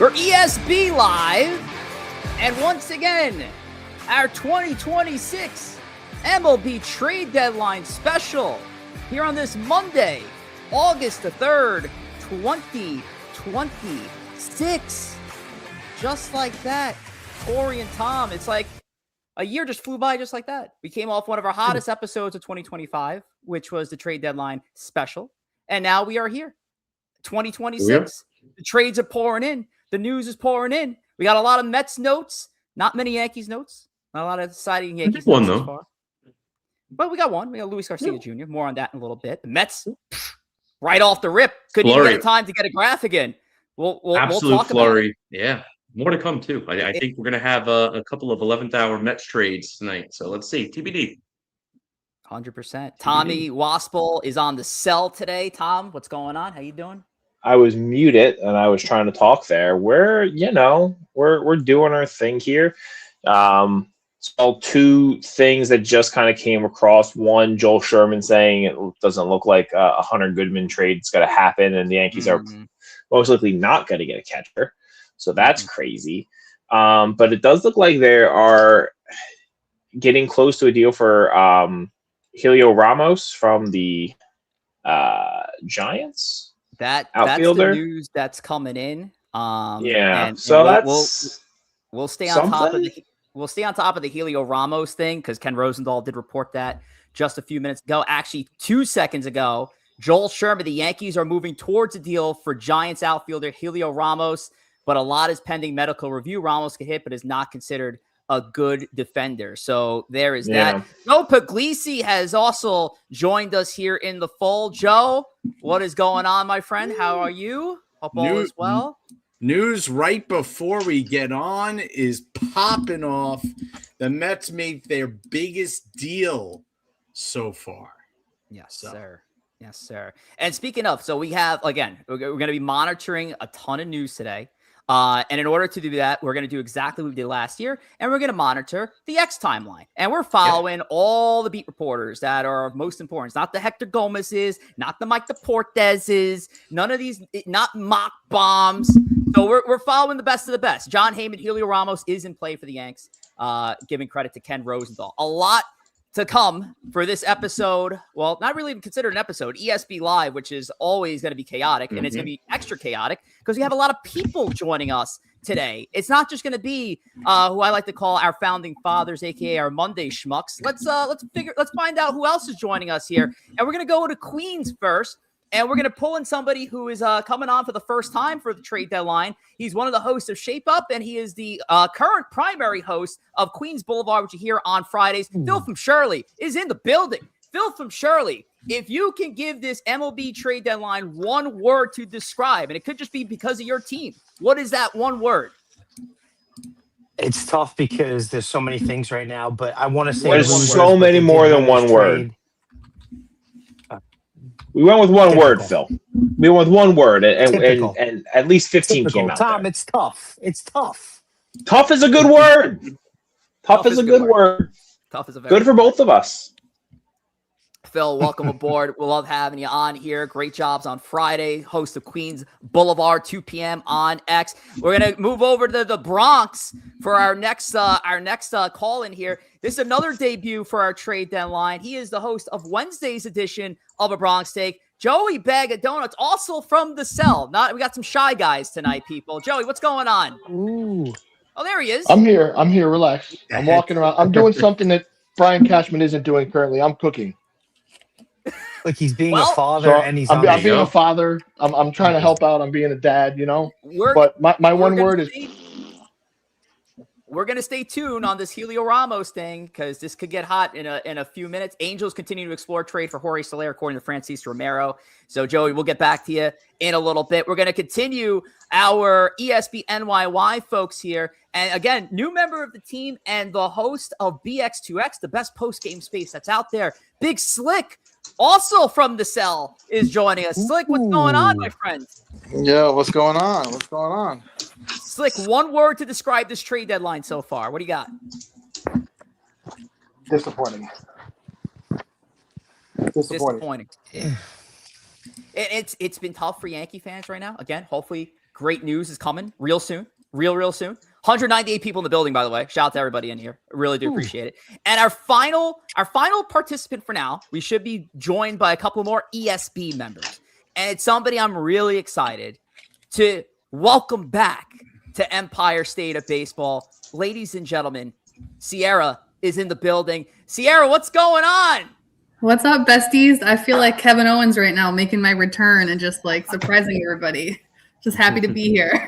for ESB Live. And once again, our 2026 MLB trade deadline special here on this Monday, August the 3rd, 2026. Just like that, Corey and Tom, it's like a year just flew by just like that. We came off one of our hottest episodes of 2025, which was the trade deadline special. And now we are here, 2026. The trades are pouring in. The news is pouring in. We got a lot of Mets notes, not many Yankees notes. Not a lot of exciting Yankees notes so far. But we got one. We got Luis Garcia Jr. More on that in a little bit. The Mets, right off the rip, couldn't even get time to get a graph again. We'll talk flurry. About it. Yeah. More to come, too. I think we're going to have a couple of 11th hour Mets trades tonight. So let's see. TBD. 100%. Tommy Wospil is on the cell today. Tom, what's going on? How you doing? I was muted and I was trying to talk there. We're doing our thing here. So two things that just kind of came across. One, Joel Sherman saying it doesn't look like a Hunter Goodman trade is going to happen, and the Yankees are most likely not going to get a catcher. So that's crazy. But it does look like they are getting close to a deal for Helio Ramos from the Giants. That's outfielder. The news that's coming in. And so we'll stay on top of the Helio Ramos thing because Ken Rosendahl did report that just a few minutes ago. Actually, 2 seconds ago, Joel Sherman, the Yankees are moving towards a deal for Giants outfielder Helio Ramos, but a lot is pending medical review. Ramos could hit, but is not considered a good defender. So there is that. Joe Pugliese has also joined us here in the fold. Joe, what is going on, my friend? How are you? Hope all is well. News right before we get on is popping off. The Mets made their biggest deal so far. Yes, sir. Yes, sir. And speaking of, so we have, again, we're going to be monitoring a ton of news today. And in order to do that, we're going to do exactly what we did last year, and we're going to monitor the X timeline. And we're following all the beat reporters that are most important. It's not the Hector Gomez's, not the Mike Deportez's, none of these, not mock bombs. So we're following the best of the best. John Heyman, Helio Ramos is in play for the Yanks, giving credit to Ken Rosenthal. A lot to come for this episode. Well, not really even considered an episode, ESB Live, which is always going to be chaotic, and it's going to be extra chaotic because we have a lot of people joining us today. It's not just going to be who I like to call our founding fathers, aka our Monday schmucks. Let's find out who else is joining us here, and we're going to go to Queens first. And we're going to pull in somebody who is coming on for the first time for the trade deadline. He's one of the hosts of Shape Up, and he is the current primary host of Queens Boulevard, which you hear on Fridays. Phil from Shirley is in the building. Phil from Shirley, if you can give this MLB trade deadline one word to describe, and it could just be because of your team, what is that one word? It's tough because there's so many things right now, but I want to say there's so many more than one word. We went with one word, Phil. We went with one word, and at least 15 came out. Tom, there. it's tough. It's tough. Tough is a good word. Tough is a good word. Tough is a very good for both of us. Phil, welcome aboard. We love having you on here. Great jobs on Friday. Host of Queens Boulevard, 2 p.m. on X. We're gonna move over to the Bronx for our next call in here. This is another debut for our trade deadline. He is the host of Wednesday's edition of A Bronx Take. Joey Bagga Donuts, also from the cell. We got some shy guys tonight, people. Joey, what's going on? Ooh. Oh, there he is. I'm here. Relax. I'm walking around. I'm doing something that Brian Cashman isn't doing currently. I'm cooking. Like he's being a father, and he's I'm being a father. I'm trying to help out. I'm being a dad, you know. But my one word is. We're going to stay tuned on this Helio Ramos thing because this could get hot in a few minutes. Angels continue to explore trade for Jorge Soler, according to Francis Romero. So, Joey, we'll get back to you in a little bit. We're going to continue our ESB NYY folks here. And, again, new member of the team and the host of BX2X, the best post-game space that's out there. Big Slick, also from the cell, is joining us. Slick, what's going on, my friend? Yeah, what's going on? Slick, one word to describe this trade deadline so far. What do you got? Disappointing. Disappointing. It's been tough for Yankee fans right now. Again, hopefully great news is coming real soon. Real soon. 198 people in the building, by the way. Shout out to everybody in here. Really do appreciate it. And our final participant for now, we should be joined by a couple more ESB members. And it's somebody I'm really excited to welcome back to Empire State of Baseball. Ladies and gentlemen, Ciarra is in the building. Ciarra, what's going on? What's up, besties? I feel like Kevin Owens right now, making my return and just like surprising everybody. Just happy to be here.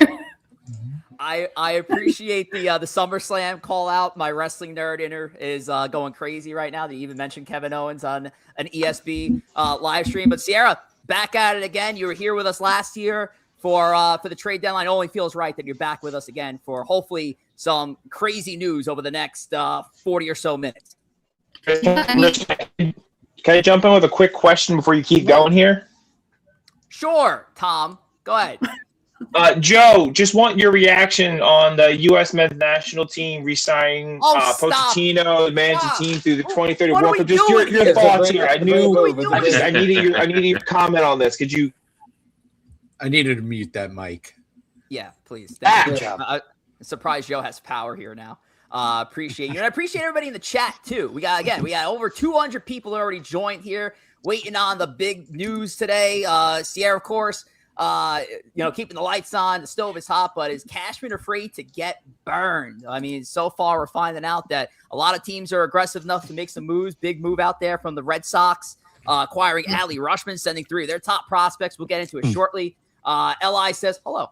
I appreciate the SummerSlam call out. My wrestling nerd inner is going crazy right now. They even mentioned Kevin Owens on an ESB live stream. But Ciarra, back at it again. You were here with us last year for the trade deadline. It only feels right that you're back with us again for hopefully some crazy news over the next 40 or so minutes. Can I jump in with a quick question before you keep going here? Sure, Tom. Go ahead. Joe, just want your reaction on the U.S. men's national team re-signing Pochettino, the management team through the 2030 World Cup. Just your thoughts here. I needed your comment on this. Could you? I needed to mute that mic. Yeah, please. Good job. I'm surprised Joe has power here now. Appreciate you. And I appreciate everybody in the chat too. We got over 200 people already joined here, waiting on the big news today. Ciarra, of course, keeping the lights on, the stove is hot, but is Cashman afraid to get burned? I mean, so far we're finding out that a lot of teams are aggressive enough to make some moves. Big move out there from the Red Sox, acquiring Adley Rutschman, sending 3 of their top prospects. We'll get into it shortly. Li says hello.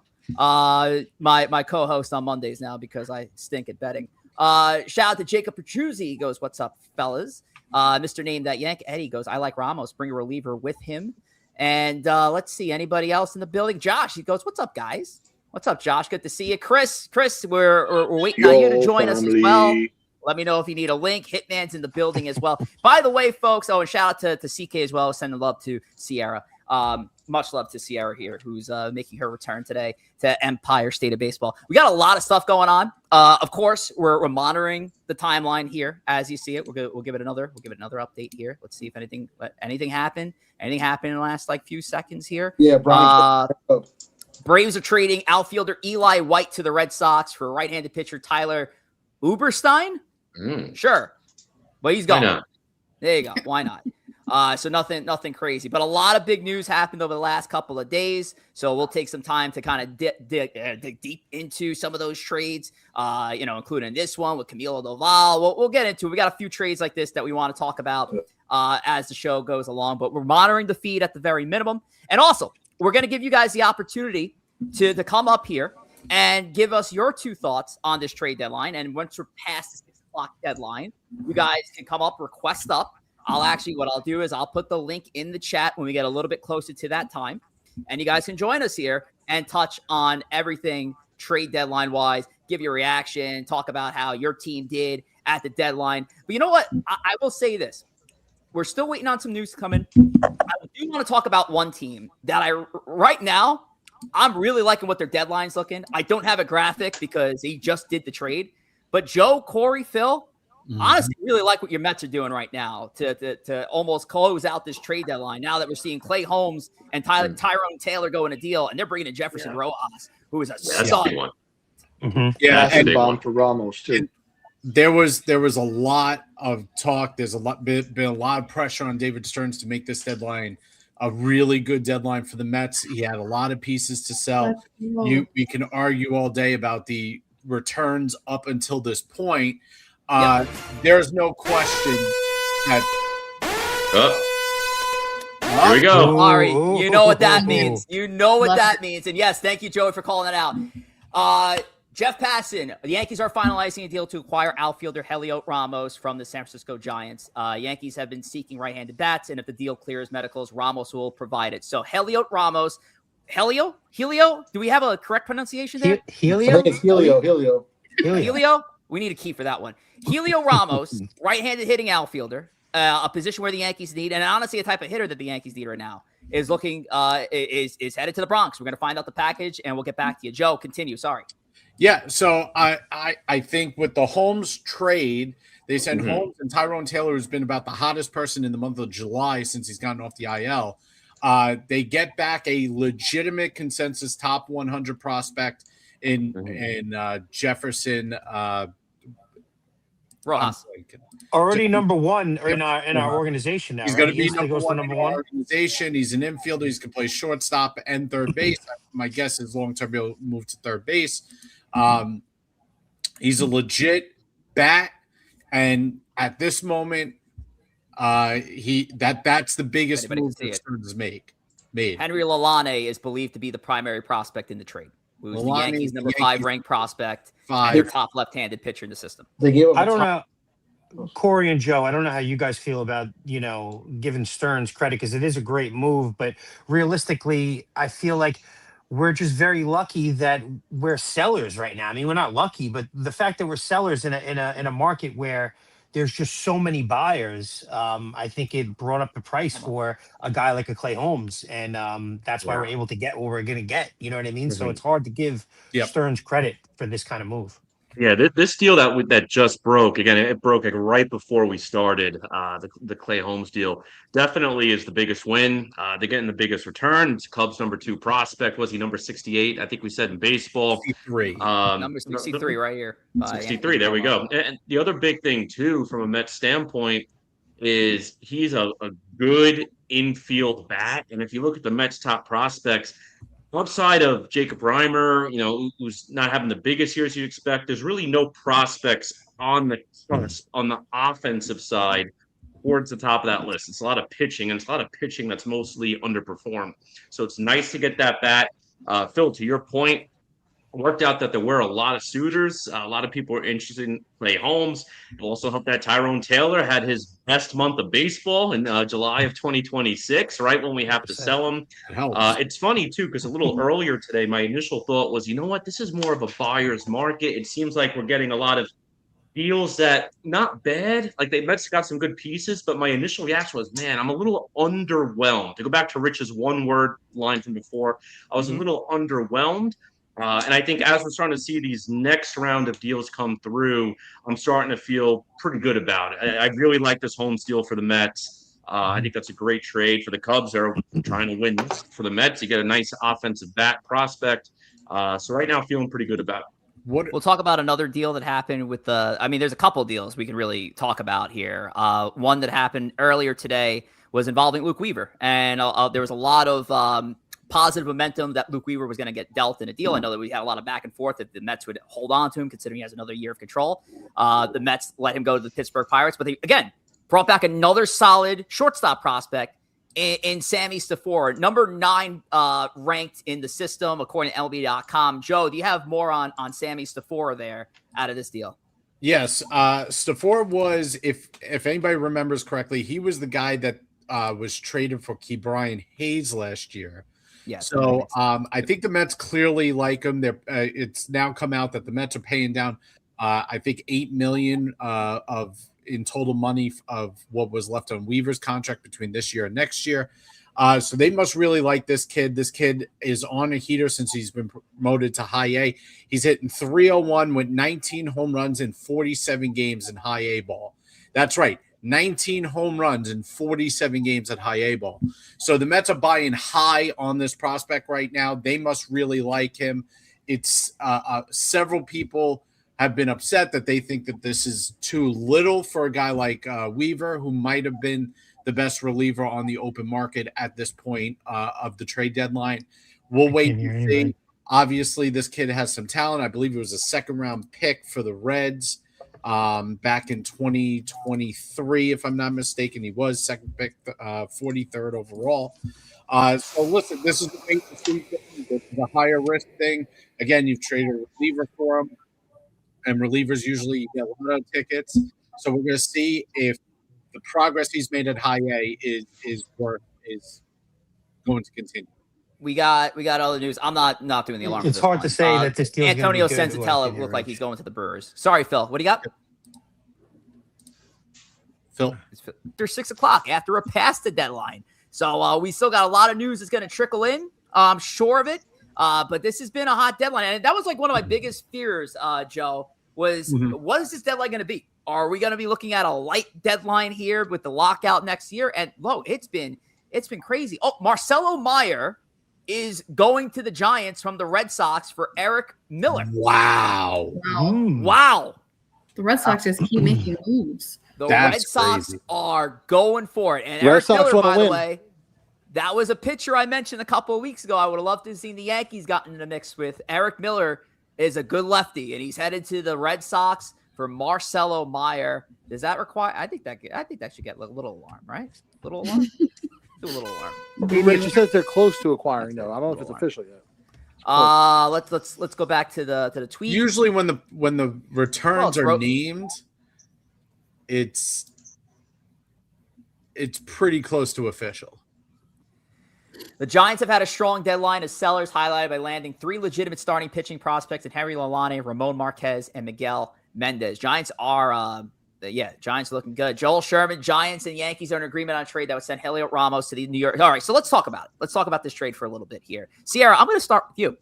My co-host on Mondays now because I stink at betting. Shout out to Jacob Petruzzi. He goes, "What's up, fellas?" Mr. Name That Yank Eddie goes, "I like Ramos. Bring a reliever with him." And let's see, anybody else in the building? Josh, he goes, "What's up, guys? What's up, Josh? Good to see you." Chris, we're waiting on you to join us as well. Let me know if you need a link. Hitman's in the building as well. By the way, folks, and shout out to CK as well. Sending love to Ciarra. Much love to Ciarra here, who's making her return today to Empire State of Baseball. We got a lot of stuff going on. Of course, we're monitoring the timeline here as you see it. We'll give it another update here. Let's see if anything happened. Anything happened in the last few seconds here? Yeah, Brian. Braves are trading outfielder Eli White to the Red Sox for right-handed pitcher Tyler Uberstein. Sure, but he's gone. Why not? There you go. Why not? So nothing crazy, but a lot of big news happened over the last couple of days. So we'll take some time to kind of dig deep into some of those trades, including this one with Camilo Doval. We'll get into it. We got a few trades like this that we want to talk about as the show goes along, but we're monitoring the feed at the very minimum. And also, we're going to give you guys the opportunity to come up here and give us your 2 thoughts on this trade deadline. And once we're past the 6 o'clock deadline, you guys can come up, request up. What I'll do is I'll put the link in the chat when we get a little bit closer to that time. And you guys can join us here and touch on everything trade deadline wise, give your reaction, talk about how your team did at the deadline. But you know what? I will say this. We're still waiting on some news to come in. I do want to talk about one team that right now, I'm really liking what their deadline's looking. I don't have a graphic because he just did the trade. But Joe, Corey, Phil, honestly, really like what your Mets are doing right now to almost close out this trade deadline. Now that we're seeing Clay Holmes and Tyrone Taylor go in a deal, and they're bringing in Jefferson Rojas, who is a stud. Yeah, and bomb for Ramos too. There was a lot of talk. There's been a lot of pressure on David Stearns to make this deadline a really good deadline for the Mets. He had a lot of pieces to sell. We can argue all day about the returns up until this point. There's no question that. Here we go. Sorry, you know what that means. You know what that means. And yes, thank you, Joey, for calling that out. Jeff Passan, the Yankees are finalizing a deal to acquire outfielder Heliot Ramos from the San Francisco Giants. Yankees have been seeking right-handed bats, and if the deal clears medicals, Ramos will provide it. So Heliot Ramos, Helio? Do we have a correct pronunciation there? Helio. I think it's Helio. Helio? We need a key for that one. Helio Ramos, right-handed hitting outfielder, a position where the Yankees need, and honestly a type of hitter that the Yankees need right now, is looking is headed to the Bronx. We're going to find out the package, and we'll get back to you. Joe, continue. Sorry. Yeah, so I think with the Holmes trade, they sent Holmes and Tyrone Taylor, who's been about the hottest person in the month of July since he's gotten off the IL. They get back a legitimate consensus top 100 prospect in Jefferson Rojas. Already number one in our organization now. He's Right? going to He be instantly number goes to one number in our one. organization. He's an infielder. He's going to play shortstop and third base. My guess is long term he'll move to third base. He's a legit bat, and at this moment, that's the biggest Anybody move can see that it. Stearns has made. Henry Lalane is believed to be the primary prospect in the trade. Who's the Lalane, Yankees' the number Yankees 5 ranked prospect, five. and their top left-handed pitcher in the system. They gave him I don't know, Corey and Joe. I don't know how you guys feel about giving Stearns credit, because it is a great move, but realistically, I feel like we're just very lucky that we're sellers right now. I mean, we're not lucky, but the fact that we're sellers in a market where there's just so many buyers, I think it brought up the price for a guy like a Clay Holmes, and that's why we're able to get what we're going to get. You know what I mean? So it's hard to give Stearns credit for this kind of move. Yeah, this deal that just broke again. It broke like right before we started. The Clay Holmes deal definitely is the biggest win. They're getting the biggest return. It's Cubs' number 2 prospect. Was he number 68? I think we said in baseball. 63. Number 63 right here. 63. There we go. And the other big thing too, from a Mets standpoint, is he's a good infield bat. And if you look at the Mets' top prospects, outside of Jacob Reimer, who's not having the biggest years you'd expect, there's really no prospects on the offensive side towards the top of that list. It's a lot of pitching, and it's a lot of pitching that's mostly underperformed. So it's nice to get that bat. Phil, to your point, it worked out that there were a lot of suitors. A lot of people were interested in Clay Holmes. It also helped that Tyrone Taylor had his best month of baseball in July of 2026, right when we have to sell him. It's funny, too, because a little earlier today, my initial thought was, you know what, this is more of a buyer's market. It seems like we're getting a lot of deals that not bad. Like the Mets got some good pieces, but my initial reaction was, man, I'm a little underwhelmed. To go back to Rich's one-word line from before, I was a little underwhelmed. And I think as we're starting to see these next round of deals come through, I'm starting to feel pretty good about it. I really like this Holmes deal for the Mets. I think that's a great trade for the Cubs. They're trying to win this. For the Mets, you get a nice offensive bat prospect. So right now, feeling pretty good about it. We'll talk about another deal that happened with there's a couple deals we can really talk about here. One that happened earlier today was involving Luke Weaver. And there was a lot of positive momentum that Luke Weaver was going to get dealt in a deal. I know that we had a lot of back and forth if the Mets would hold on to him, considering he has another year of control. The Mets let him go to the Pittsburgh Pirates, but they, again, brought back another solid shortstop prospect in Sammy Stafora, number 9 ranked in the system, according to MLB.com. Joe, do you have more on Sammy Stafora there out of this deal? Yes. Stafora was, if anybody remembers correctly, he was the guy that was traded for Ke'Bryan Hayes last year. Yeah. So I think the Mets clearly like him. It's now come out that the Mets are paying down, I think, $8 million in total money of what was left on Weaver's contract between this year and next year. So they must really like this kid. This kid is on a heater since he's been promoted to high A. He's hitting .301 with 19 home runs in 47 games in high A ball. That's right. 19 home runs in 47 games at high A ball. So the Mets are buying high on this prospect right now. They must really like him. It's several people have been upset that they think that this is too little for a guy like Weaver, who might have been the best reliever on the open market at this point of the trade deadline. We'll wait and see. Obviously, this kid has some talent. I believe it was a second-round pick for the Reds back in 2023, if I'm not mistaken. He was second pick, 43rd overall. So listen, this is the thing to see. This is a higher risk thing. Again, you've traded a reliever for him, and relievers usually get a lot of tickets. So we're going to see if the progress he's made at high A is going to continue. We got other news. I'm not doing the alarm. It's hard to say that this deal. Antonio Senzatella looked like he's going to the Brewers. Sorry, Phil. What do you got? Phil, after 6 o'clock, after a past the deadline. So we still got a lot of news that's going to trickle in. I'm sure of it. But this has been a hot deadline, and that was like one of my biggest fears, Joe. Was what is this deadline going to be? Are we going to be looking at a light deadline here with the lockout next year? And it's been It's been crazy. Oh, Marcelo Meyer is going to the Giants from the Red Sox for Eric Miller. Wow. Wow. The Red Sox just keep making moves. The That's Red Sox crazy. are going for it. And Red Eric Sox Miller, wanna by the win. way, that was a pitcher I mentioned a couple of weeks ago. I would have loved to have seen the Yankees gotten in the mix with. Eric Miller is a good lefty, and he's headed to the Red Sox for Marcelo Meyer. Does that require? I think that should get a little alarm, right? Little alarm. Do a little alarm. Rich, it says they're close to acquiring though. I don't know if it's official yet. Let's go back to the tweet. Usually when the returns Well, are named, it's pretty close to official. The Giants have had a strong deadline as sellers, highlighted by landing 3 legitimate starting pitching prospects in Henry Lalane, Ramon Marquez, and Miguel Mendez. Giants are Giants are looking good. Joel Sherman, Giants and Yankees are in agreement on a trade that would send Heliot Ramos to the New York. All right, so let's talk about it. Let's talk about this trade for a little bit here. Ciarra, I'm going to start with you.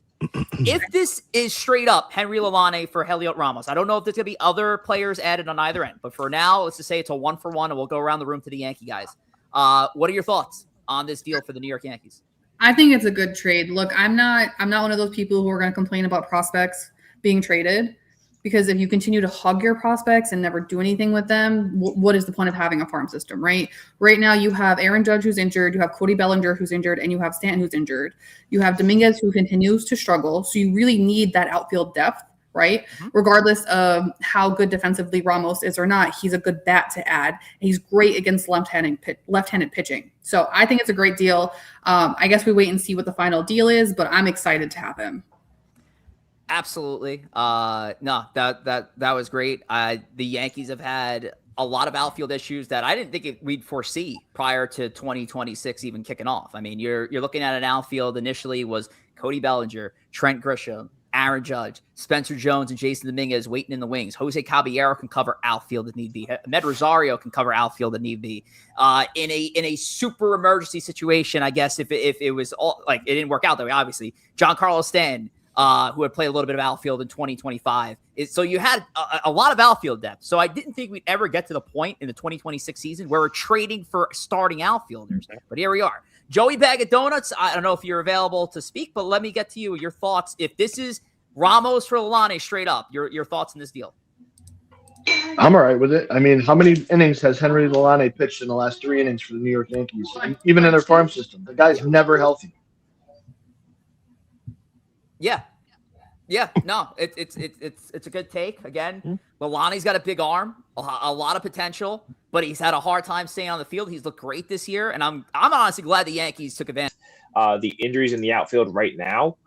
If this is straight up Henry Lalane for Heliot Ramos, I don't know if there's going to be other players added on either end, but for now, let's just say it's a 1-for-1, and we'll go around the room to the Yankee guys. What are your thoughts on this deal for the New York Yankees? I think it's a good trade. Look, I'm not one of those people who are going to complain about prospects being traded, because if you continue to hug your prospects and never do anything with them, what is the point of having a farm system, right? Right now, you have Aaron Judge who's injured, you have Cody Bellinger who's injured, and you have Stanton who's injured. You have Dominguez who continues to struggle. So you really need that outfield depth, right? Mm-hmm. Regardless of how good defensively Ramos is or not, he's a good bat to add. And he's great against left-handed pitching. So I think it's a great deal. I guess we wait and see what the final deal is, but I'm excited to have him. Absolutely. No, that was great. The Yankees have had a lot of outfield issues that I didn't think we'd foresee prior to 2026 even kicking off. I mean, you're looking at an outfield initially was Cody Bellinger, Trent Grisham, Aaron Judge, Spencer Jones, and Jason Dominguez waiting in the wings. Jose Caballero can cover outfield if need be. Med Rosario can cover outfield if need be. In a super emergency situation, I guess if it was all like it didn't work out that way, obviously. Giancarlo Stanton, who had played a little bit of outfield in 2025. So you had a lot of outfield depth. So I didn't think we'd ever get to the point in the 2026 season where we're trading for starting outfielders. But here we are. Joey Bag of Donuts, I don't know if you're available to speak, but let me get to you. Your thoughts. If this is Ramos for Lalane straight up, your thoughts on this deal. I'm all right with it. I mean, how many innings has Henry Lalane pitched in the last 3 innings for the New York Yankees? Even in their farm system, the guy's never healthy. Yeah, no, it's a good take. Again, Lalane's got a big arm, a lot of potential, but he's had a hard time staying on the field. He's looked great this year, and I'm honestly glad the Yankees took advantage. The injuries in the outfield right now.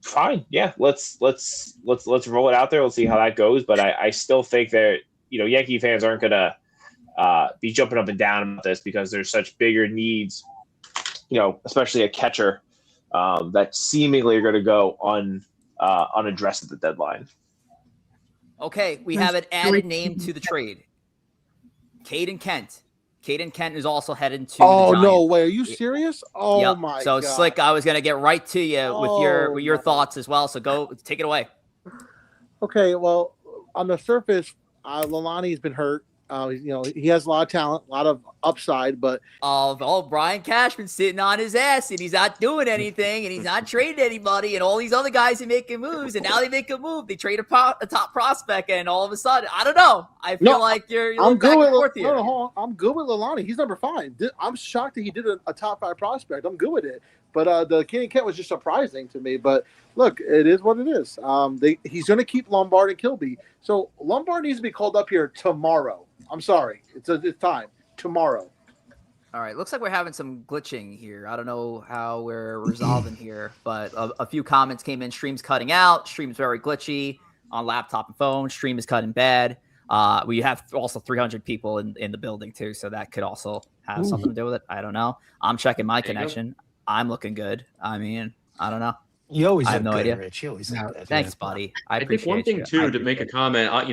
Fine. Yeah, let's roll it out there. We'll see how that goes. But I still think that Yankee fans aren't gonna be jumping up and down about this because there's such bigger needs. Especially a catcher. That seemingly are going to go unaddressed at the deadline. Okay, we have an added name to the trade. Caden Kent. Caden Kent is also headed to. Oh, the Giants. no way! Are you serious? Oh yep. my so, God! So Slick, I was going to get right to you with your thoughts as well. So go take it away. Okay, well, on the surface, Lalani's been hurt. He has a lot of talent, a lot of upside, but Brian Cashman sitting on his ass and he's not doing anything and he's not trading anybody and all these other guys are making moves and now they make a move. They trade a top prospect and all of a sudden, I don't know. I feel like you're I'm back good and forth with here. I'm good with Lalane. He's number 5. I'm shocked that he did a top 5 prospect. I'm good with it. But the Kenny Kent was just surprising to me. But look, it is what it is. He's going to keep Lombard and Kilby. So Lombard needs to be called up here tomorrow. I'm sorry. It's time. Tomorrow. All right. Looks like we're having some glitching here. I don't know how we're resolving here, but a few comments came in. Stream's cutting out. Stream's very glitchy on laptop and phone. Stream is cutting bad. We have also 300 people in the building too, so that could also have something to do with it. I don't know. I'm checking my connection. I'm looking good. I mean, I don't know. You always I have no idea. Rich. You always look good. Thanks, buddy. I think one thing too to make a comment. I'm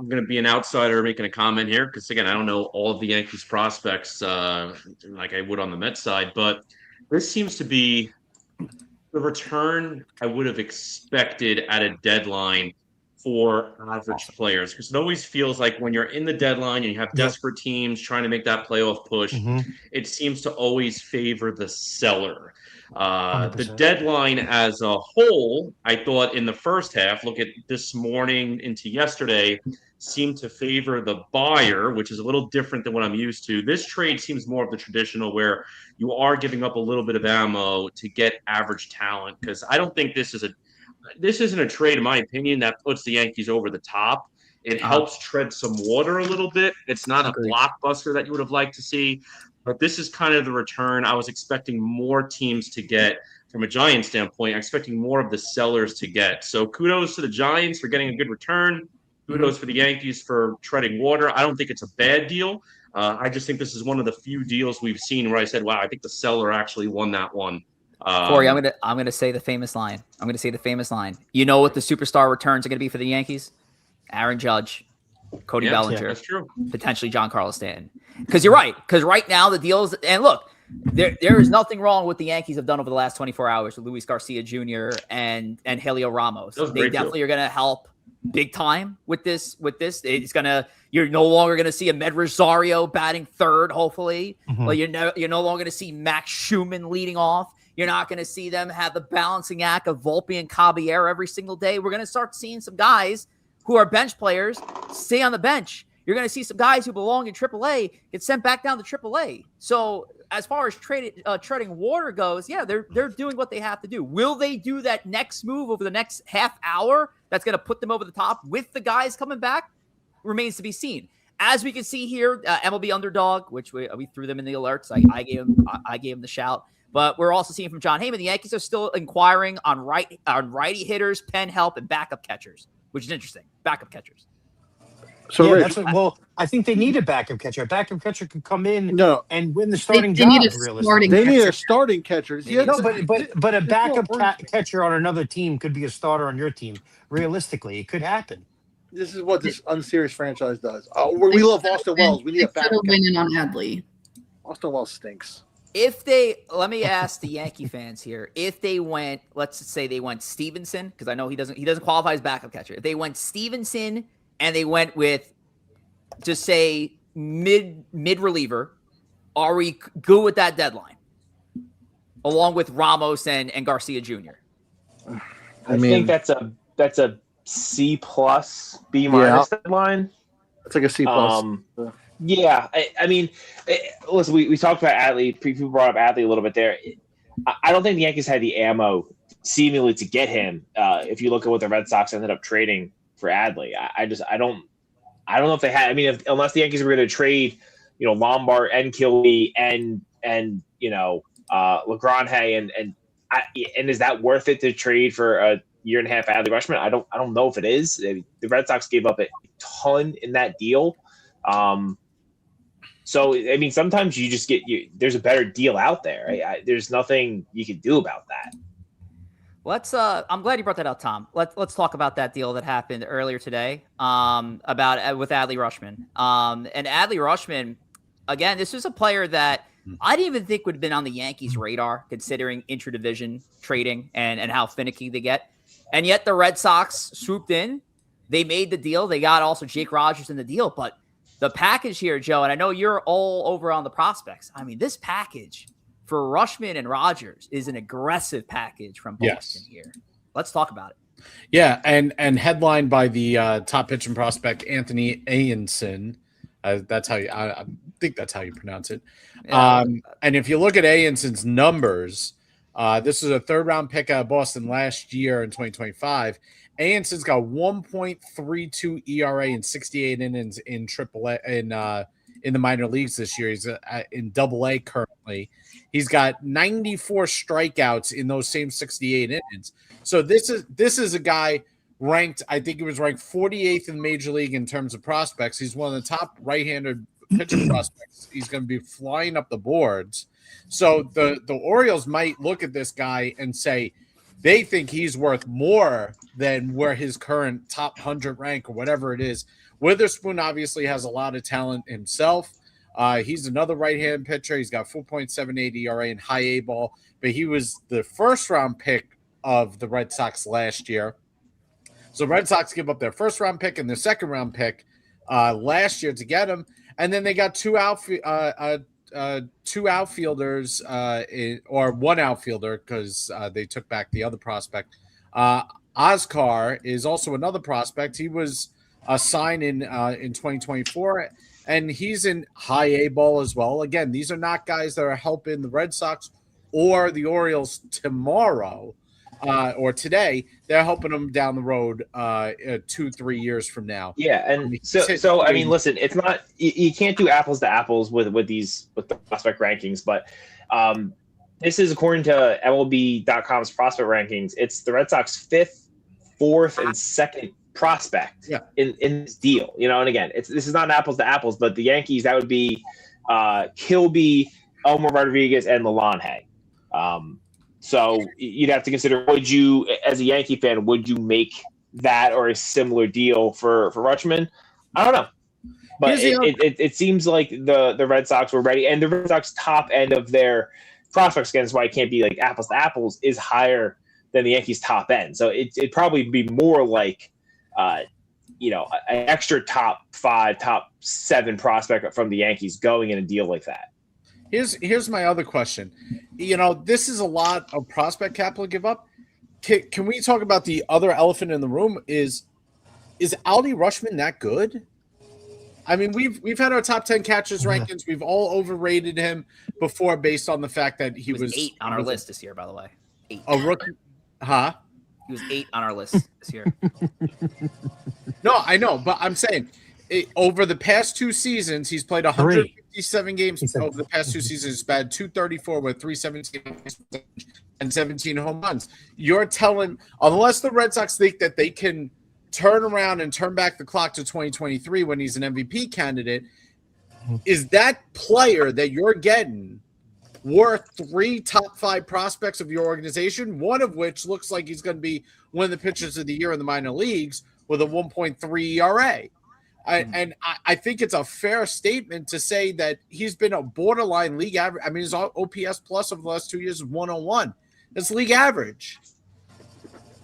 going to be an outsider making a comment here because again, I don't know all of the Yankees prospects like I would on the Mets side, but this seems to be the return I would have expected at a deadline for average players, because it always feels like when you're in the deadline and you have desperate teams trying to make that playoff push, it seems to always favor the seller. The deadline as a whole, I thought in the first half, look at this morning into yesterday, seemed to favor the buyer, which is a little different than what I'm used to. This trade seems more of the traditional where you are giving up a little bit of ammo to get average talent, because I don't think this isn't a trade, in my opinion, that puts the Yankees over the top. It helps tread some water a little bit. It's not a blockbuster that you would have liked to see, but this is kind of the return I was expecting more teams to get from a Giants standpoint. I'm expecting more of the sellers to get. So kudos to the Giants for getting a good return. Kudos for the Yankees for treading water. I don't think it's a bad deal. I just think this is one of the few deals we've seen where I said, wow, I think the seller actually won that one. Corey, I'm gonna say the famous line. You know what the superstar returns are gonna be for the Yankees? Aaron Judge, Cody Bellinger, that's true. Potentially Giancarlo Stanton. Because you're right. Because right now the deals, and look, there is nothing wrong with what the Yankees have done over the last 24 hours with Luis Garcia Jr. and Helio Ramos. They definitely are gonna help big time with this. You're no longer gonna see a Med Rosario batting third. Hopefully, well, you're no longer gonna see Max Schumann leading off. You're not going to see them have the balancing act of Volpe and Caballero every single day. We're going to start seeing some guys who are bench players stay on the bench. You're going to see some guys who belong in AAA get sent back down to AAA. So as far as treading water goes, yeah, they're doing what they have to do. Will they do that next move over the next half hour that's going to put them over the top with the guys coming back? Remains to be seen. As we can see here, MLB Underdog, which we threw them in the alerts. I gave him the shout. But we're also seeing from John Heyman, the Yankees are still inquiring on righty hitters, pen help, and backup catchers, which is interesting. Backup catchers. So yeah, I think they need a backup catcher. A backup catcher could come in and win the starting they job. Need a starting catcher. catcher. But a backup catcher on another team could be a starter on your team. Realistically, it could happen. This is what this unserious franchise does. We love Austin Wells. We need a backup. Winning on Adley. Austin Wells stinks. Let me ask the Yankee fans here, if they went, let's say they went Stevenson, because I know he doesn't qualify as backup catcher. If they went Stevenson and they went with, just say mid reliever, are we good with that deadline? Along with Ramos and Garcia Jr. I think that's a C plus, B minus deadline. It's like a C plus. Yeah, I mean, listen, we talked about Adley. People brought up Adley a little bit there. I don't think the Yankees had the ammo seemingly to get him. If you look at what the Red Sox ended up trading for Adley, I don't know if they had. I mean, unless the Yankees were going to trade, Lombard and Kilby and LeGrand and is that worth it to trade for a year and a half Adley Rutschman? I don't know if it is. The Red Sox gave up a ton in that deal. So, I mean, sometimes you just there's a better deal out there. There's nothing you can do about that. I'm glad you brought that out, Tom. Let's talk about that deal that happened earlier today, with Adley Rutschman. And Adley Rutschman, again, this was a player that I didn't even think would have been on the Yankees' radar, considering intra-division trading and how finicky they get. And yet the Red Sox swooped in. They made the deal. They got also Jake Rogers in the deal, but the package here, Joe, and I know you're all over on the prospects. I mean, this package for Rutschman and Rogers is an aggressive package from Boston here. Let's talk about it. Yeah, and headlined by the top pitching prospect Anthony Ayenson. That's how I think that's how you pronounce it. Yeah. And if you look at Ayenson's numbers, this is a third-round pick out of Boston last year in 2025. Ayenson's got 1.32 ERA and 68 innings in AAA in the minor leagues this year. He's in AA currently. He's got 94 strikeouts in those same 68 innings. So this is a guy ranked. I think he was ranked 48th in the major league in terms of prospects. He's one of the top right-handed pitching prospects. He's going to be flying up the boards. So the Orioles might look at this guy and say they think he's worth more than where his current top 100 rank or whatever it is. Witherspoon obviously has a lot of talent himself. He's another right-hand pitcher. He's got 4.78 ERA and high A ball, but he was the first-round pick of the Red Sox last year. So Red Sox give up their first round pick and their second round pick last year to get him, and then they got two outfielders or one outfielder because they took back the other prospect. Oscar is also another prospect. He was signed in 2024, and he's in high A ball as well. Again, these are not guys that are helping the Red Sox or the Orioles tomorrow or today. They're helping them down the road 2-3 years from now. Yeah, and so I mean, listen, it's not you can't do apples to apples with the prospect rankings, but this is according to MLB.com's prospect rankings. It's the Red Sox 5th, 4th, and 2nd prospect in this deal. And again, this is not apples to apples, but the Yankees, that would be Kilby, Elmer Rodriguez, and Lalonde. So you'd have to consider, would you, as a Yankee fan, would you make that or a similar deal for Rutschman? I don't know. But it seems like the Red Sox were ready, and the Red Sox top end of their prospects, again, that's why it can't be like apples to apples, is higher than the Yankees top end. So it'd probably be more like, an extra top 5, top 7 prospect from the Yankees going in a deal like that. Here's my other question. This is a lot of prospect capital to give up. Can we talk about the other elephant in the room? Is Aldi Rutschman that good? I mean, we've had our top 10 catchers rankings. We've all overrated him before based on the fact that he was 8 on our list this year, by the way. 8. A rookie, huh? He was 8 on our list this year. No, I know, but I'm saying over the past 2 seasons, he's played 157 games. Over the past 2 seasons, he's batted .234 with .317 and 17 home runs. You're telling, unless the Red Sox think that they can turn around and turn back the clock to 2023 when he's an MVP candidate, is that player that you're getting worth 3 top 5 prospects of your organization, one of which looks like he's going to be one of the pitchers of the year in the minor leagues with a 1.3 ERA? And I think it's a fair statement to say that he's been a borderline league average. I mean, his OPS plus over the last 2 years is 101. That's league average.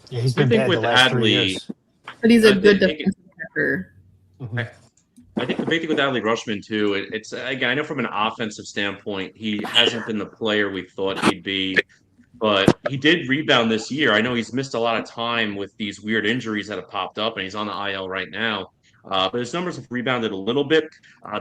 Yeah, he's been bad the last 3 years. But he's a good defensive catcher. I think the big thing with Adley Rutschman too, it's again, I know from an offensive standpoint, he hasn't been the player we thought he'd be, but he did rebound this year. I know he's missed a lot of time with these weird injuries that have popped up, and he's on the IL right now. But his numbers have rebounded a little bit.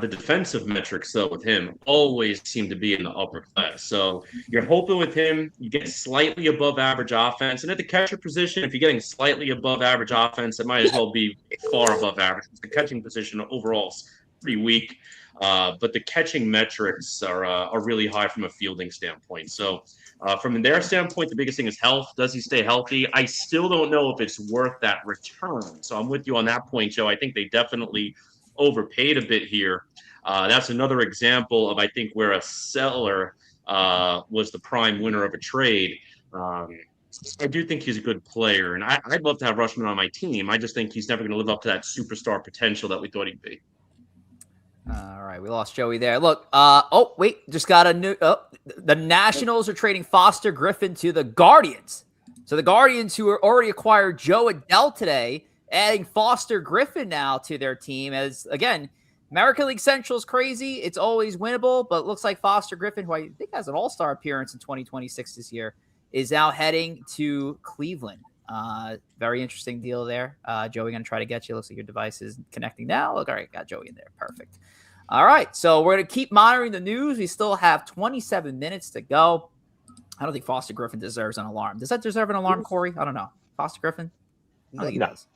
The defensive metrics, though, with him always seem to be in the upper class. So you're hoping with him, you get slightly above average offense. And at the catcher position, if you're getting slightly above average offense, it might as well be far above average. The catching position overall is pretty weak. But the catching metrics are really high from a fielding standpoint. So from their standpoint, the biggest thing is health. Does he stay healthy? I still don't know if it's worth that return. So I'm with you on that point, Joe. I think they definitely overpaid a bit here. That's another example of, I think, where a seller was the prime winner of a trade. I do think he's a good player, and I'd love to have Rutschman on my team. I just think he's never going to live up to that superstar potential that we thought he'd be. All right, we lost Joey there. Look, just got a new. The Nationals are trading Foster Griffin to the Guardians. So the Guardians, who are already acquired Joe Adell today, adding Foster Griffin now to their team. As again, American League Central is crazy. It's always winnable, but it looks like Foster Griffin, who I think has an All-Star appearance in 2026 this year, is now heading to Cleveland. Very interesting deal there. Joey, going to try to get you. Looks like your device is connecting now. Look, all right, got Joey in there. Perfect. All right, so we're going to keep monitoring the news. We still have 27 minutes to go. I don't think Foster Griffin deserves an alarm. Does that deserve an alarm, Corey? I don't know. Foster Griffin? I don't think he does.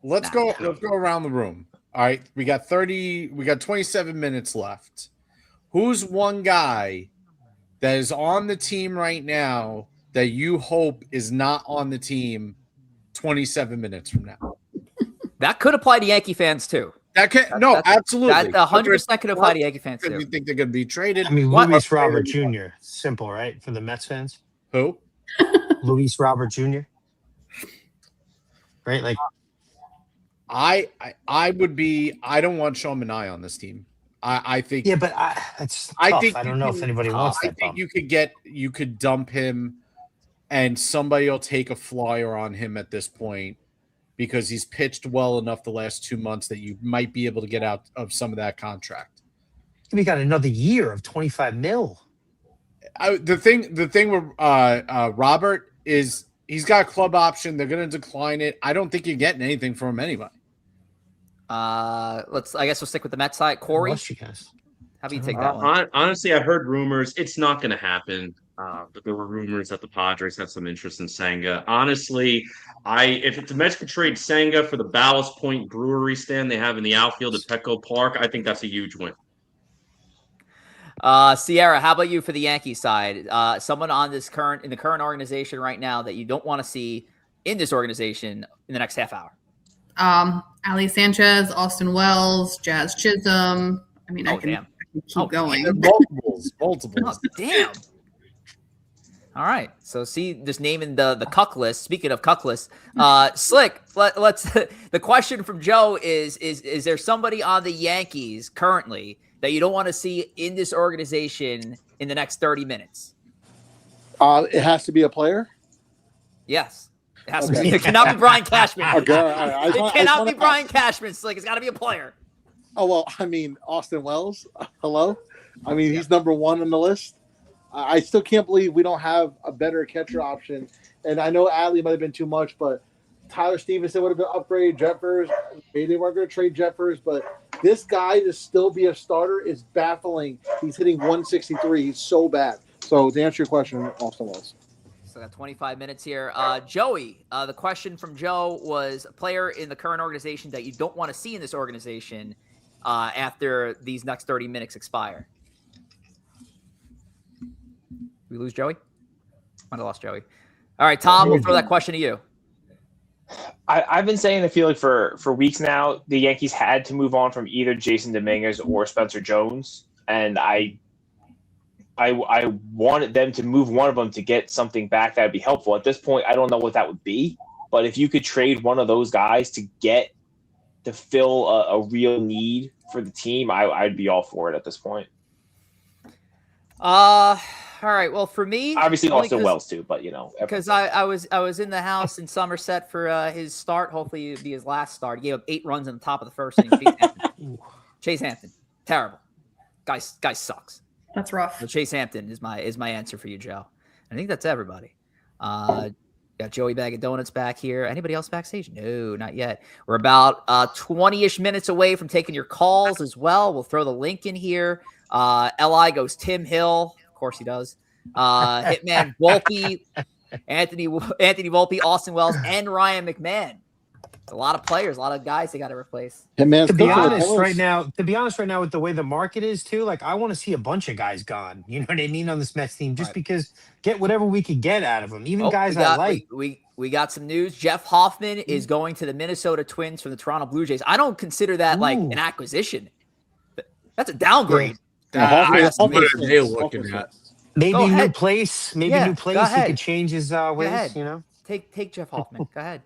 Let's go around the room. All right, we got 27 minutes left. Who's one guy that is on the team right now that you hope is not on the team 27 minutes from now? That could apply to Yankee fans too. Absolutely. That 100% could apply to Yankee fans too. You think they're going to be traded? I mean, Luis Robert Jr. Simple, right? For the Mets fans. Who? Luis Robert Jr. Right? Like, I would be. I don't want Sean Manaea on this team. I think. Yeah, but it's tough. I don't know if anybody wants that. I think you could dump him, and somebody will take a flyer on him at this point, because he's pitched well enough the last 2 months that you might be able to get out of some of that contract. We got another year of 25 mil. The thing with Robert is he's got a club option. They're going to decline it. I don't think you're getting anything from him anyway. I guess we'll stick with the Mets side. Corey, how do you take that one? Honestly, I heard rumors. It's not going to happen. But there were rumors that the Padres had some interest in Senga. Honestly, if the Mets could trade Senga for the Ballast Point Brewery stand they have in the outfield at Petco Park, I think that's a huge win. Ciarra, how about you for the Yankees side? Someone on in the current organization right now that you don't want to see in this organization in the next half hour. Ali Sanchez, Austin Wells, Jazz Chisholm. I mean, I can keep going. Multiples. Oh, damn. All right. So see, just naming the cuck list. Speaking of cuck list, Slick, let's the question from Joe is there somebody on the Yankees currently that you don't want to see in this organization in the next 30 minutes? It has to be a player? Yes. It has to be. It cannot be Brian Cashman. Okay, all right. It cannot be Brian Cashman, Slick. It's got to be a player. Oh, well, I mean, Austin Wells, hello? I mean, he's number one on the list. I still can't believe we don't have a better catcher option. And I know Adley might have been too much, but Tyler Stevenson would have been upgraded. Jeffers, maybe they weren't going to trade Jeffers, but this guy to still be a starter is baffling. He's hitting 163. He's so bad. So to answer your question, Austin Wells. So I got 25 minutes here. Joey, the question from Joe was a player in the current organization that you don't want to see in this organization after these next 30 minutes expire. We lose Joey? Might have lost Joey. All right, Tom, we'll throw that question to you. I've been saying, I feel like for weeks now, the Yankees had to move on from either Jason Dominguez or Spencer Jones, and I wanted them to move one of them to get something back that would be helpful. At this point, I don't know what that would be, but if you could trade one of those guys to fill a real need for the team, I'd be all for it at this point. All right. Well, for me, obviously Austin Wells too, but because I was in the house in Somerset for his start. Hopefully, it'd be his last start. He gave up 8 runs in the top of the first inning. Chase Hampton, terrible. Guy sucks. That's rough. So Chase Hampton is my answer for you, Joe. I think that's everybody. Got Joey Bag of Donuts back here. Anybody else backstage? No, not yet. We're about 20-ish minutes away from taking your calls as well. We'll throw the link in here. LI goes Tim Hill. Of course he does. Hitman Volpe, Anthony Volpe, Austin Wells, and Ryan McMahon. A lot of players, a lot of guys they got to replace. To be honest, right now, with the way the market is too, like I want to see a bunch of guys gone. You know what I mean on this Mets team, just because get whatever we could get out of them, even guys I like. We got some news. Jeff Hoffman is going to the Minnesota Twins from the Toronto Blue Jays. I don't consider that like an acquisition. That's a downgrade. That's what they're looking at. Maybe new place. Maybe new place. He could change his ways. Take Jeff Hoffman. Go ahead.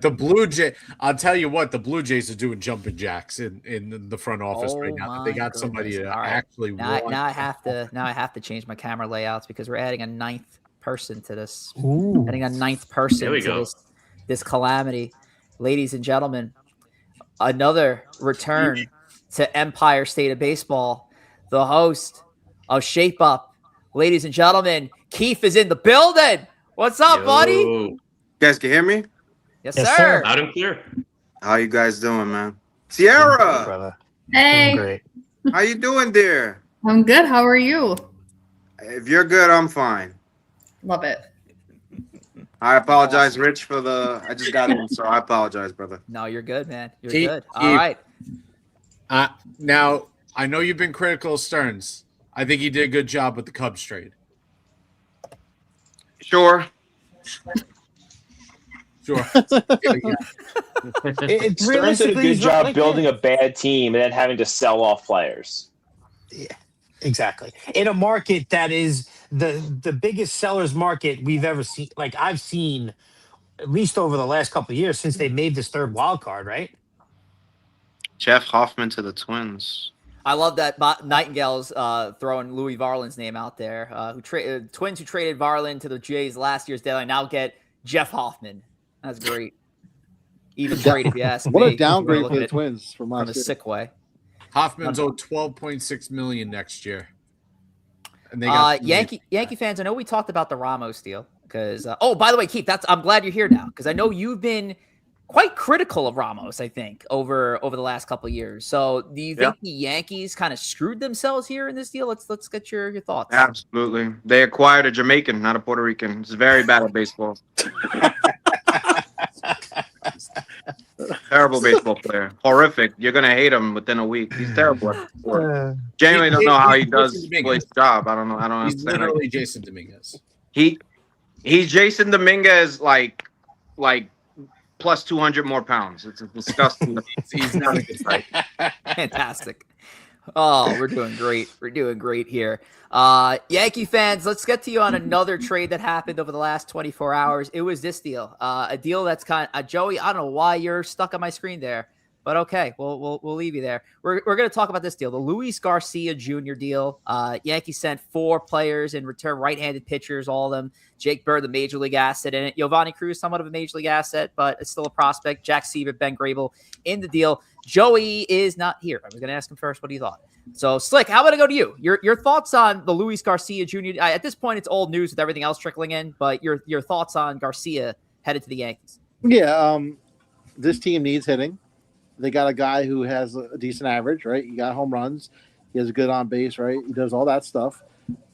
The Blue Jay. I'll tell you what. The Blue Jays are doing jumping jacks in the front office right now. They got somebody to actually. Now I have to change my camera layouts because we're adding a 9th person to this. Adding a 9th person to this calamity, ladies and gentlemen. Another return to Empire State of Baseball. The host of Shape Up, ladies and gentlemen, KEEF is in the building. What's up, buddy? You guys can hear me? Yes, sir. Loud and clear. How you guys doing, man? Ciarra! Brother. Hey. Great. How you doing, dear? I'm good. How are you? If you're good, I'm fine. Love it. I apologize, Rich, I just got in, so I apologize, brother. No, you're good, man. You're Keep- good. All right. Now, I know you've been critical of Stearns. I think he did a good job with the Cubs trade. Sure. It's Stearns did a good job building a bad team and then having to sell off players. Yeah, exactly. In a market that is the biggest sellers market we've ever seen. Like I've seen, at least over the last couple of years since they made this 3rd wild card, right? Jeff Hoffman to the Twins. I love that Nightingale's throwing Louis Varland's name out there. Twins who traded Varland to the Jays last year's deadline now get Jeff Hoffman. That's great. even trade if you ask What me. a if you wanna downgrade look for at the it Twins from from a last year. sick way. Hoffman's owed $12.6 million next year. And they got Yankee fans, I know we talked about the Ramos deal because by the way, Keith, I'm glad you're here now because I know you've been quite critical of Ramos, I think, over the last couple of years. So do you think the Yankees kind of screwed themselves here in this deal? Let's get your thoughts. Absolutely. They acquired a Jamaican, not a Puerto Rican. It's very bad at baseball. Terrible baseball player. Horrific. You're gonna hate him within a week. He's terrible at sport. Genuinely don't know how he does play his job. I don't know. I don't He's understand. literally Jason Dominguez. He's Jason Dominguez like plus 200 more pounds. It's disgusting. He's not a good fight. Fantastic. Oh, we're doing great. We're doing great here. Yankee fans, let's get to you on another trade that happened over the last 24 hours. It was this deal. A deal that's kind of Joey, I don't know why you're stuck on my screen there, but okay, we'll leave you there. We're going to talk about this deal, the Luis Garcia Jr. deal. Yankees sent 4 players in return, right-handed pitchers, all of them. Jake Bird, the major league asset in it. Giovanni Cruz, somewhat of a major league asset, but it's still a prospect. Jack Siebert, Ben Grable in the deal. Joey is not here. I was going to ask him first what he thought. So, Slick, how about I go to you? Your thoughts on the Luis Garcia Jr. At this point, it's old news with everything else trickling in, but your thoughts on Garcia headed to the Yankees? Yeah, this team needs hitting. They got a guy who has a decent average, right? He got home runs. He has a good on base, right? He does all that stuff.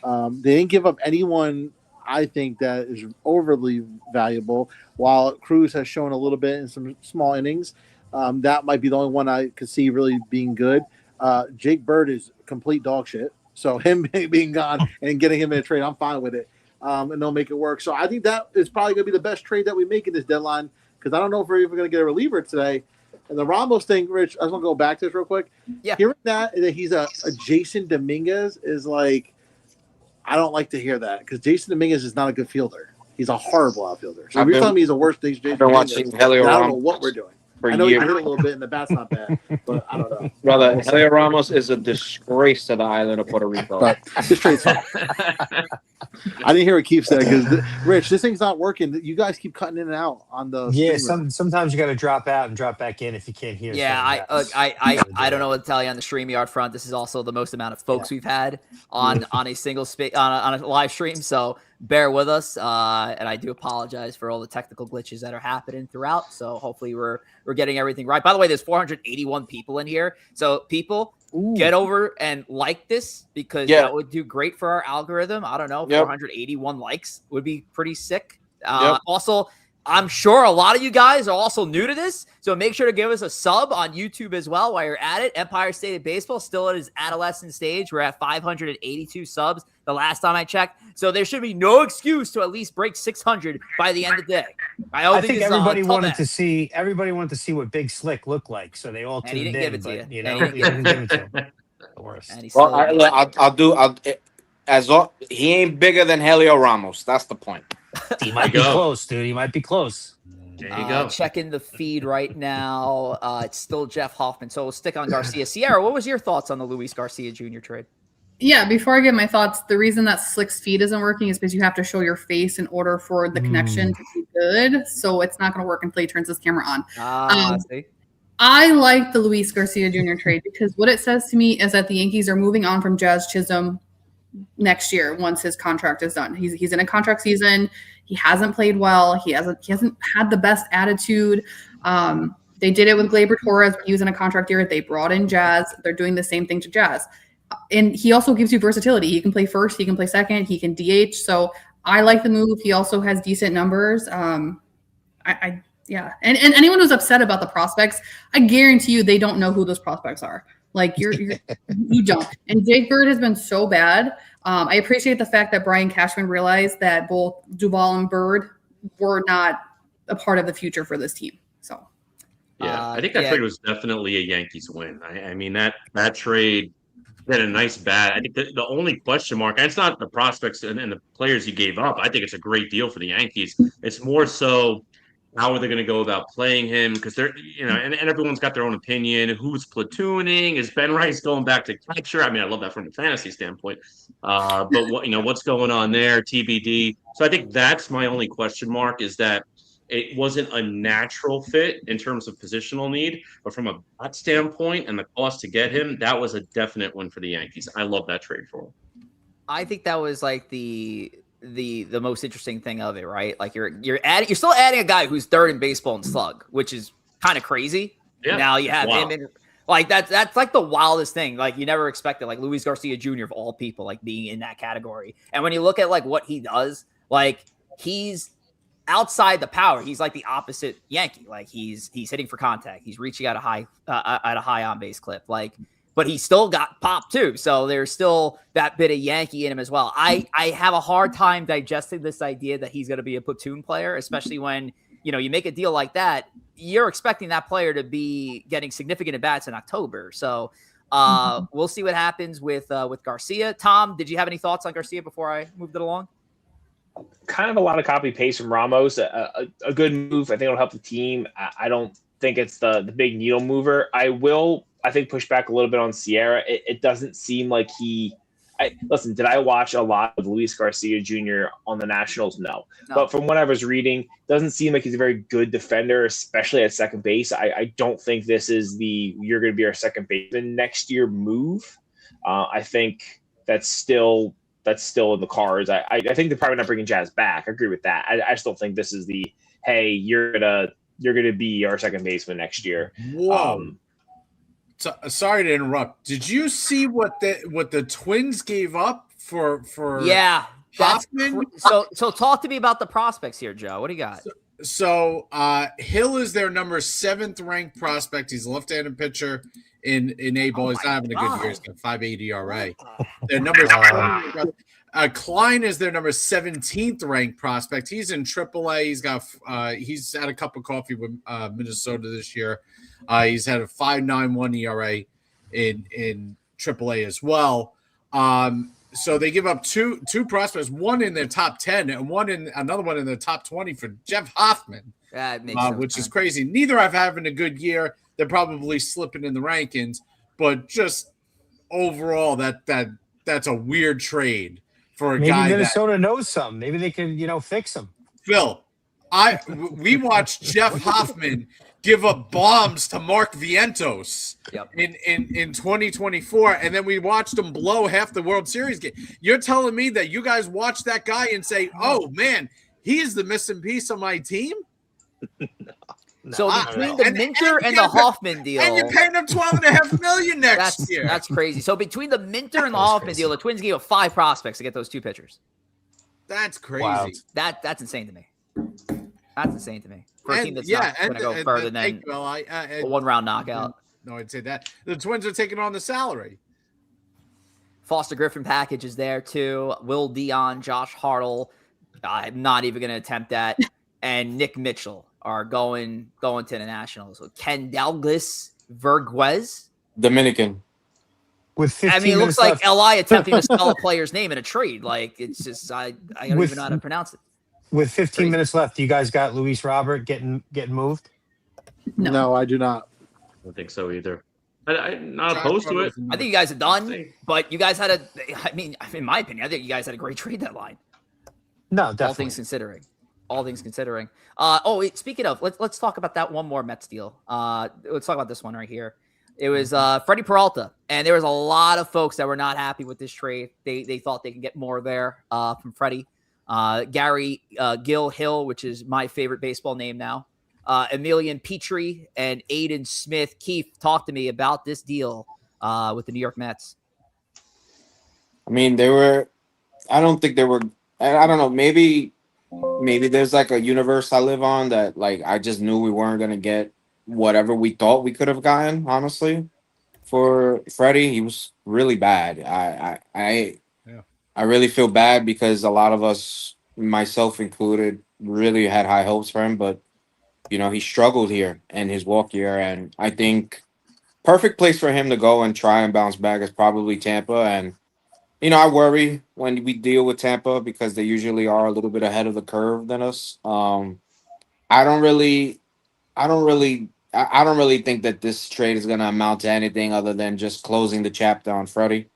They didn't give up anyone, I think, that is overly valuable. While Cruz has shown a little bit in some small innings, that might be the only one I could see really being good. Jake Bird is complete dog shit. So him being gone and getting him in a trade, I'm fine with it. And they'll make it work. So I think that is probably going to be the best trade that we make in this deadline because I don't know if we're even going to get a reliever today. And the Ramos thing, Rich, I just want to go back to this real quick. Yeah. Hearing that he's a Jason Dominguez is like, I don't like to hear that because Jason Dominguez is not a good fielder. He's a horrible outfielder. So if you're telling me he's a worse Jason Dominguez, I don't know what we're doing. I know he hit a little bit, and the bat's not bad, but I don't know. Brother, Helio Ramos is a disgrace to the island of Puerto Rico. But this trade's fine. I didn't hear what Keith said because, Rich, this thing's not working. You guys keep cutting in and out on the. Yeah, sometimes you got to drop out and drop back in if you can't hear. Yeah, I don't know what to tell you on the StreamYard front. This is also the most amount of folks we've had on a single on a live stream, so bear with us. And I do apologize for all the technical glitches that are happening throughout. So hopefully we're getting everything right. By the way, there's 481 people in here, so people. Get over and like this because that would do great for our algorithm. I don't know, 481 likes would be pretty sick. Also, I'm sure a lot of you guys are also new to this, so make sure to give us a sub on YouTube as well while you're at it. Empire State of Baseball still at its adolescent stage. We're at 582 subs the last time I checked, so there should be no excuse to at least break 600 by the end of the day. I think everybody wanted to see what Big Slick looked like, so they all tuned in. And he didn't give it to you. You know, he didn't give it to him. Well, he ain't bigger than Helio Ramos. That's the point. He might be close, dude. He might be close. There you go. Checking the feed right now. It's still Jeff Hoffman. So we'll stick on Garcia. Ciarra, what was your thoughts on the Luis Garcia Jr. trade? Yeah, before I give my thoughts, the reason that Slick's feed isn't working is because you have to show your face in order for the connection to be good. So it's not going to work until he turns his camera on. I like the Luis Garcia Jr. trade because what it says to me is that the Yankees are moving on from Jazz Chisholm next year once his contract is done. He's in a contract season. He hasn't played well. He hasn't had the best attitude. They did it with Gleyber Torres when he was in a contract year. They brought in Jazz. They're doing the same thing to Jazz. And he also gives you versatility. He can play first. He can play second. He can DH. So I like the move. He also has decent numbers. And anyone who's upset about the prospects, I guarantee you they don't know who those prospects are. Like you don't. And Jake Bird has been so bad. I appreciate the fact that Brian Cashman realized that both Duvall and Bird were not a part of the future for this team. So I think that trade was definitely a Yankees win. I mean that trade had a nice bat. I think the only question mark, and it's not the prospects and the players you gave up. I think it's a great deal for the Yankees. It's more so how are they going to go about playing him? Because they're, and everyone's got their own opinion. Who's platooning? Is Ben Rice going back to catcher? I mean, I love that from a fantasy standpoint. But what's going on there? TBD. So I think that's my only question mark is that it wasn't a natural fit in terms of positional need, but from a bat standpoint and the cost to get him, that was a definite win for the Yankees. I love that trade for him. I think that was like the most interesting thing of it, right? Like you're still adding a guy who's third in baseball in slug, which is kind of crazy. Yeah, now you have him in, like that's like the wildest thing. Like you never expected, like Luis Garcia Jr. of all people, like being in that category. And when you look at like what he does, like he's outside the power. He's like the opposite Yankee. Like he's hitting for contact. He's reaching at a high on base clip. Like, but he still got pop too. So there's still that bit of Yankee in him as well. I have a hard time digesting this idea that he's going to be a platoon player, especially when, you make a deal like that, you're expecting that player to be getting significant at-bats in October. So we'll see what happens with Garcia. Tom, did you have any thoughts on Garcia before I moved it along? Kind of a lot of copy paste from Ramos. A good move. I think it'll help the team. I don't think it's the big needle mover. I think push back a little bit on Ciarra. It doesn't seem like listen, did I watch a lot of Luis Garcia Jr. on the Nationals? No. But from what I was reading, doesn't seem like he's a very good defender, especially at second base. I don't think this is you're going to be our second baseman next year move. I think that's still in the cards. I think they're probably not bringing Jazz back. I agree with that. I just don't think this is hey, you're gonna be our second baseman next year. Whoa. Sorry to interrupt. Did you see what the Twins gave up for? Yeah, Hoffman? So talk to me about the prospects here, Joe. What do you got? So Hill is their number 7th ranked prospect. He's a left-handed pitcher in A-ball. He's not having a good year. He's got 5.8 ERA. Their number Klein is their number 17th ranked prospect. He's in AAA. He's had a cup of coffee with Minnesota this year. He's had a 5.91 ERA in AAA as well. So they give up two prospects, one in their top 10 and another one in the top 20 for Jeff Hoffman, which is crazy. Neither are having a good year. They're probably slipping in the rankings, but just overall, that's a weird trade for a guy. Maybe Minnesota knows some. Maybe they can, fix him. Phil, we watched Jeff Hoffman give up bombs to Mark Vientos in 2024, and then we watched him blow half the World Series game. You're telling me that you guys watch that guy and say, "Oh man, he is the missing piece of my team"? So between the Minter and the Hoffman deal, and you're paying him $12.5 million next year. That's crazy. So between the Minter and the Hoffman deal, the Twins gave up 5 prospects to get those 2 pitchers. That's crazy. Wow. That's insane to me. That's insane to me. For a team that's not going to go further than a 1-round knockout. No, I'd say that. The Twins are taking on the salary. Foster Griffin package is there too. Will Dion, Josh Hartle. I'm not even going to attempt that. And Nick Mitchell are going to the Nationals. So Ken Douglas Verguez. Dominican. With 15 it looks like left. LI attempting to spell a player's name in a trade. Like, it's just, I don't even know how to pronounce it. With 15 minutes left, you guys got Luis Robert getting moved? No, I do not. I don't think so either. I'm not opposed to it. I think you guys are done, but you guys had in my opinion, I think you guys had a great trade deadline. No, definitely. All things considering. Speaking of, let's talk about that one more Mets deal. Let's talk about this one right here. It was Freddie Peralta, and there was a lot of folks that were not happy with this trade. They thought they could get more there from Freddie. Gary Gil Hill, which is my favorite baseball name now. Emilian Petrie and Aiden Smith. KEEF, talk to me about this deal with the New York Mets. I mean, I don't think they were. I don't know. Maybe there's like a universe I live on that like I just knew we weren't gonna get whatever we thought we could have gotten. Honestly, for Freddie, he was really bad. I really feel bad because a lot of us, myself included, really had high hopes for him, but he struggled here in his walk year, and I think perfect place for him to go and try and bounce back is probably Tampa. And I worry when we deal with Tampa because they usually are a little bit ahead of the curve than us. I don't really think that this trade is going to amount to anything other than just closing the chapter on Freddie.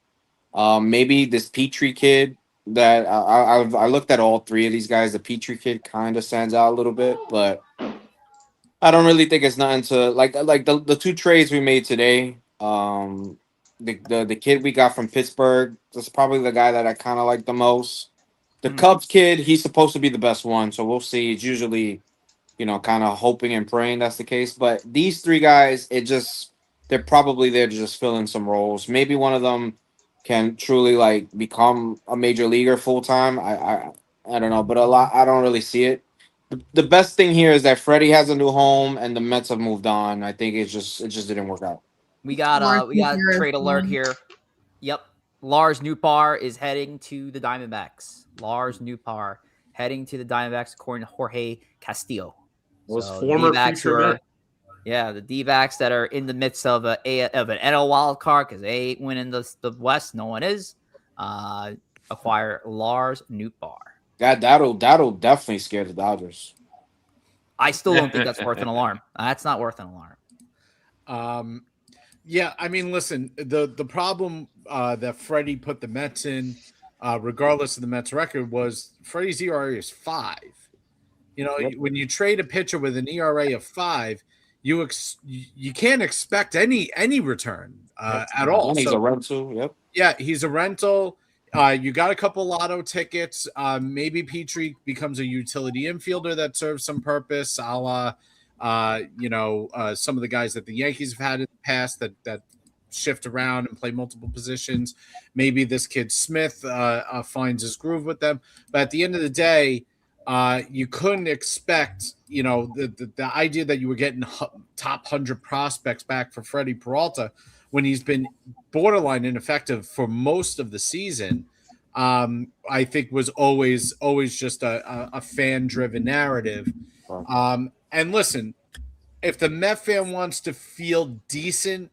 Maybe this Petrie kid that I looked at all three of these guys. The Petrie kid kind of stands out a little bit, but I don't really think it's nothing to like the two trades we made today. The kid we got from Pittsburgh, that's probably the guy that I kind of like the most. The Cubs kid, he's supposed to be the best one, so we'll see. It's usually, kind of hoping and praying that's the case. But these three guys, they're probably there to just fill in some roles. Maybe one of them can truly like become a major leaguer full time. I don't know, but I don't really see it. The best thing here is that Freddie has a new home and the Mets have moved on. I think it just didn't work out. We got a trade alert here. Yep. Lars Nootbaar is heading to the Diamondbacks. Lars Nootbaar heading to the Diamondbacks according to Jorge Castillo. Was So former D-backs future Met. Yeah, the D-backs that are in the midst of an NL wild card because they ain't winning the West. No one is. Acquire Lars Nootbaar. That'll definitely scare the Dodgers. I still don't think that's worth an alarm. That's not worth an alarm. Yeah, I mean, listen, the problem that Freddie put the Mets in, regardless of the Mets record, was Freddie's ERA is 5. When you trade a pitcher with an ERA of 5, you can't expect any return at all. He's a rental. Yep. Yeah, he's a rental. You got a couple lotto tickets. Maybe Petrie becomes a utility infielder that serves some purpose, a la some of the guys that the Yankees have had in the past that shift around and play multiple positions. Maybe this kid Smith finds his groove with them. But at the end of the day, you couldn't expect, the idea that you were getting top 100 prospects back for Freddie Peralta when he's been borderline ineffective for most of the season. I think was always just a fan-driven narrative. And listen, if the Met fan wants to feel decent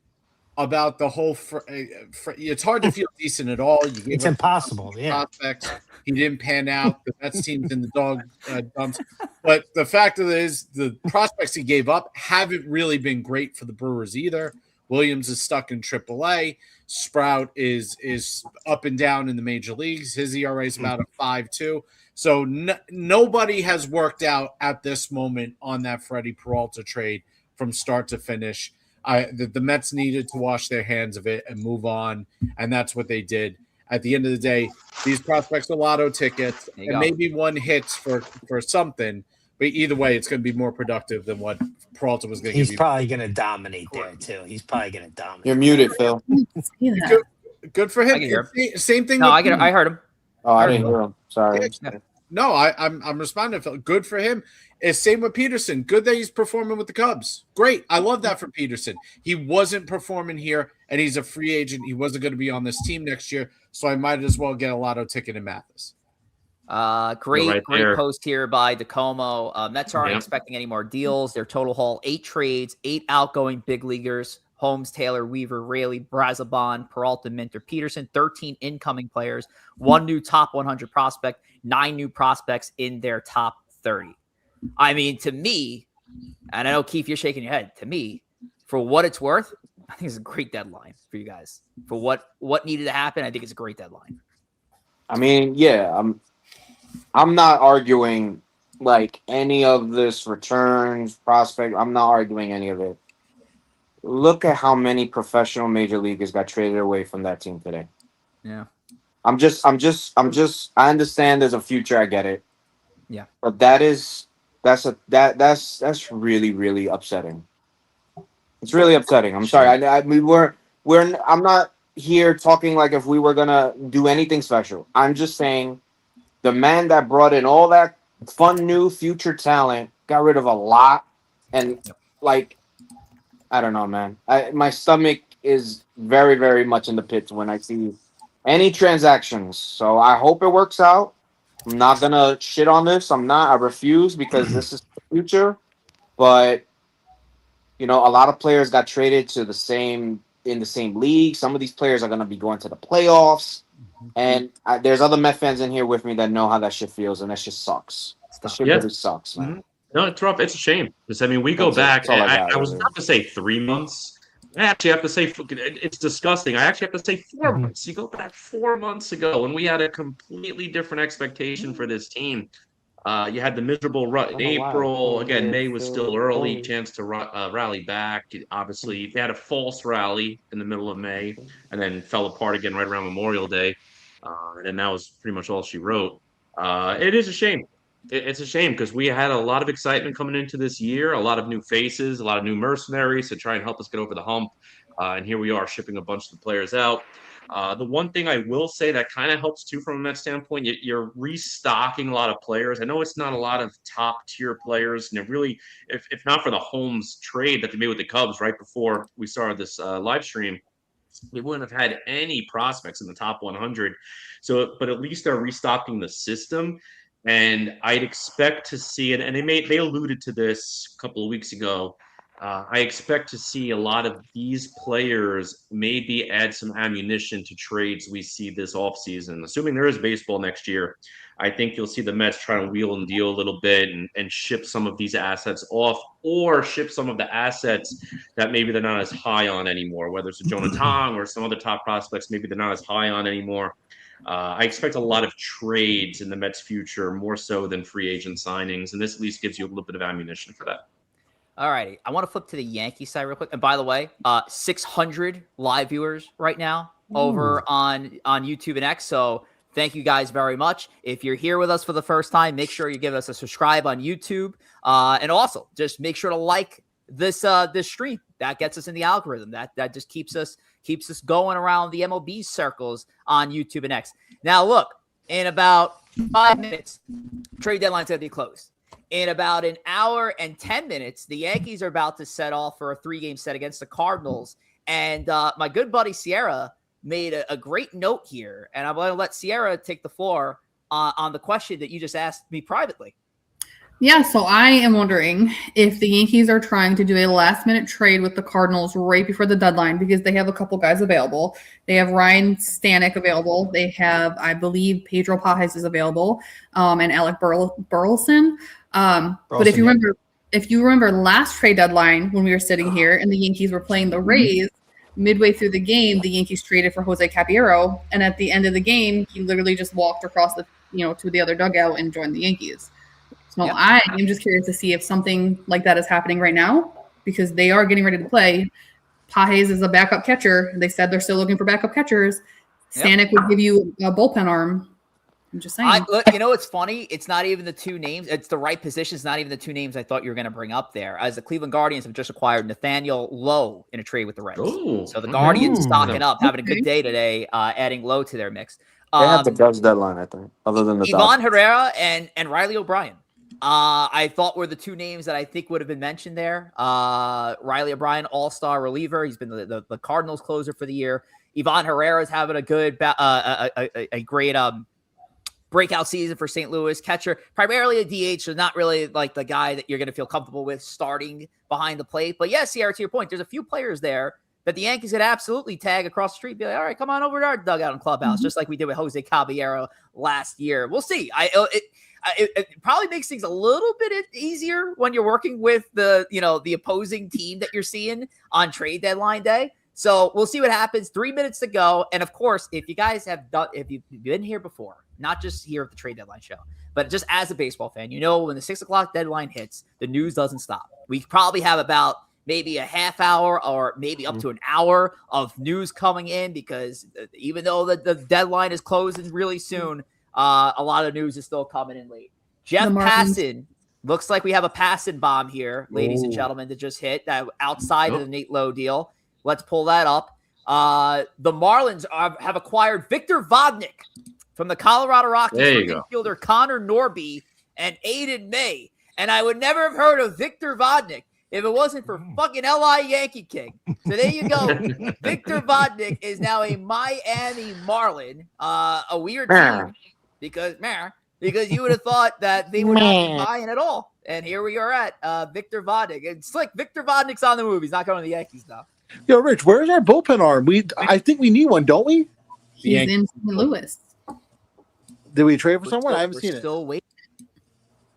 about the whole, it's hard to feel decent at all. It's impossible. Yeah, prospects. He didn't pan out. The Mets team's in the dog dumps. But the fact of it is, the prospects he gave up haven't really been great for the Brewers either. Williams is stuck in AAA. Sprout is up and down in the major leagues. His ERA is about a 5.2. So nobody has worked out at this moment on that Freddie Peralta trade from start to finish. The Mets needed to wash their hands of it and move on, and that's what they did. At the end of the day, these prospects are lotto tickets, and maybe one hits for something. But either way, it's going to be more productive than what Peralta was going to give you. He's probably going to dominate there, too. He's probably going to dominate. You're muted, Phil. Good for him. Same thing. No, I heard him. Oh, I didn't hear him. Sorry. Yeah. No, I'm responding. Phil. Good for him. It's same with Peterson. Good that he's performing with the Cubs. Great. I love that for Peterson. He wasn't performing here, and he's a free agent. He wasn't going to be on this team next year, so I might as well get a lotto ticket in Mathis. Great post here by DeComo. Mets aren't expecting any more deals. Their total haul, 8 trades, 8 outgoing big leaguers: Holmes, Taylor, Weaver, Raley, Brazabon, Peralta, Minter, Peterson. 13 incoming players, 1 new top 100 prospect, 9 new prospects in their top 30. I mean, to me, and I know, Keefe, you're shaking your head. To me, for what it's worth, I think it's a great deadline for you guys. For what needed to happen, I think it's a great deadline. I mean, yeah, I'm not arguing like any of this returns prospect. I'm not arguing any of it. Look at how many professional major leaguers got traded away from that team today. Yeah. I understand there's a future. I get it. Yeah. But that's really, really upsetting. It's really upsetting. I'm sorry. I'm not here talking like if we were gonna do anything special. I'm just saying the man that brought in all that fun new future talent got rid of a lot, and like, I don't know, man. My stomach is very, very much in the pits when I see any transactions. So I hope it works out. I'm not gonna shit on this. I refuse, because this is the future. But a lot of players got traded to in the same league. Some of these players are gonna be going to the playoffs, and there's other Met fans in here with me that know how that shit feels, and that shit sucks. That shit really sucks, man. No, it's rough. It's a shame, because we go back. I was about to say 3 months, I actually have to say it's disgusting. I actually have to say 4 months. You go back 4 months ago, and we had a completely different expectation for this team. You had the miserable run in April. Again, May was still early, chance to rally back. Obviously, they had a false rally in the middle of May, and then fell apart again right around Memorial Day. And that was pretty much all she wrote. It is a shame. It's a shame because we had a lot of excitement coming into this year, a lot of new faces, a lot of new mercenaries to try and help us get over the hump. And here we are shipping a bunch of the players out. The one thing I will say that kind of helps too from a Mets standpoint, you're restocking a lot of players. I know it's not a lot of top tier players, and it really, if not for the Holmes trade that they made with the Cubs right before we started this live stream, we wouldn't have had any prospects in the top 100. So, but at least they're restocking the system. And I'd expect to see it, and they alluded to this a couple of weeks ago. I expect to see a lot of these players maybe add some ammunition to trades we see this offseason. Assuming there is baseball next year, I think you'll see the Mets try to wheel and deal a little bit and ship some of these assets off, or ship some of the assets that maybe they're not as high on anymore, whether it's a Jonah Tong or some other top prospects maybe they're not as high on anymore. I expect a lot of trades in the Mets' future, more so than free agent signings, and this at least gives you a little bit of ammunition for that. All righty. I want to flip to the Yankee side real quick. And by the way, 600 live viewers right now over on YouTube and X. So thank you guys very much. If you're here with us for the first time, make sure you give us a subscribe on YouTube. And also just make sure to like this stream. That gets us in the algorithm. That just keeps us going around the MLB circles on YouTube and X. Now, look, in about 5 minutes, trade deadline's going to be closed. In about an hour and 10 minutes, the Yankees are about to set off for a 3-game set against the Cardinals. And my good buddy Ciarra made a great note here. And I'm going to let Ciarra take the floor on the question that you just asked me privately. Yeah, so I am wondering if the Yankees are trying to do a last-minute trade with the Cardinals right before the deadline because they have a couple guys available. They have Ryan Stanek available. They have, I believe, Pedro Pages is available, and Alec Burleson. But if you remember last trade deadline when we were sitting here and the Yankees were playing the Rays, midway through the game, the Yankees traded for Jose Caballero, and at the end of the game, he literally just walked across the to the other dugout and joined the Yankees. So yep. I am just curious to see if something like that is happening right now because they are getting ready to play. Pages is a backup catcher. They said they're still looking for backup catchers. Stanek would give you a bullpen arm. I'm just saying. It's funny. It's not even the two names. It's the right position. It's not even the two names I thought you were going to bring up there. As the Cleveland Guardians have just acquired Nathaniel Lowe in a trade with the Reds. Ooh. So the Guardians stocking up, having a good day today, adding Lowe to their mix. They have the Cubs deadline, I think, other than the Ivan Herrera and Riley O'Brien. I thought were the two names that I think would have been mentioned there. Riley O'Brien, all-star reliever. He's been the Cardinals closer for the year. Ivan Herrera is having a good, a great breakout season for St. Louis. Catcher, primarily a DH, so not really like the guy that you're going to feel comfortable with starting behind the plate. But yes, Ciarra, to your point, there's a few players there that the Yankees could absolutely tag across the street. Be like, all right, come on over to our dugout and clubhouse, just like we did with Jose Caballero last year. We'll see. It probably makes things a little bit easier when you're working with the opposing team that you're seeing on trade deadline day. So we'll see what happens. 3 minutes to go. And of course, if you guys if you've been here before, not just here at the trade deadline show, but just as a baseball fan, when the 6 o'clock deadline hits, the news doesn't stop. We probably have about maybe a half hour or maybe up to an hour of news coming in because even though the deadline is closing really soon, a lot of news is still coming in late. Jeff Passan, looks like we have a Passan bomb here, ladies and gentlemen, that just hit outside of the Nate Lowe deal. Let's pull that up. The Marlins have acquired Victor Vodnik from the Colorado Rockies from infielder Connor Norby and Aiden May. And I would never have heard of Victor Vodnik if it wasn't for fucking L.I. Yankee King. So there you go. Victor Vodnik is now a Miami Marlin, a weird team. Because you would have thought that they would not be buying at all. And here we are at Victor Vodnik. It's slick. Victor Vodnik's on the move. He's not going to the Yankees, though. Yo, Rich, where's our bullpen arm? I think we need one, don't we? He's in St. Louis. Did we trade for someone? I haven't seen it. Still waiting.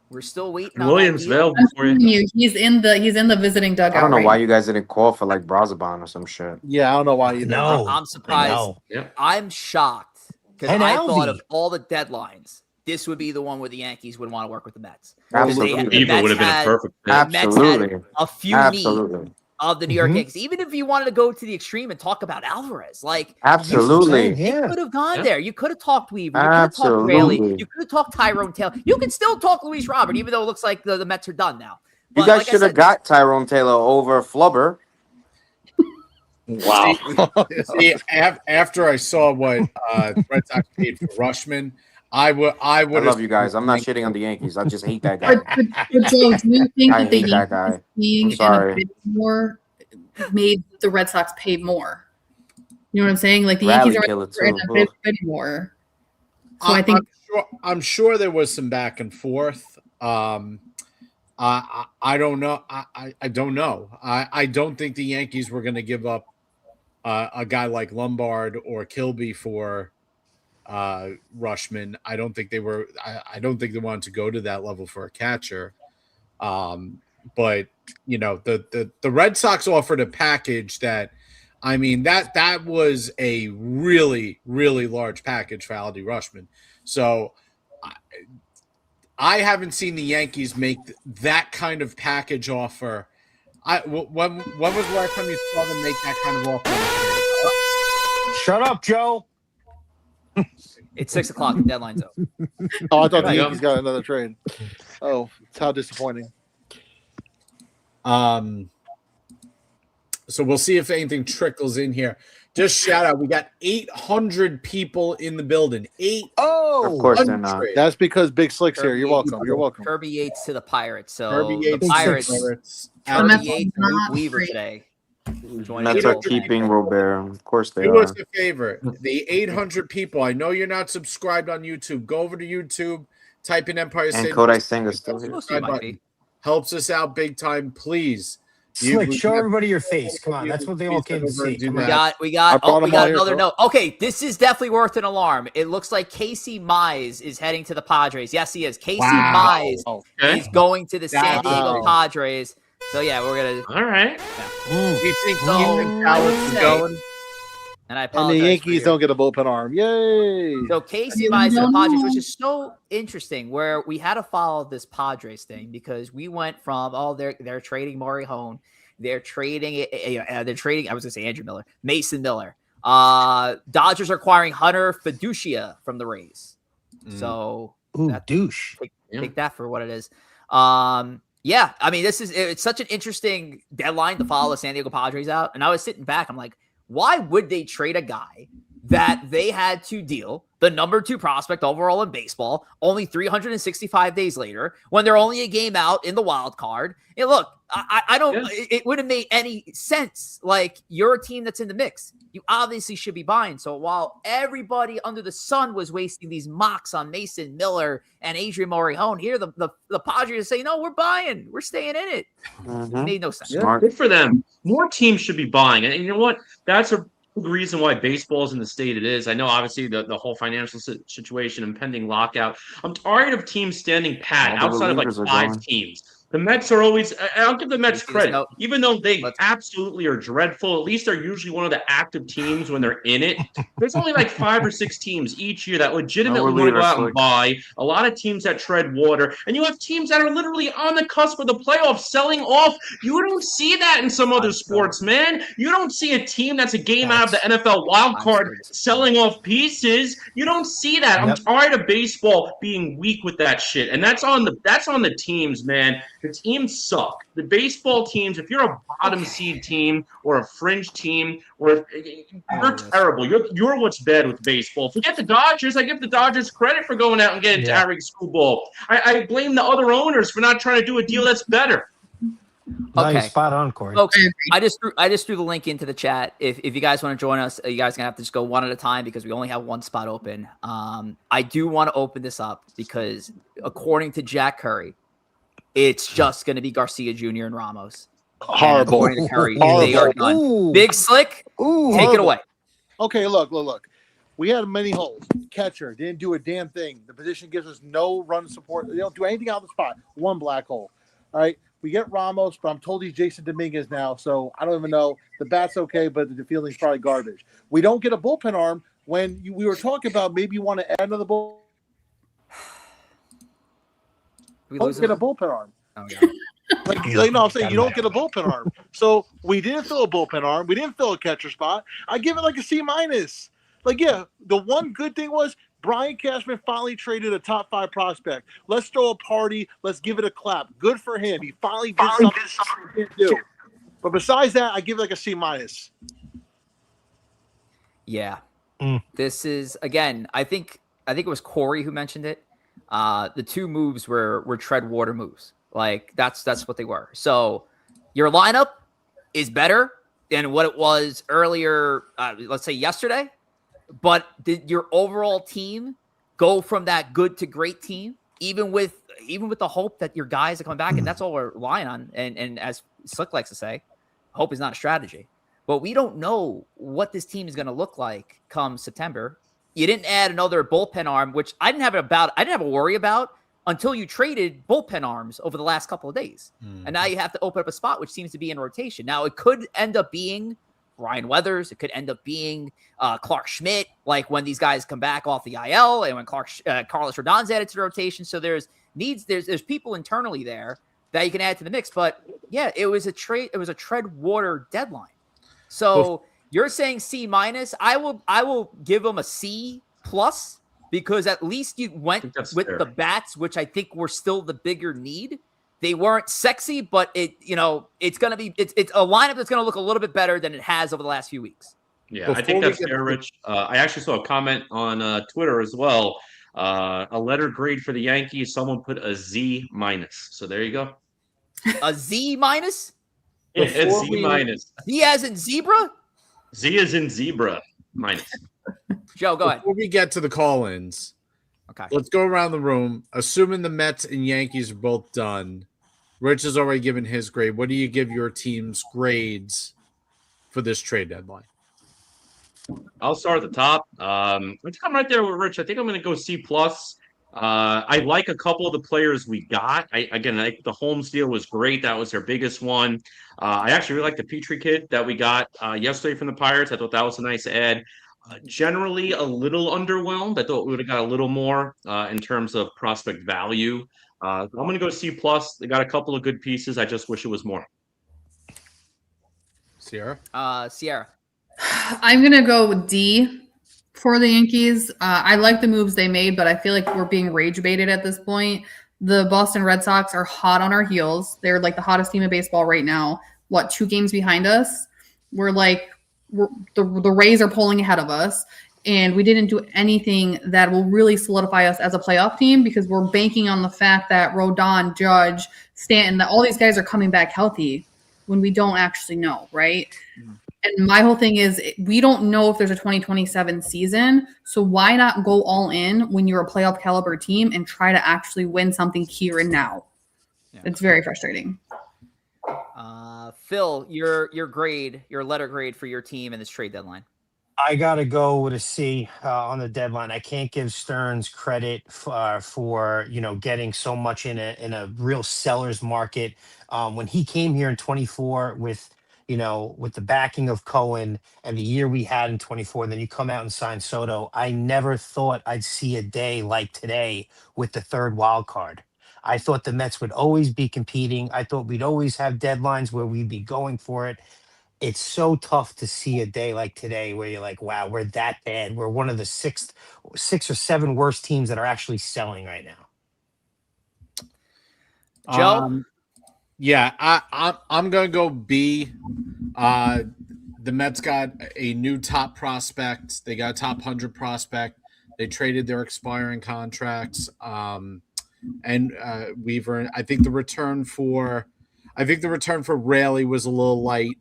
We're still waiting on Williams that deal. available for you. He's in the visiting dugout. I don't know right why now. you guys didn't call for like Brazaban or some shit. Yeah, I don't know why you No. I'm surprised. know. Yep. I'm shocked because And I thought Alvey. of all the deadlines. This would be the one where the Yankees would want to work with the Mets. Because Absolutely. Eva would have been a perfect fit. The Mets had Absolutely. a few needs Absolutely. of the New York Mhm. Yankees. Even if you wanted to go to the extreme and talk about Alvarez, like Absolutely. you could have gone Yeah. there. You could have talked Weaver. You could have talked Raley. Absolutely. You could have talked Tyrone Taylor. You can still talk Luis Robert, even though it looks like the Mets are done now. You But guys like I should have said, got Tyrone Taylor over Flubber. Wow. See, after I saw what Red Sox paid for Rushman, I would. I love you guys. I'm not shitting on the Yankees. I just hate that guy. But Joe, do you think I that the hate that guy. Yankees being in sorry. a bid more made the Red Sox pay more? You know what I'm saying? Like the Rally Yankees are killer in too. a bid more. So I think I'm sure there was some back and forth. I don't know. I don't know. I don't think the Yankees were going to give up a guy like Lombard or Kilby for Rushman. I don't think they were. I don't think they wanted to go to that level for a catcher. But you know, the Red Sox offered a package that, I mean, that was a really, really large package for Aldi Rushman. So I haven't seen the Yankees make that kind of package offer. When was the last time you saw them make that kind of offer? Shut up, Joe. it's 6 o'clock. The deadline's up. Oh, I thought the Right. Yankees got another trade. Oh, it's how disappointing. So we'll see if anything trickles in here. Just shout out, we got 800 people in the building. Of course they're not. That's because Big Slick's here. You're welcome. You're welcome. Kirby Yates to the Pirates. So Kirby the Yates, Pirates, I'm Kirby not- Yates, and Luke Weaver today. Joining Mets the are bullpen. keeping Robert. Of course they Do are. us a favor. The 800 people, I know you're not subscribed on YouTube. Go over to YouTube, type in Empire And State. Kodai Singh is still here. Most of you might be. Helps us out big time, please. Slick, we show have- everybody your face. Come on, that's what they all came to see. Come We on. got I brought them all here, another bro. note. Okay, this is definitely worth an alarm. It looks like Casey Mize is heading to the Padres. Yes, he is. Casey Mize Okay. is going to the San Diego Wow. Padres. So yeah, we're gonna. All right. We think So, Ethan Callis is say- going. And I And apologize. the for Yankees your- don't get a bullpen arm. Yay! So Casey I Mize to the don't Padres, know. which is so interesting, where we had to follow this Padres thing because we went from they're trading Maury Hone, they're trading I was gonna say Andrew Miller, Mason Miller. Dodgers are acquiring Hunter Fiducia from the Rays. So Ooh, that- douche. take that for what it is. Yeah, I mean, it's such an interesting deadline to follow the San Diego Padres out. And I was sitting back, I'm like, why would they trade a guy that they had to deal the number 2 prospect overall in baseball only 365 days later when they're only a game out in the wild card? And look, I don't, it wouldn't make any sense. Like, you're a team that's in the mix. You obviously should be buying. So while everybody under the sun was wasting these mocks on Mason Miller and Adrian Morihone, here the Padres say, no, we're buying. We're staying in it. It made no sense. Smart. Good for them. More teams should be buying. And you know what? That's a big reason why baseball is in the state it is. I know, obviously, the whole financial situation, impending lockout. I'm tired of teams standing pat All the outside of like relievers are 5 going. teams. The Mets are always, I'll give the Mets see this credit. note? Even though they Let's- absolutely are dreadful, at least they're usually one of the active teams when they're in it. There's only like 5 or 6 teams each year that legitimately want to go out and buy. A lot of teams that tread water. And you have teams that are literally on the cusp of the playoffs selling off. You don't see that in some other sports, man. You don't see a team that's a game out of the NFL wild card selling off pieces. You don't see that. I'm tired of baseball being weak with that shit. And that's on the teams, man. The teams suck. The baseball teams, if you're a bottom seed team or a fringe team, or you're terrible. You're what's bad with baseball. Forget the Dodgers. I give the Dodgers credit for going out and getting Tariq Skubal. I blame the other owners for not trying to do a deal that's better. No, you're Okay. spot on, Corey. Folks, I just threw the link into the chat. If you guys want to join us, you guys are gonna have to just go one at a time because we only have one spot open. I do want to open this up because according to Jack Curry, it's just going to be Garcia Jr. and Ramos. Horrible. According to Curry, Horrible. they are done. Ooh. Big Slick, Ooh. take it away. Okay, look. We had many holes. Catcher didn't do a damn thing. The position gives us no run support. They don't do anything out of the spot. One black hole. All right. We get Ramos, but I'm told he's Jason Dominguez now, so I don't even know. The bat's okay, but the fielding's probably garbage. We don't get a bullpen arm when we were talking about maybe you want to add another bullpen. We don't get a bullpen arm. Oh, yeah. No, I'm saying you don't get a bullpen arm. So we didn't fill a bullpen arm. We didn't fill a catcher spot. I give it like a C-. Like, yeah, the one good thing was Brian Cashman finally traded a top 5 prospect. Let's throw a party. Let's give it a clap. Good for him. He finally did something he didn't do. But besides that, I give it like a C-. Yeah. This is, again, I think it was Corey who mentioned it. The 2 moves were tread water moves. Like that's what they were. So your lineup is better than what it was earlier, let's say yesterday. But did your overall team go from that good to great team, even with the hope that your guys are coming back? And that's all we're relying on. And as Slick likes to say, hope is not a strategy. But we don't know what this team is going to look like come September. You didn't add another bullpen arm, which I didn't have a worry about until you traded bullpen arms over the last couple of days. And now you have to open up a spot, which seems to be in rotation. Now it could end up being Ryan Weathers. It could end up being Clark Schmidt, like when these guys come back off the IL and when Carlos Rodon's added to the rotation. So there's people internally there that you can add to the mix. But yeah, it was a tread water deadline. So you're saying C-. I will give them a C+ because at least you went with the bats, which I think were still the bigger need. They weren't sexy, but it's going to be it's a lineup that's going to look a little bit better than it has over the last few weeks. Yeah, I think that's fair, Rich. I actually saw a comment on Twitter as well. A letter grade for the Yankees. Someone put a Z-. So there you go. A Z-? Yeah, a Z-. Z as in zebra? Z as in zebra minus. Joe, go ahead. Before we get to the call-ins, okay, let's go around the room. Assuming the Mets and Yankees are both done, Rich has already given his grade. What do you give your team's grades for this trade deadline? I'll start at the top. Let's come right there with Rich. I think I'm going to go C+. I like a couple of the players we got. I think the Holmes deal was great. That was their biggest one. I actually really like the Petrie kid that we got yesterday from the Pirates. I thought that was a nice add. Generally a little underwhelmed. I thought we would have got a little more in terms of prospect value. I'm going to go C+. They got a couple of good pieces. I just wish it was more. Ciarra? Ciarra. I'm going to go with D for the Yankees. I like the moves they made, but I feel like we're being rage baited at this point. The Boston Red Sox are hot on our heels. They're like the hottest team in baseball right now. 2 games behind us? The Rays are pulling ahead of us, and we didn't do anything that will really solidify us as a playoff team because we're banking on the fact that Rodon, Judge, Stanton, that all these guys are coming back healthy when we don't actually know, right? And my whole thing is we don't know if there's a 2027 season, so why not go all in when you're a playoff caliber team and try to actually win something here and now? Yeah. It's very frustrating. Phil, your grade, your letter grade for your team in this trade deadline. I got to go with a C on the deadline. I can't give Stearns credit for getting so much in a real seller's market. When he came here in 24 with the backing of Cohen and the year we had in 24, then you come out and sign Soto. I never thought I'd see a day like today with the 3rd wild card. I thought the Mets would always be competing. I thought we'd always have deadlines where we'd be going for it. It's so tough to see a day like today where you're like, wow, we're that bad. We're one of the 6 or 7 worst teams that are actually selling right now. Joe? Yeah, I'm going to go B. The Mets got a new top prospect. They got a top 100 prospect. They traded their expiring contracts. And Weaver, I think the return for Raley was a little light,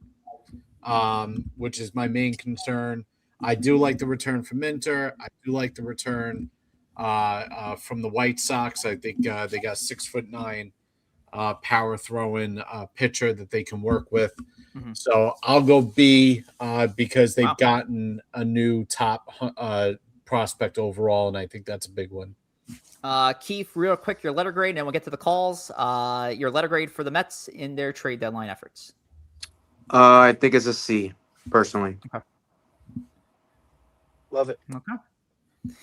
which is my main concern. I do like the return for Minter. I do like the return from the White Sox. I think they got 6'9" power throwing pitcher that they can work with. Mm-hmm. So I'll go B because they've gotten a new top prospect overall, and I think that's a big one. KEEF, real quick, your letter grade, and then we'll get to the calls. Your letter grade for the Mets in their trade deadline efforts. I think it's a C, personally. Okay. Love it. Okay.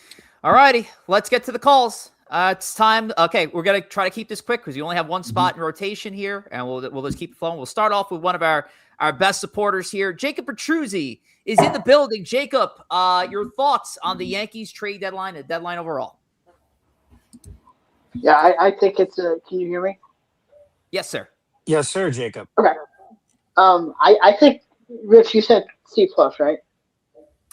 All righty, let's get to the calls. It's time. Okay, we're gonna try to keep this quick because we only have one spot in rotation here, and we'll just keep flowing. We'll start off with one of our best supporters here. Jacob Petruzzi is in the building. Jacob, your thoughts on the Yankees trade deadline and deadline overall? Yeah, I think it's a. Can you hear me? Yes, sir. Yes, sir, Jacob. Okay. I think Rich, you said C plus, right?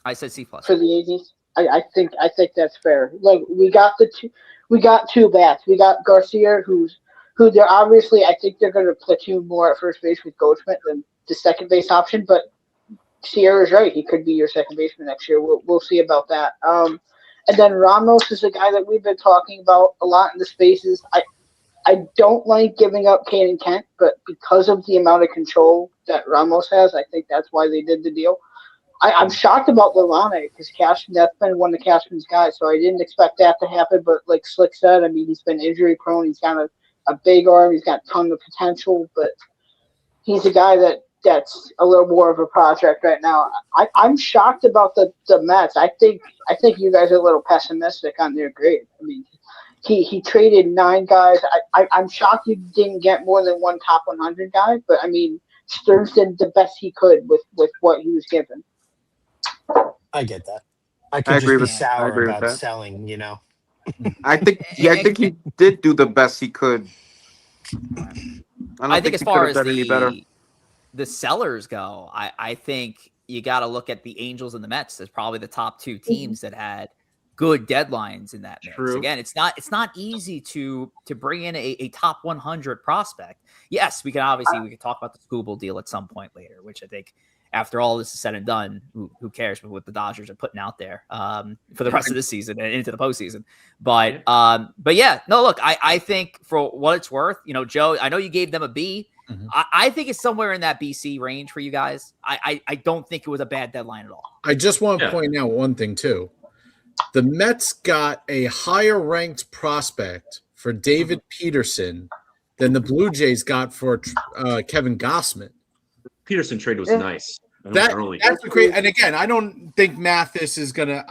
I said C plus for the Yankees. I think that's fair. Like we got two bats. We got Garcia, who they're obviously. I think they're going to platoon more at first base with Goldschmidt than the second base option. But Ciarra's right. He could be your second baseman next year. We'll see about that. And then Ramos is a guy that we've been talking about a lot in the spaces. I don't like giving up Kane and Kent, but because of the amount of control that Ramos has, I think that's why they did the deal. I'm shocked about Lalane because that's been one of Cashman's guys, so I didn't expect that to happen. But like Slick said, I mean, he's been injury prone. He's got a big arm. He's got a ton of potential, but he's a guy that's a little more of a project right now. I'm shocked about the Mets. I think you guys are a little pessimistic on their grade. I mean, he traded 9 guys. I'm shocked you didn't get more than one top 100 guy, but I mean, Stearns did the best he could with what he was given. I get that. I could just be sour about selling, you know. I think he did do the best he could. I think as far as the sellers go, I think you got to look at the Angels and the Mets as probably the top 2 teams that had good deadlines in that mix. True. Again, it's not easy to bring in a top 100 prospect. Yes, we could talk about the Skubal deal at some point later, which I think after all this is said and done, who cares what the Dodgers are putting out there for the rest of this season and into the postseason. But yeah, no, look, I think for what it's worth, you know, Joe, I know you gave them a B. Mm-hmm. I think it's somewhere in that BC range for you guys. I don't think it was a bad deadline at all. I just want to point out one thing too. The Mets got a higher ranked prospect for David Peterson than the Blue Jays got for Kevin Gossman. Peterson trade was nice. That's great. And again, I don't think Mathis is gonna.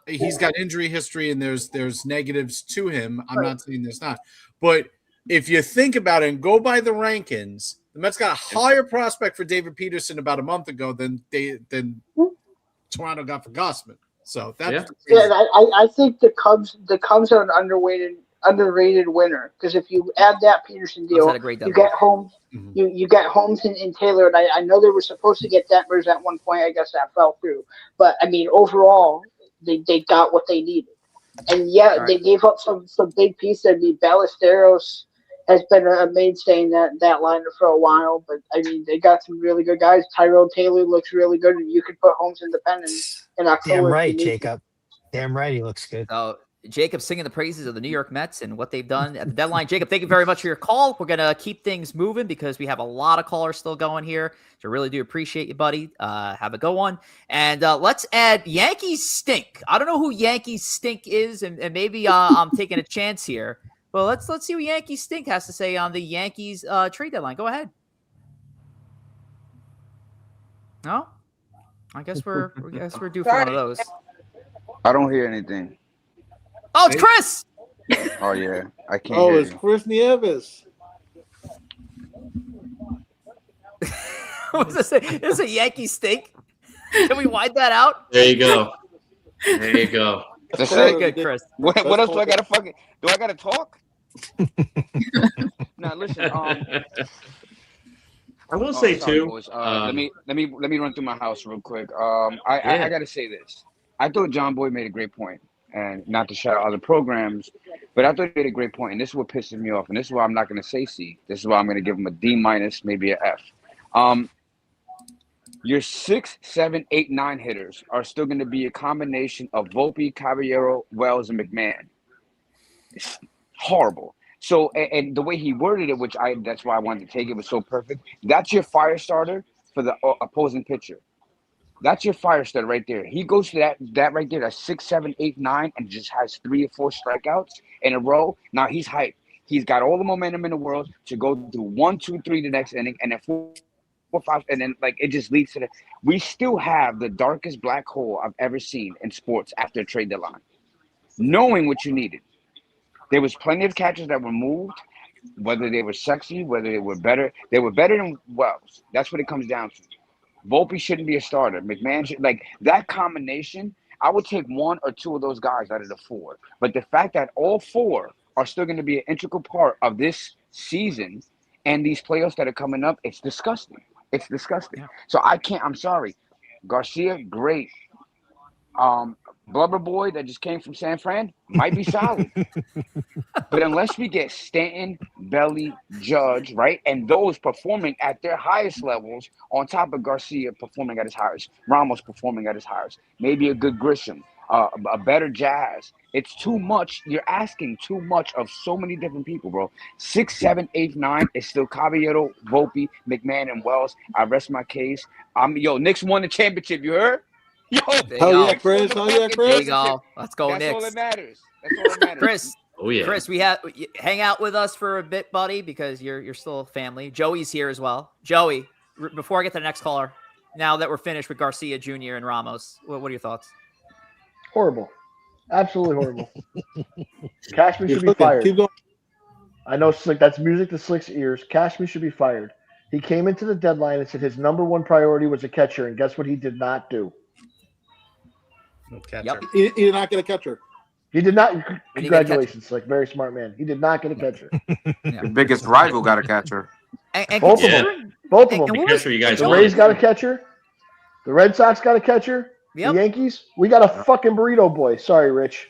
He's got injury history, and there's negatives to him. I'm not saying there's not, but if you think about it and go by the rankings, the Mets got a higher prospect for David Peterson about a month ago than Toronto got for Gossman. So that's I think the Cubs are an underrated winner because if you add that Peterson deal, you get Holmes. Mm-hmm. You get Holmes and Taylor, and I know they were supposed to get Detmers at one point. I guess that fell through, but I mean overall, they got what they needed, and they gave up some big pieces. I mean Ballesteros has been a mainstay in that lineup for a while, but I mean they got some really good guys. Tyrone Taylor looks really good, and you could put Holmes independent in October. Damn right, Jacob. Damn right, he looks good. Oh, Jacob singing the praises of the New York Mets and what they've done at the deadline. Jacob, thank you very much for your call. We're going to keep things moving because we have a lot of callers still going here. So really do appreciate you, buddy. Have a go one. And let's add Yankees Stink. I don't know who Yankees Stink is, and maybe I'm taking a chance here. Well, let's see what Yankees Stink has to say on the Yankees trade deadline. Go ahead. No? I guess we're due for one of those. I don't hear anything. Oh, it's Chris. Oh yeah, I can't. Oh, hear it's you. Chris Nieves. What does it say? It's a Yankee Stink. Can we wind that out? There you go. There you go. That's very it. good, Chris. What else do I gotta do I gotta talk? Now listen. I will say sorry, too. Boys. Let me run through my house real quick. I gotta say this. I thought John Boy made a great point, and not to shout out other programs, but I thought he made a great point, and this is what pisses me off, and this is why I'm not going to say C. This is why I'm going to give him a D minus, maybe an F. Your 6, 7, 8, 9 hitters are still going to be a combination of Volpe, Caballero, Wells, and McMahon. It's horrible. So, and the way he worded it, that's why I wanted to take it, was so perfect. That's your fire starter for the opposing pitcher. That's your fire starter right there. He goes to that right there, that's 6, 7, 8, 9, and just has 3 or 4 strikeouts in a row. Now he's hyped. He's got all the momentum in the world to go through 1, 2, 3 the next inning, and then 4, 5, and then like it just leads to the. We still have the darkest black hole I've ever seen in sports after a trade deadline. Knowing what you needed, there was plenty of catchers that were moved, whether they were sexy, whether they were better. They were better than Wells. That's what it comes down to. Volpe shouldn't be a starter. McMahon should, like that combination. I would take 1 or 2 of those guys out of the 4. But the fact that all 4 are still going to be an integral part of this season and these playoffs that are coming up, it's disgusting. It's disgusting. Yeah. So I'm sorry. Garcia, great. Blubber Boy that just came from San Fran might be solid. But unless we get Stanton, Belly, Judge, right, and those performing at their highest levels on top of Garcia performing at his highest, Ramos performing at his highest, maybe a good Grisham, a better Jazz. It's too much. You're asking too much of so many different people, bro. 6, 7, 8, 9 is still Caballero, Volpe, McMahon, and Wells. I rest my case. Knicks won the championship. You heard? Yo, hell yeah, Chris. Hell yeah, Chris. There you go. Let's go, That's Knicks. all that matters. That's all that matters. Chris. Oh yeah, Chris, hang out with us for a bit, buddy, because you're still family. Joey's here as well. Joey, before I get to the next caller, now that we're finished with Garcia Jr. and Ramos, what are your thoughts? Horrible. Absolutely horrible. Cashman should be fired. Keep going. I know Slick. That's music to Slick's ears. Cashman should be fired. He came into the deadline and said his number 1 priority was a catcher, and guess what he did not do? No catcher. Yep. He did not get a catcher. He did not. Congratulations, Slick. Very smart man. He did not get a catcher. Your biggest rival got a catcher. And Both of them. Both of them. Make sure you guys The Rays got a catcher. The Red Sox got a catcher. Yep. The Yankees. We got a fucking burrito boy. Sorry, Rich.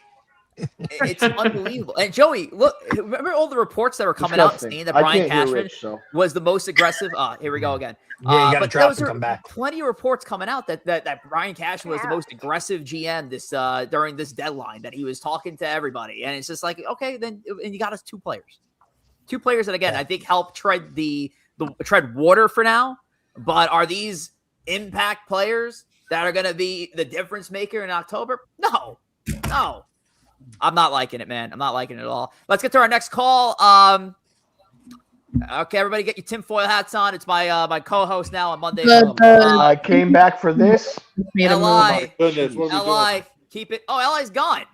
It's unbelievable. And Joey, look, remember all the reports that were coming out saying that Brian Cashman was the most aggressive? Here we go again. Yeah, you got to drop and there come back. Plenty of reports coming out that Brian Cashman was the most aggressive GM during this deadline, that he was talking to everybody. And it's just like, okay, then and you got us 2 players. 2 players that, again, I think help tread tread water for now. But are these impact players that are going to be the difference maker in October? No. I'm not liking it, man. I'm not liking it at all. Let's get to our next call. Okay, everybody get your tinfoil hats on. It's my co-host now on Monday. I came back for this. LI. Goodness, what are we LI. Keep it. Oh, LI's gone.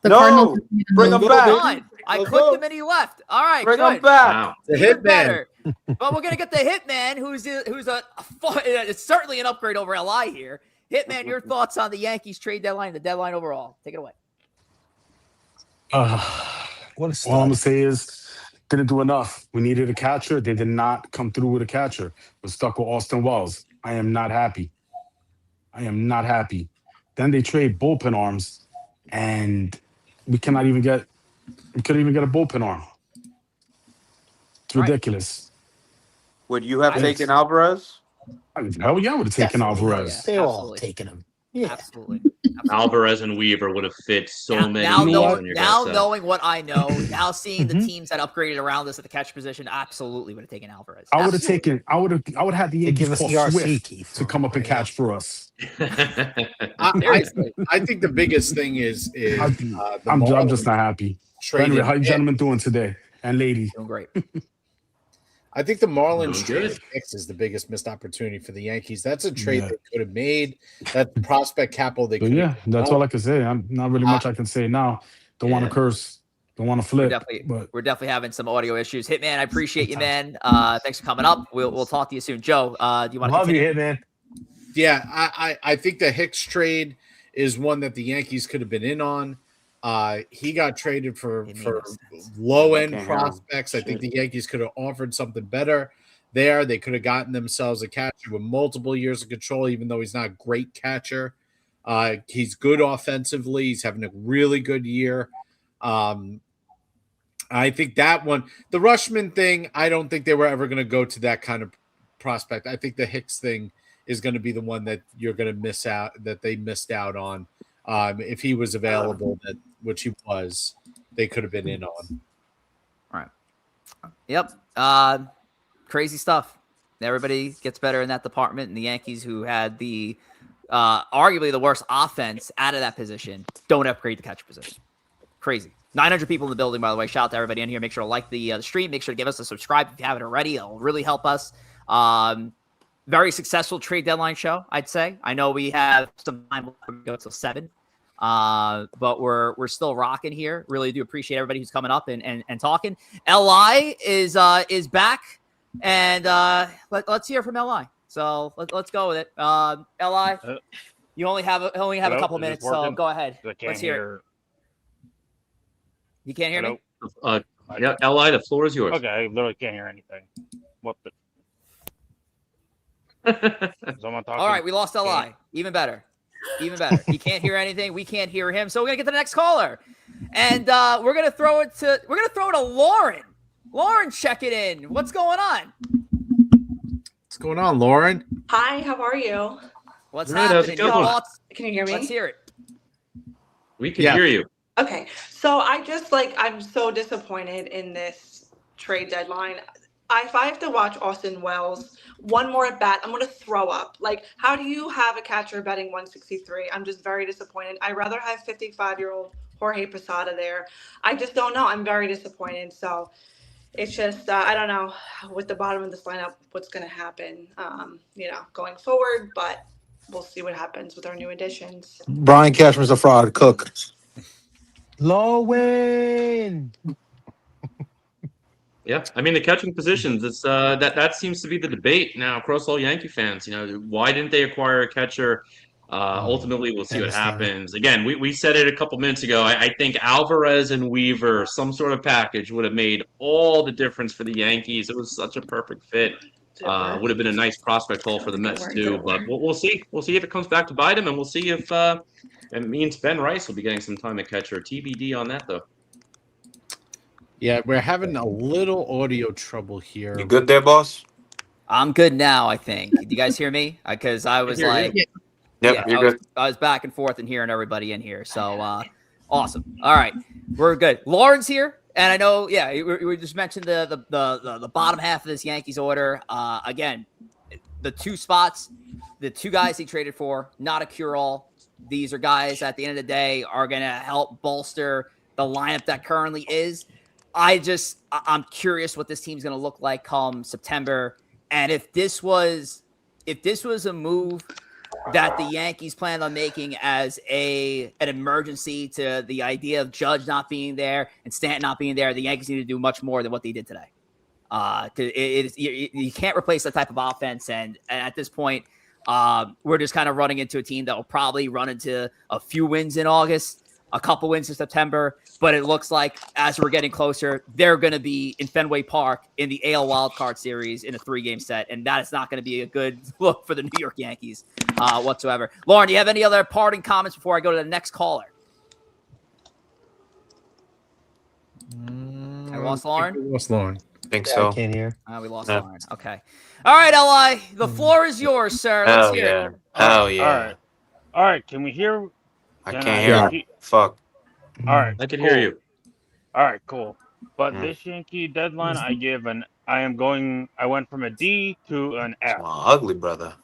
No, bring him back. Gone. I clicked him and he left. All right, Bring good. him back. Wow. The Even hitman. better. But we're gonna get the hitman, who's it's certainly an upgrade over LI here. Hitman, your thoughts on the Yankees trade deadline, the deadline overall? Take it away. What a All I'm gonna say is didn't do enough. We needed a catcher. They did not come through with a catcher. We're stuck with Austin Wells. I am not happy. Then they trade bullpen arms, and we couldn't even get a bullpen arm. It's ridiculous. Would you have taken Alvarez? Hell yeah, I would have taken Alvarez. They're all taking him. Yeah. Absolutely. Alvarez and Weaver would have fit so many. Knowing what I know, now seeing the teams that upgraded around us at the catcher position, absolutely would have taken Alvarez. I would have had the Yankees give us call ERC, Swift KEEF, to come up and catch for us. I think the biggest thing is I'm just not happy. Henry, how you traded. gentlemen doing today? And lady. Doing great. I think the Marlins Good. trade is the biggest missed opportunity for the Yankees. That's a trade they could have made. That prospect capital they But could. yeah, that's all I can say. I'm not really much I can say now. Don't want to curse. Don't want to flip. We're definitely having some audio issues. Hitman, I appreciate you, man. Thanks for coming up. We'll talk to you soon. Joe, do you want to Love you, Hitman. Yeah, I think the Hicks trade is one that the Yankees could have been in on. He got traded for low-end prospects. I think the Yankees could have offered something better there. They could have gotten themselves a catcher with multiple years of control, even though he's not a great catcher. He's good offensively. He's having a really good year. I think that one, the Rushman thing, I don't think they were ever going to go to that kind of prospect. I think the Hicks thing is going to be the one that you're going to miss out, that they missed out on. If he was available, which he was, they could have been in on. All right. Yep. Crazy stuff. Everybody gets better in that department. And the Yankees, who had the arguably the worst offense out of that position, don't upgrade the catcher position. Crazy. 900 people in the building, by the way. Shout out to everybody in here. Make sure to like the stream. Make sure to give us a subscribe if you haven't already. It'll really help us. Very successful trade deadline show, I'd say. I know we have some time left to go till 7. But we're still rocking here. Really do appreciate everybody who's coming up and talking. LI is back, and let's hear from LI. So let's go with it. LI, you only have a couple minutes, so go ahead. Let's hear it. You can't hear me? Yeah, LI, the floor is yours. Okay, I literally can't hear anything. What the? Someone talking? All right, we lost LI. Even better. He can't hear anything. We can't hear him. So we're gonna get to the next caller, and we're gonna throw it to Lauren. Lauren, check it in. What's going on? What's going on, Lauren? Hi, how are you? What's happening? Can you hear me? Let's hear it. We can hear you. Okay, so I'm so disappointed in this trade deadline. If I have to watch Austin Wells one more at bat, I'm going to throw up. Like, how do you have a catcher batting 163? I'm just very disappointed. I'd rather have 55-year-old Jorge Posada there. I just don't know. I'm very disappointed. So it's just, I don't know with the bottom of this lineup what's going to happen, going forward. But we'll see what happens with our new additions. Brian Cashman's a fraud. Cook. Low win. Yeah, I mean the catching positions. It's that seems to be the debate now across all Yankee fans. Why didn't they acquire a catcher? Ultimately, we'll see what happens. Again, we said it a couple minutes ago. I think Alvarez and Weaver, some sort of package, would have made all the difference for the Yankees. It was such a perfect fit. Would have been a nice prospect haul for the Mets too. But we'll see. We'll see if it comes back to bite them, and we'll see if it means Ben Rice will be getting some time at catcher. TBD on that though. Yeah, we're having a little audio trouble here. You good there, boss? I'm good now, I think. Do you guys hear me? Because I was like, Yep, you're good. I was back and forth and hearing everybody in here. So awesome. All right, we're good. Lauren's here, and I know. Yeah, we just mentioned the bottom half of this Yankees order. Again, the two spots, the two guys he traded for, not a cure-all. These are guys at the end of the day are going to help bolster the lineup that currently is. I'm curious what this team's going to look like come September. And if this was a move that the Yankees planned on making as an emergency to the idea of Judge not being there and Stanton not being there, the Yankees need to do much more than what they did today. You can't replace that type of offense. And at this point, we're just kind of running into a team that will probably run into a few wins in August, a couple wins in September, but it looks like as we're getting closer, they're going to be in Fenway Park in the AL wildcard series in a 3-game set, and that is not going to be a good look for the New York Yankees whatsoever. Lauren, do you have any other parting comments before I go to the next caller? I lost Lauren? We lost Lauren. I think so. I can't hear. We lost Lauren. Okay. All right, LI, the floor is yours, sir. Let's hear it. Hell yeah. All right. Can we hear? I can't hear you. Fuck. All right. I can hear you. All right, cool. But this Yankee deadline, I went from a D to an F. Ugly brother.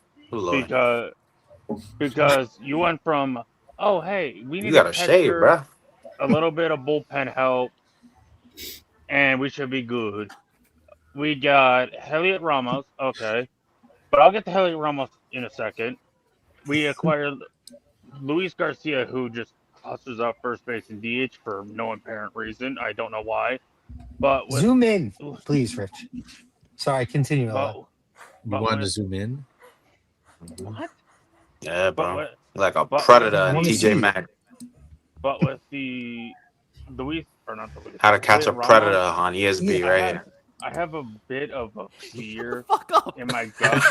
Because you went from, oh, hey, we need you gotta shave, bro. A little bit of bullpen help, and we should be good. We got Heliot Ramos, okay. But I'll get to Heliot Ramos in a second. We acquired Luis Garcia, who just hustles out first base and DH for no apparent reason. I don't know why. But Zoom in, please, Rich. Sorry, continue. You want to zoom in? What? Yeah, bro. Like a predator and TJ Maxx. But with the Luis, or not the Luis. How to catch a predator on ESB right here. I have a bit of a fear in my gut.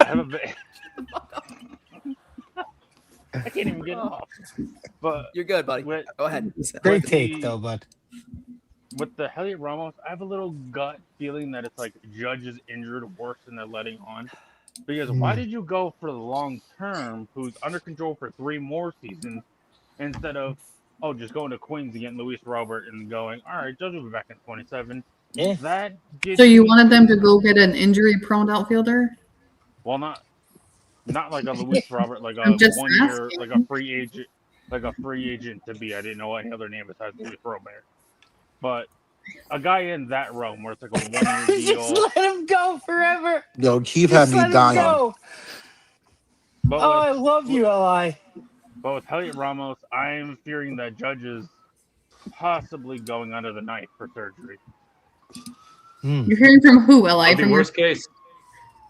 I have a bit. I can't even get it off. But you're good, buddy. Go ahead. Great take, though, bud. With the Heliot Ramos, I have a little gut feeling that it's like Judge is injured worse than they're letting on. Because why did you go for the long term, who's under control for 3 more seasons, instead of just going to Queens and getting Luis Robert and going, all right, Judge will be back in 27. Yeah. That so you wanted them to go get an injury-prone outfielder? Well, not. Not like a Luis Robert, like a I'm just 1 year, asking. like a free agent to be. I didn't know any other name besides Luis Robert. But a guy in that realm where it's like a 1 year Just deal. let him go forever. Yo, KEEF had Just me let him dying. go. But Oh, I love you, Li. But with Heliot Ramos, I'm fearing that Judge is possibly going under the knife for surgery. You're hearing from who, Li? That'd be From your worst case.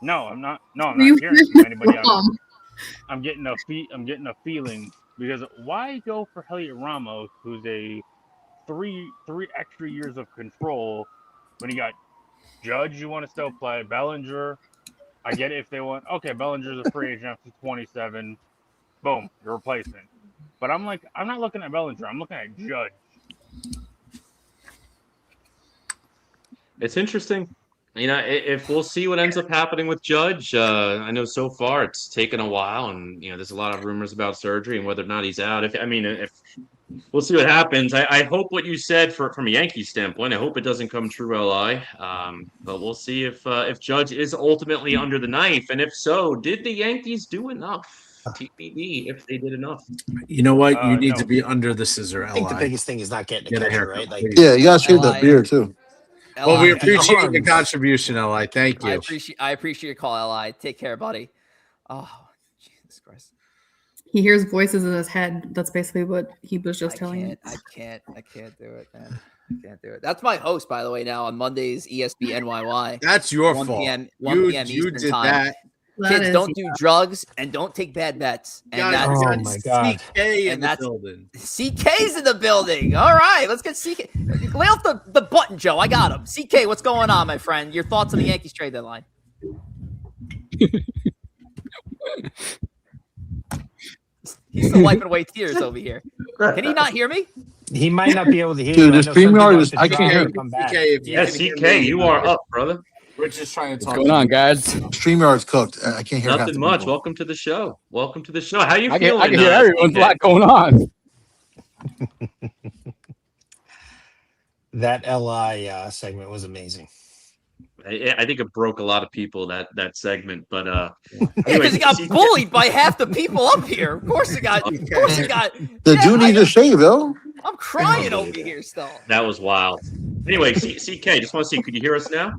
No, I'm not. No, I'm You not hearing from anybody. wrong. I'm getting a feeling because why go for Heliot Ramos, who's a three extra years of control, when you got Judge you want to still play, Bellinger. I get it if they want. Okay, Bellinger's a free agent after 27. Boom, your replacement. But I'm not looking at Bellinger. I'm looking at Judge. It's interesting. You know, if we'll see what ends up happening with Judge. I know so far it's taken a while, and there's a lot of rumors about surgery and whether or not he's out. If we'll see what happens. I hope what you said from a Yankee standpoint. I hope it doesn't come true, Li. But we'll see if Judge is ultimately under the knife, and if so, did the Yankees do enough? TBD if they did enough. You know what? You need no. to be under the scissor, I think the Li. biggest thing is not getting a Get a catcher, haircut, right? Like, please. Yeah, you gotta shave that LI. beard too. Well, we LI, appreciate your contribution, Li. Thank you. I appreciate your call, Li. Take care, buddy. Oh, Jesus Christ. He hears voices in his head. That's basically what he was just telling me. I can't do it, man. I can't do it. That's my host, by the way, now on Mondays, ESB NYY. That's your 1 fault. 1 p.m. You Eastern did time. that. Kids, don't do drugs and don't take bad bets. And Guys, that's, oh my God. CK in and the that's building. CK's in the building. All right, let's get CK. Lay off the button, Joe. I got him. CK, what's going on, my friend? Your thoughts on the Yankees trade deadline? He's still wiping away tears over here. Can he not hear me? he might not be able to hear Dude, you. this I know some StreamYard people is- have to I drive can't hear and it. come back. CK, if you Yeah, can hear CK, me, you are up, brother. We're just trying to What's talk. going on, guys? StreamYard's cooked. I can't hear half Nothing the much. people. Welcome to the show. Welcome to the show. How you I feeling? can hear everyone's CK? a lot going on. That LI segment was amazing. I think it broke a lot of people that segment, but Because he got bullied by half the people up here. Of course he got. Of course he got. The dude needs a shave, yo. I'm crying over here still. that was wild. Anyway, CK, just want to see, could you hear us now?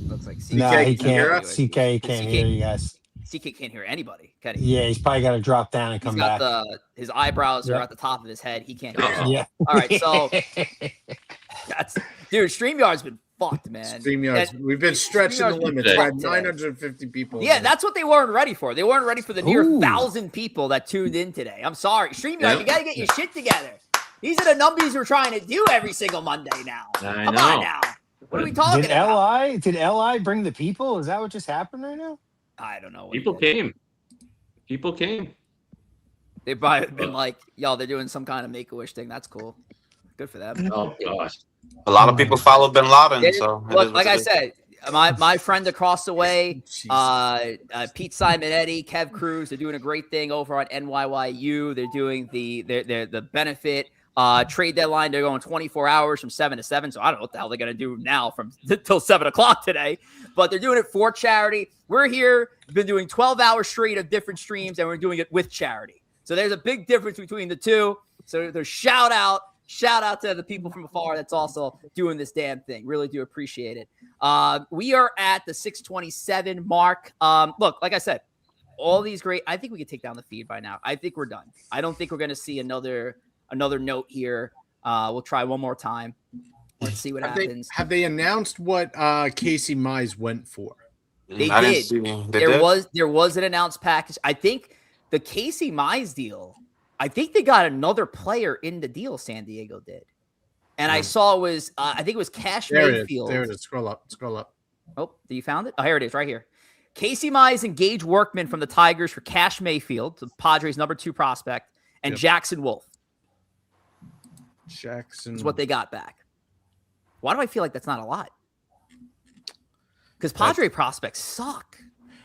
Looks like CK. No, he can you hear can't. us? CK can't hear you guys. CK can't hear anybody. Can he? Yeah, he's probably got to drop down and He's come got back. his eyebrows are Yep. at the top of his head. He can't hear us. Yeah. All right, so dude, StreamYard's been fucked, man. StreamYards, we've been stretching the StreamYard's limits. been We're at fucked today. 950 people. Yeah, that's what they weren't ready for. They weren't ready for the near Ooh. 1,000 people that tuned in today. I'm sorry. StreamYard, Yeah. you got to get your shit together. These are the numbers we're trying to do every single Monday now. I Come know. on now. What are we talking Did about? Li bring the people? Is that what just happened right now? I don't know. What People came. People came. They probably have been like, yo, they're doing some kind of Make-A-Wish thing. That's cool. Good for them. Oh gosh. A lot of people follow Bin Laden, Yeah, so it look, is what like it I is. said, my friend across the way, Pete Simonetti, Kev Cruz, they're doing a great thing over on NYYU. They're doing the benefit trade deadline. They're going 24 hours from 7 to 7. So I don't know what the hell they're going to do now from till 7 o'clock today, but they're doing it for charity. We're here, been doing 12 hours straight of different streams, and we're doing it with charity. So there's a big difference between the two. So there's shout out to the people from afar that's also doing this damn thing. Really do appreciate it. We are at the 627 mark. Look, like I said, all these great, I think we can take down the feed by now. I think we're done. I don't think we're going to see another note here. We'll try one more time. Let's see what happens. Have they announced what Casey Mize went for? They I didn't did. see- they There did? was an announced package. I think the Casey Mize deal, I think they got another player in the deal, San Diego did. And I saw it was, I think it was Cash Mayfield. There it is. Scroll up. Oh, do you found it? Oh, here it is, right here. Casey Mize engaged Workman from the Tigers for Cash Mayfield, the Padres' #2 prospect, and Jackson Wolf. Jackson is what they got back. Why do I feel like that's not a lot? Because Padre prospects suck.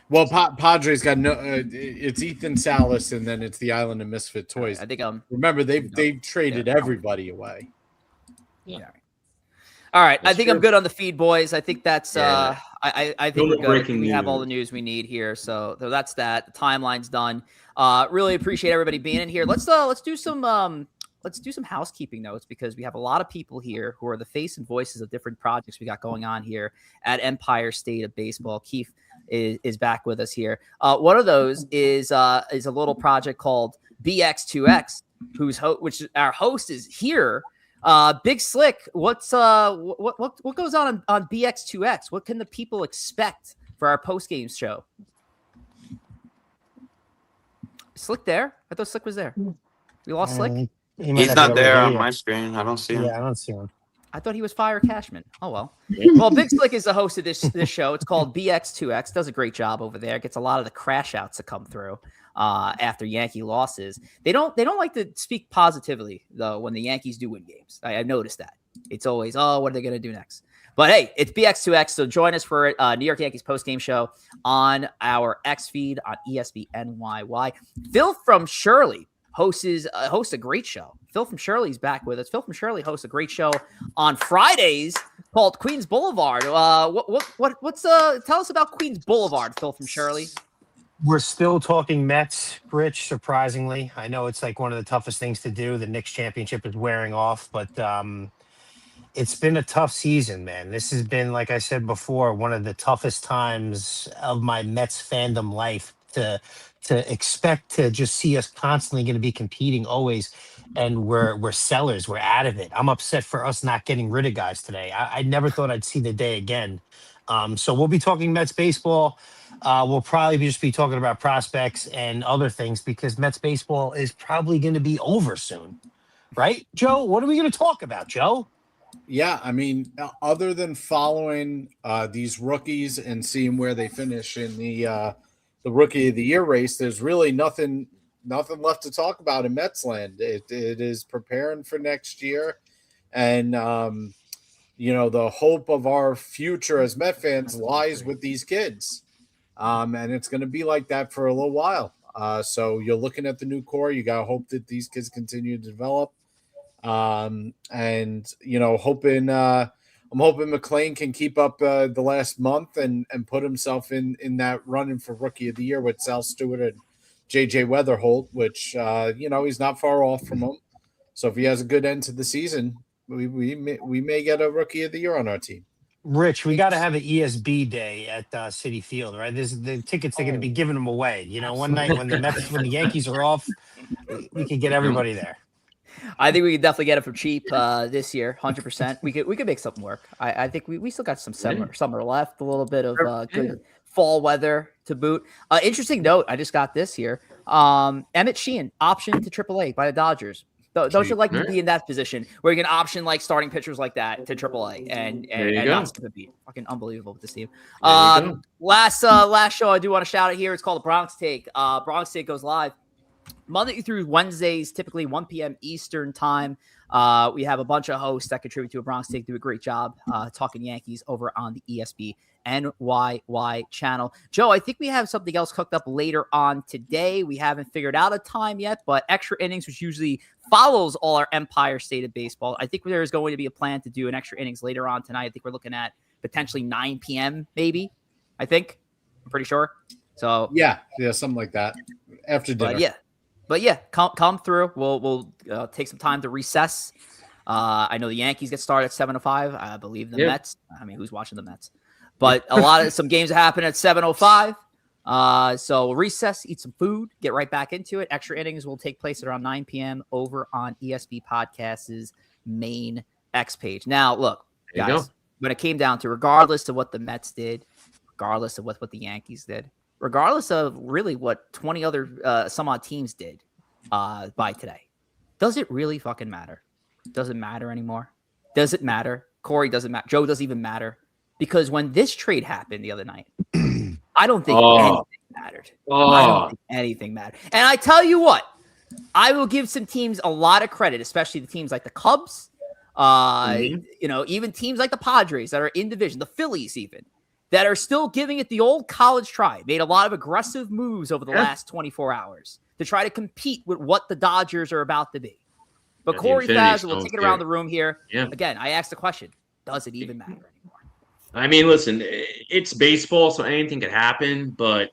Well, Padres got no. It's Ethan Salas, and then it's the Island of Misfit Toys. I think remember they traded everybody away. Yeah. All All right, I That's think true. I'm good on the feed, boys. I think that's Yeah. I think No we're more good. I think breaking we have all the news. news we need here. So that's that. The timeline's done. Really appreciate everybody being in here. Let's do some housekeeping notes because we have a lot of people here who are the face and voices of different projects we got going on here at Empire State of Baseball. KEEF is back with us here. One of those is a little project called BX2X, which our host is here. Big Slick, what goes on BX2X? What can the people expect for our post game show? Slick there? I thought Slick was there. We lost Slick. He's not there on my screen. I don't see him. Yeah, I don't see him. I thought he was Fire Cashman. Oh well. Well, Big Slick is the host of this show. It's called BX2X. Does a great job over there. Gets a lot of the crash outs that come through after Yankee losses. They don't like to speak positively though when the Yankees do win games. I've noticed that. It's always, oh, what are they gonna do next? But hey, it's BX2X. So join us for New York Yankees post-game show on our X feed on ESB NYY. Phil from Shirley hosts a great show. Phil from Shirley's back with us. Phil from Shirley hosts a great show on Fridays called Queens Boulevard. What's tell us about Queens Boulevard, Phil from Shirley. We're still talking Mets, Rich, surprisingly. I know it's like one of the toughest things to do. The Knicks championship is wearing off, but it's been a tough season, man. This has been, like I said before, one of the toughest times of my Mets fandom life to expect to just see us constantly going to be competing always. And we're sellers. We're out of it. I'm upset for us not getting rid of guys today. I never thought I'd see the day again. So we'll be talking Mets baseball. We'll probably just be talking about prospects and other things because Mets baseball is probably going to be over soon. Right, Joe? What are we going to talk about, Joe? Yeah, I mean, other than following these rookies and seeing where they finish in the Rookie of the Year race, there's really nothing left to talk about in Mets land. It is preparing for next year, and the hope of our future as Met fans lies with these kids, and it's going to be like that for a little while. So you're looking at the new core. You got to hope that these kids continue to develop. I'm hoping McLean can keep up the last month and put himself in that running for Rookie of the Year with Sal Stewart and JJ Weatherholt, which he's not far off from him. So if he has a good end to the season, we may get a Rookie of the Year on our team. Rich, we got to have an ESB day at Citi Field, right? The tickets are going to be giving them away. One night when the Yankees are off, we could get everybody there. I think we could definitely get it for cheap this year, 100%. We could make something work. I think we still got some summer left, a little bit of good fall weather to boot. Interesting note, I just got this here. Emmett Sheehan optioned to AAA by the Dodgers. Don't you like to be in that position where you can option like starting pitchers like that to AAA and not skip a beat? Fucking unbelievable with this team. Last show I do want to shout out here. It's called the Bronx Take. Bronx Take goes live Monday through Wednesdays, typically 1 p.m. Eastern time. We have a bunch of hosts that contribute to a Bronx Take, do a great job talking Yankees over on the ESB NYY channel. Joe, I think we have something else cooked up later on today. We haven't figured out a time yet, but Extra Innings, which usually follows all our Empire State of Baseball. I think there is going to be a plan to do an Extra Innings later on tonight. I think we're looking at potentially 9 p.m. maybe. I'm pretty sure. So yeah, something like that after dinner. But yeah, come through. We'll take some time to recess. I know the Yankees get started at 7:05. I believe the Mets. I mean, who's watching the Mets? But some games happen at 7:05. So we'll recess, eat some food, get right back into it. Extra Innings will take place at around 9 p.m. over on ESB Podcast's main X page. Now, look, guys, when it came down to, regardless of what the Mets did, regardless of what the Yankees did, regardless of really what 20 other some odd teams did by today, does it really fucking matter? Does it matter anymore? Does it matter? Corey, doesn't matter. Joe doesn't even matter. Because when this trade happened the other night, I don't think anything mattered. I don't think anything mattered. And I tell you what, I will give some teams a lot of credit, especially the teams like the Cubs, even teams like the Padres that are in division, the Phillies even, that are still giving it the old college try, made a lot of aggressive moves over the last 24 hours to try to compete with what the Dodgers are about to be. But Corey Favs, we'll take it around the room here. Yeah. Again, I asked the question, does it even matter anymore? I mean, listen, it's baseball, so anything could happen. But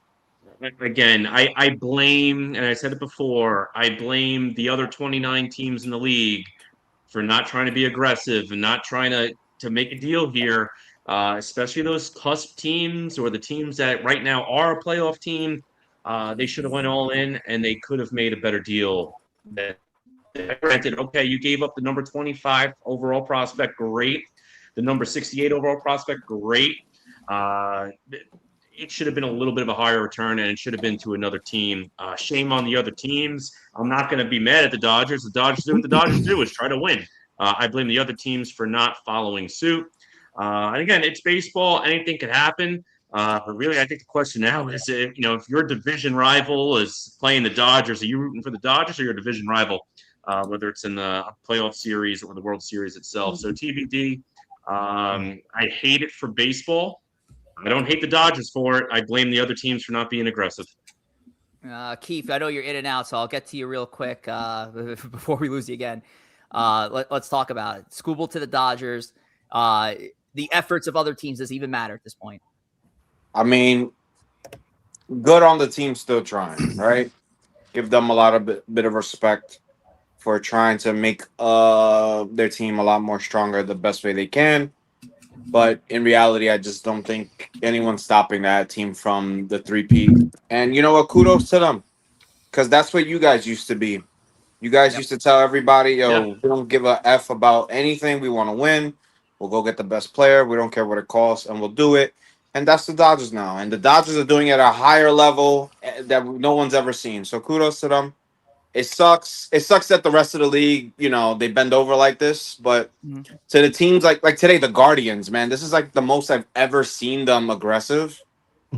again, I blame, and I said it before, I blame the other 29 teams in the league for not trying to be aggressive and not trying to make a deal here, especially those cusp teams or the teams that right now are a playoff team. They should have went all in, and they could have made a better deal. Granted, okay, you gave up the number 25 overall prospect, great. The number 68 overall prospect, great. It should have been a little bit of a higher return, and it should have been to another team. Shame on the other teams. I'm not going to be mad at the Dodgers. The Dodgers do what the Dodgers do, is try to win. I blame the other teams for not following suit. And again, it's baseball. Anything could happen. But really, I think the question now is, if your division rival is playing the Dodgers, are you rooting for the Dodgers or your division rival, whether it's in the playoff series or the World Series itself? So TBD. I hate it for baseball. I don't hate the Dodgers for it. I blame the other teams for not being aggressive. Keefe, I know you're in and out, so I'll get to you real quick before we lose you again. Let's talk about it. Scooble to the Dodgers. The efforts of other teams, does even matter at this point? I mean, good on the team still trying, right? Give them a lot of bit of respect for trying to make their team a lot more stronger the best way they can. But in reality, I just don't think anyone's stopping that team from the 3-peat. And you know what? Kudos to them, because that's what you guys used to be. You guys used to tell everybody, we don't give a F about anything. We want to win. We'll go get the best player. We don't care what it costs, and we'll do it. And that's the Dodgers now. And the Dodgers are doing it at a higher level that no one's ever seen. So kudos to them. It sucks. It sucks that the rest of the league, they bend over like this. But to the teams like today, the Guardians, man, this is like the most I've ever seen them aggressive.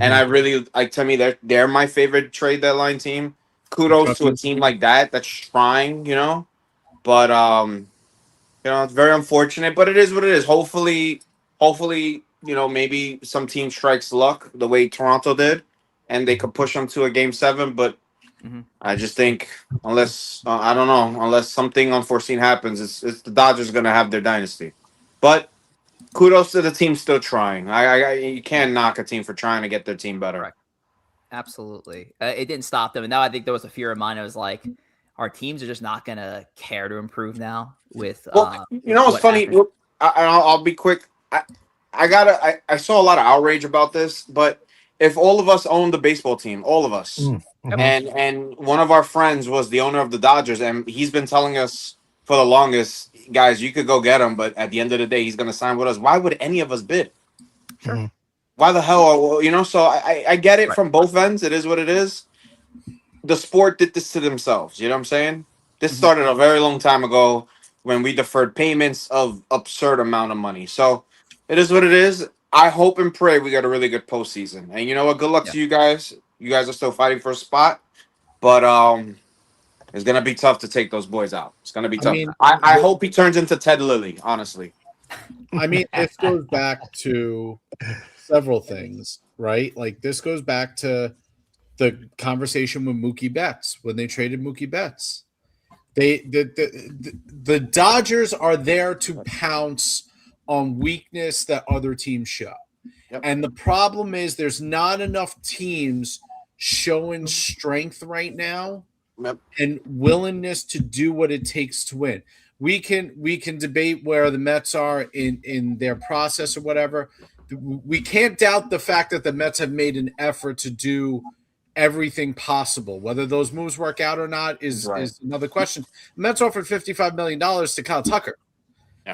And I really to me, they're my favorite trade deadline team. Kudos to a team like that that's trying, But it's very unfortunate. But it is what it is. Hopefully, maybe some team strikes luck the way Toronto did, and they could push them to a Game 7. But I just think unless something unforeseen happens, it's the Dodgers going to have their dynasty. But kudos to the team still trying. You can't knock a team for trying to get their team better. Correct. Absolutely. It didn't stop them. And now I think there was a fear of mine. I was like, our teams are just not going to care to improve now with what's funny? I'll be quick. I saw a lot of outrage about this, but if all of us owned the baseball team, all of us, and one of our friends was the owner of the Dodgers, and he's been telling us for the longest, guys, you could go get him, but at the end of the day, he's going to sign with us. Why would any of us bid? Sure. Why the hell? So I get it from both ends. It is what it is. The sport did this to themselves. You know what I'm saying? This started a very long time ago when we deferred payments of absurd amount of money. So it is what it is. I hope and pray we got a really good postseason. And you know what? Good luck to you guys. You guys are still fighting for a spot, but it's gonna be tough to take those boys out. It's gonna be tough. I hope he turns into Ted Lilly. Honestly. I mean, this goes back to several things, right? Like this goes back to the conversation with Mookie Betts when they traded Mookie Betts. The Dodgers are there to pounce on weakness that other teams show. And the problem is there's not enough teams showing strength right now and willingness to do what it takes to win. We can debate where the Mets are in their process or whatever. We can't doubt the fact that the Mets have made an effort to do everything possible. Whether those moves work out or not is another question. The Mets offered $55 million to Kyle Tucker.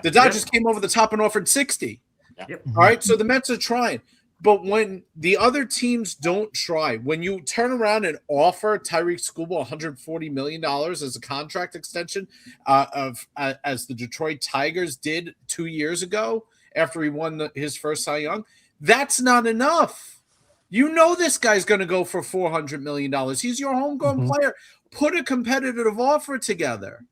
The Dodgers came over the top and offered 60. All right, so the Mets are trying. But when the other teams don't try, when you turn around and offer Tyreek Skubal $140 million as a contract extension as the Detroit Tigers did 2 years ago after he won his first Cy Young, that's not enough. You know this guy's going to go for $400 million. He's your homegrown player. Put a competitive offer together.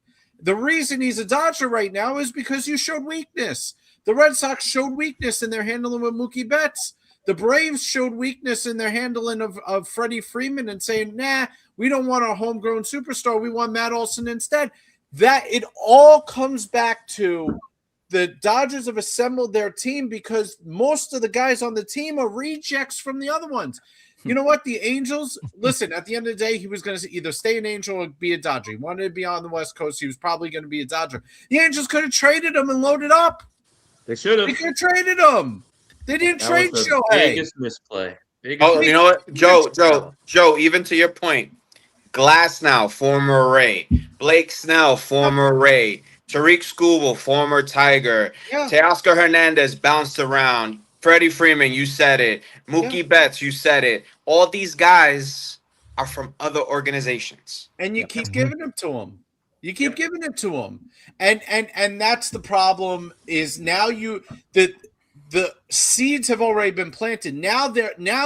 The reason he's a Dodger right now is because you showed weakness. The Red Sox showed weakness in their handling with Mookie Betts. The Braves showed weakness in their handling of Freddie Freeman and saying, nah, we don't want a homegrown superstar. We want Matt Olson instead. That it all comes back to the Dodgers have assembled their team because most of the guys on the team are rejects from the other ones. You know what? The Angels, listen, at the end of the day, he was going to either stay an Angel or be a Dodger. He wanted to be on the West Coast. He was probably going to be a Dodger. The Angels could have traded him and loaded up. They should have. They could have traded him. They didn't trade was the Shohei. biggest misplay. You know what, Joe. Even to your point, Glass now, former Ray. Blake Snell, former Ray. Tariq Skubal, former Tiger. Yeah. Teoscar Hernandez bounced around. Freddie Freeman, you said it. Mookie Betts, you said it. All these guys are from other organizations. And you keep giving them to them. You keep giving it to them. And that's the problem is now the seeds have already been planted. Now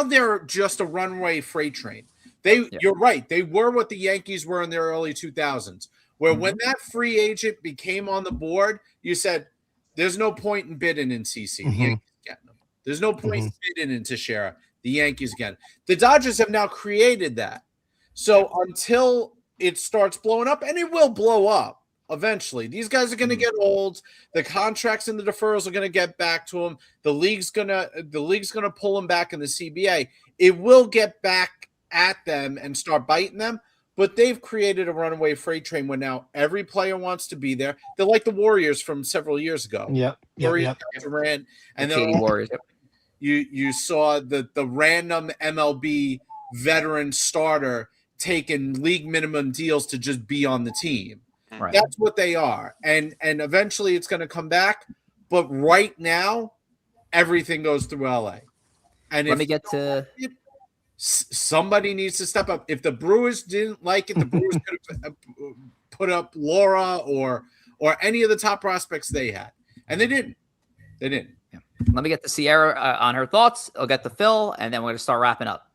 they're just a runaway freight train. You're right. They were what the Yankees were in their early 2000s, where when that free agent became on the board, you said, there's no point in bidding in CC. The Yankees getting them. There's no point in bidding into Ciarra. The Yankees again. The Dodgers have now created that. So until it starts blowing up, and it will blow up eventually. These guys are going to get old. The contracts and the deferrals are going to get back to them. The league's gonna pull them back in the CBA. It will get back at them and start biting them. But they've created a runaway freight train where now every player wants to be there. They're like the Warriors from several years ago. Warriors, Durant, and then Warriors. You saw the random MLB veteran starter taking league minimum deals to just be on the team. Right. That's what they are. And eventually it's going to come back. But right now, everything goes through LA. And let me get to somebody needs to step up. If the Brewers didn't like it, the Brewers could have put up Laura or any of the top prospects they had. And they didn't. They didn't. Yeah. Let me get to Ciarra on her thoughts. I'll get to Phil, and then we're going to start wrapping up.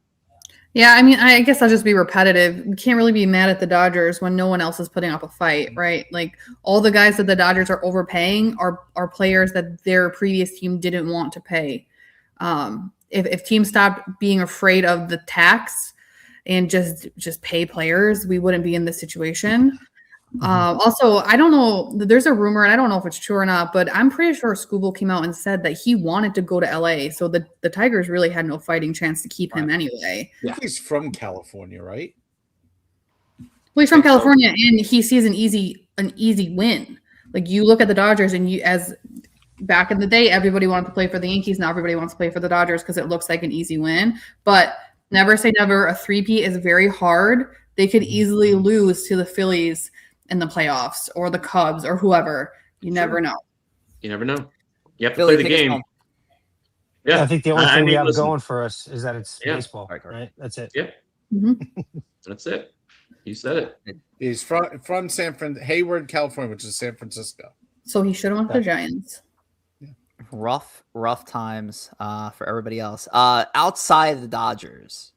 Yeah, I mean, I guess I'll just be repetitive. We can't really be mad at the Dodgers when no one else is putting up a fight, right? Like all the guys that the Dodgers are overpaying are players that their previous team didn't want to pay. If teams stopped being afraid of the tax and just pay players, we wouldn't be in this situation. Also, I don't know. There's a rumor, and I don't know if it's true or not, but I'm pretty sure Skubal came out and said that he wanted to go to LA. So the Tigers really had no fighting chance to keep him anyway. Yeah. He's from California, right? Well, he's from California, and he sees an easy win. Like you look at the Dodgers, and as back in the day, everybody wanted to play for the Yankees. Now everybody wants to play for the Dodgers because it looks like an easy win. But never say never. A three-peat is very hard. They could easily lose to the Phillies in the playoffs or the Cubs or whoever. You never know. You never know. You have to play the game. Yeah, I think the only thing we have going for us is that it's baseball, right? That's it. Yeah. That's it. You said it. He's from Hayward, California, which is San Francisco. So he should have went to the Giants. Rough times for everybody else. Outside of the Dodgers,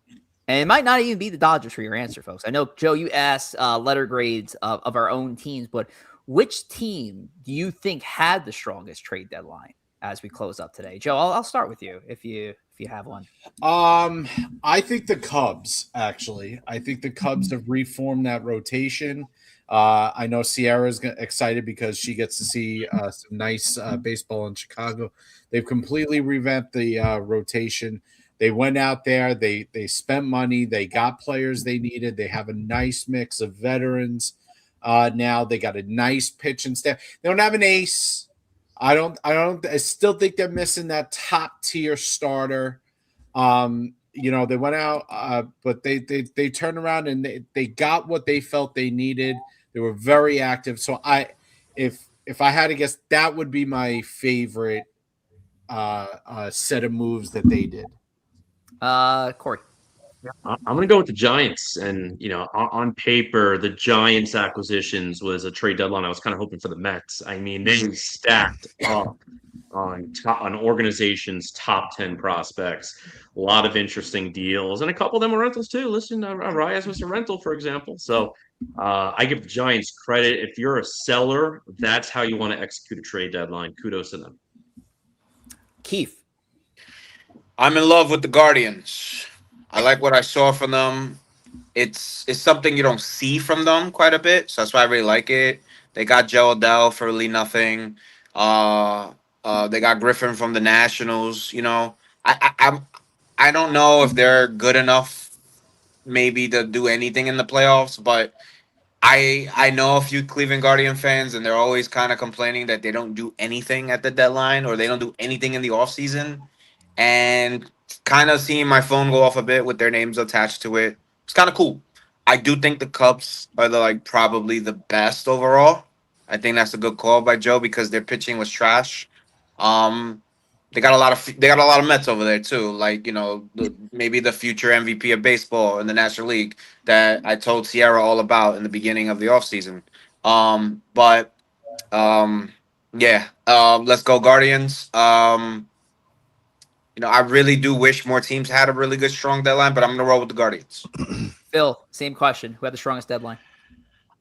and it might not even be the Dodgers for your answer, folks. I know, Joe, you asked letter grades of our own teams, but which team do you think had the strongest trade deadline as we close up today? Joe, I'll start with you if you have one. I think the Cubs, actually. I think the Cubs have reformed that rotation. I know Ciarra's excited because she gets to see some nice baseball in Chicago. They've completely revamped the rotation. They went out there. They spent money. They got players they needed. They have a nice mix of veterans now. They got a nice pitching staff. They don't have an ace. I still think they're missing that top tier starter. They went out, but they turned around and they got what they felt they needed. They were very active. So if I had to guess, that would be my favorite set of moves that they did. Corey. I'm going to go with the Giants. And, on paper, the Giants acquisitions was a trade deadline. I was kind of hoping for the Mets. I mean, they stacked up on organization's top 10 prospects. A lot of interesting deals. And a couple of them were rentals, too. Listen, Arias was a rental, for example. So I give the Giants credit. If you're a seller, that's how you want to execute a trade deadline. Kudos to them. KEEF. I'm in love with the Guardians. I like what I saw from them. It's something you don't see from them quite a bit, so that's why I really like it. They got Joe Adele for really nothing. They got Griffin from the Nationals. You know, I don't know if they're good enough maybe to do anything in the playoffs, but I know a few Cleveland Guardian fans, and they're always kind of complaining that they don't do anything at the deadline or they don't do anything in the offseason. And kind of seeing my phone go off a bit with their names attached to it, it's kind of cool. I do think the Cubs are probably the best overall. I think that's a good call by Joe because their pitching was trash. Um, they got a lot of Mets over there too. Like, you know, maybe the future MVP of baseball in the National League that I told Ciarra all about in the beginning of the offseason. But yeah, let's go Guardians. You know, I really do wish more teams had a really good strong deadline, but I'm gonna roll with the Guardians. Phil, same question. Who had the strongest deadline?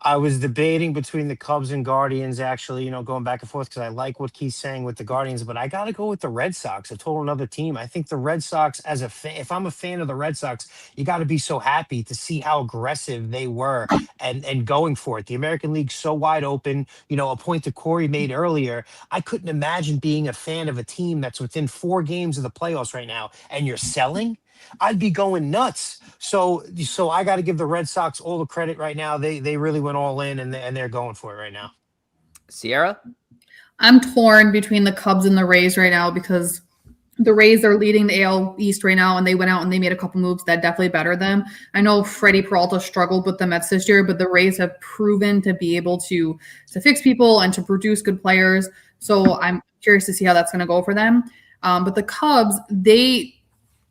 I was debating between the Cubs and Guardians, actually, going back and forth because I like what Keith's saying with the Guardians, but I got to go with the Red Sox, a total another team. I think the Red Sox, as a fan, if I'm a fan of the Red Sox, you got to be so happy to see how aggressive they were and going for it. The American League's so wide open. A point that Corey made earlier. I couldn't imagine being a fan of a team that's within 4 games of the playoffs right now and you're selling. I'd be going nuts. So I got to give the Red Sox all the credit right now. They really went all in and they're going for it right now. Ciarra? I'm torn between the Cubs and the Rays right now because the Rays are leading the AL East right now, and they went out and they made a couple moves that definitely better them. I know Freddie Peralta struggled with the Mets this year, but the Rays have proven to be able to fix people and to produce good players. So I'm curious to see how that's going to go for them. But the Cubs,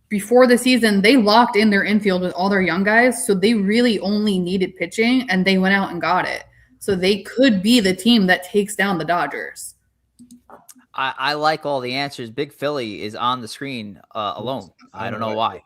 before the season, they locked in their infield with all their young guys, so they really only needed pitching, and they went out and got it. So they could be the team that takes down the Dodgers. I like all the answers. Big Philly is on the screen alone. I don't know why.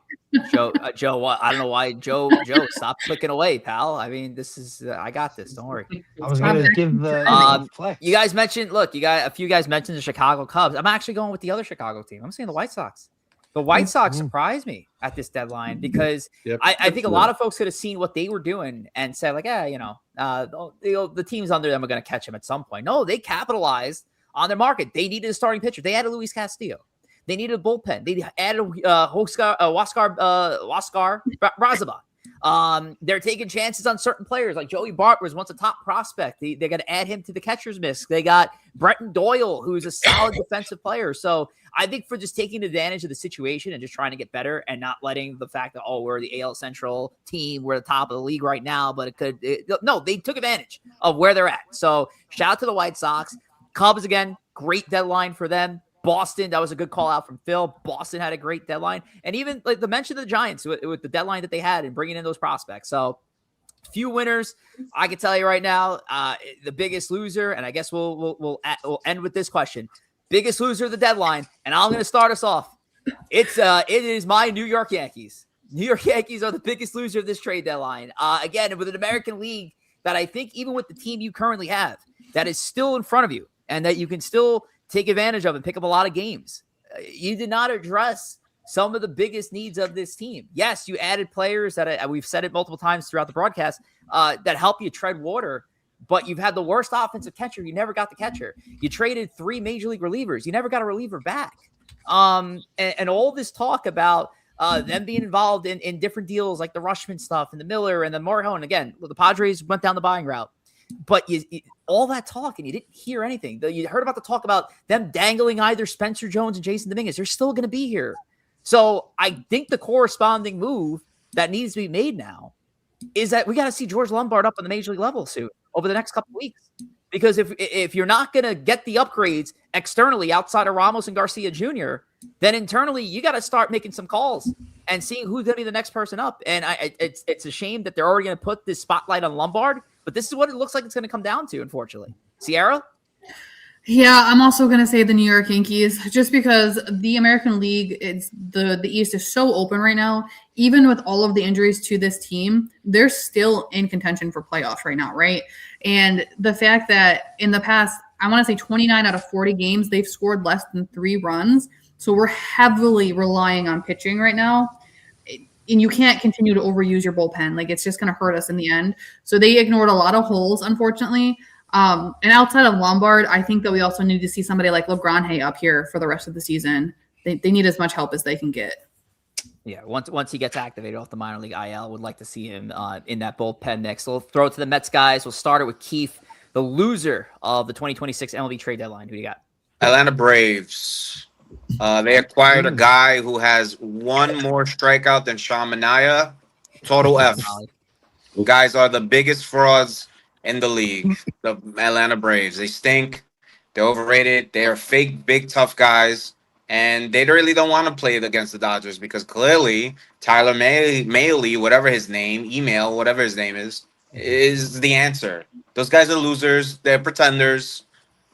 Joe, I don't know why. Joe, stop clicking away, pal. I mean, this is I got this. Don't worry. I was going to give the flex. You guys mentioned. Look, a few guys mentioned the Chicago Cubs. I'm actually going with the other Chicago team. I'm saying the White Sox. The White Sox surprised me at this deadline because I think a lot of folks could have seen what they were doing and said, like, the teams under them are going to catch them at some point. No, they capitalized on their market. They needed a starting pitcher. They added Luis Castillo. They needed a bullpen. They added Huascar Braziba. They're taking chances on certain players. Like Joey Bart was once a top prospect. They got to add him to the catcher's miss. They got Brenton Doyle, who's a solid defensive player. So I think for just taking advantage of the situation and just trying to get better and not letting the fact that, we're the AL Central team, we're the top of the league right now, but no, they took advantage of where they're at. So shout out to the White Sox. Cubs, again, great deadline for them. Boston, that was a good call out from Phil. Boston had a great deadline. And even like the mention of the Giants with the deadline that they had and bringing in those prospects. So few winners. I can tell you right now, the biggest loser, and I guess we'll end with this question. Biggest loser of the deadline, and I'm going to start us off. It is my New York Yankees. New York Yankees are the biggest loser of this trade deadline. Again, with an American League that I think even with the team you currently have, that is still in front of you and that you can still take advantage of and pick up a lot of games. You did not address some of the biggest needs of this team. Yes, you added players that we've said it multiple times throughout the broadcast that help you tread water, but you've had the worst offensive catcher. You never got the catcher. You traded 3 major league relievers. You never got a reliever back. And all this talk about them being involved in different deals like the Rushman stuff and the Miller and the Morihone. Again, the Padres went down the buying route. But all that talk, and you didn't hear anything. You heard about the talk about them dangling either Spencer Jones and Jason Dominguez. They're still going to be here. So I think the corresponding move that needs to be made now is that we got to see George Lombard up on the major league level soon over the next couple of weeks. Because if you're not going to get the upgrades externally outside of Ramos and Garcia Jr., then internally you got to start making some calls and seeing who's going to be the next person up. And it's a shame that they're already going to put this spotlight on Lombard. But this is what it looks like it's going to come down to, unfortunately. Ciarra? Yeah, I'm also going to say the New York Yankees, just because the American League, the East is so open right now. Even with all of the injuries to this team, they're still in contention for playoffs right now, right? And the fact that in the past, I want to say 29 out of 40 games, they've scored less than 3 runs. So we're heavily relying on pitching right now. And you can't continue to overuse your bullpen. Like, it's just going to hurt us in the end. So they ignored a lot of holes, unfortunately. And outside of Lombard, I think that we also need to see somebody like LeGrande up here for the rest of the season. They need as much help as they can get. Yeah, once he gets activated off the minor league IL, would like to see him in that bullpen next. So we'll throw it to the Mets guys. We'll start it with KEEF, the loser of the 2026 MLB trade deadline. Who do you got? Atlanta Braves. They acquired a guy who has one more strikeout than Sean Manaea. Total F. Guys are the biggest frauds in the league. The Atlanta Braves. They stink. They're overrated. They are fake, big, tough guys. And they really don't want to play against the Dodgers because clearly Tyler Mahle, whatever his name, whatever his name is the answer. Those guys are losers. They're pretenders.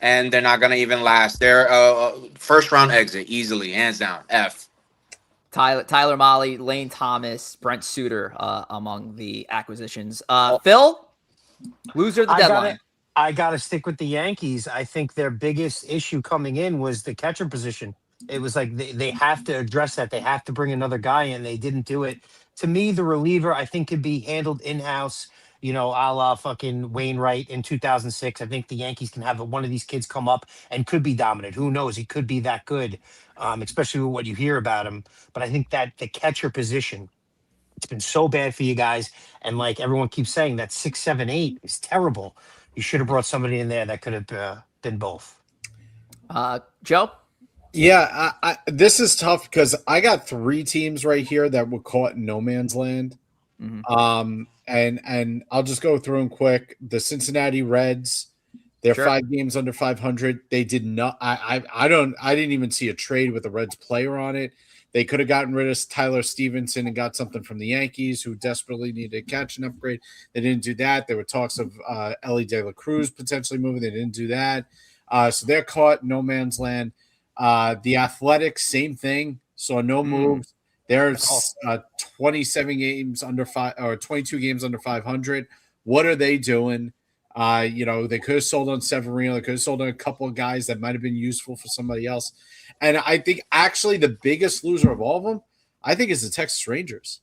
And they're not going to even last. They're first-round exit, easily, hands down, F. Tyler Mahle, Lane Thomas, Brent Suter among the acquisitions. Phil, loser of the deadline. I got to stick with the Yankees. I think their biggest issue coming in was the catcher position. It was like they have to address that. They have to bring another guy in. They didn't do it. To me, the reliever, I think, could be handled in-house, a la fucking Wainwright in 2006. I think the Yankees can have one of these kids come up and could be dominant. Who knows? He could be that good, especially with what you hear about him. But I think that the catcher position, it's been so bad for you guys. And like everyone keeps saying, that 6, 7, 8 is terrible. You should have brought somebody in there that could have been both. Joe? Yeah, this is tough because I got 3 teams right here that were caught in no man's land. Mm-hmm. And I'll just go through them quick. The Cincinnati Reds, they're 5 games under 500. They did not. I didn't even see a trade with a Reds player on it. They could have gotten rid of Tyler Stevenson and got something from the Yankees, who desperately needed a catch and upgrade. They didn't do that. There were talks of Ellie De La Cruz potentially moving. They didn't do that. So they're caught in no man's land. The Athletics, same thing. So no moves. They're 27 games under 5 or 22 games under 500. What are they doing? They could have sold on Severino. They could have sold on a couple of guys that might have been useful for somebody else. And I think actually the biggest loser of all of them, I think, is the Texas Rangers.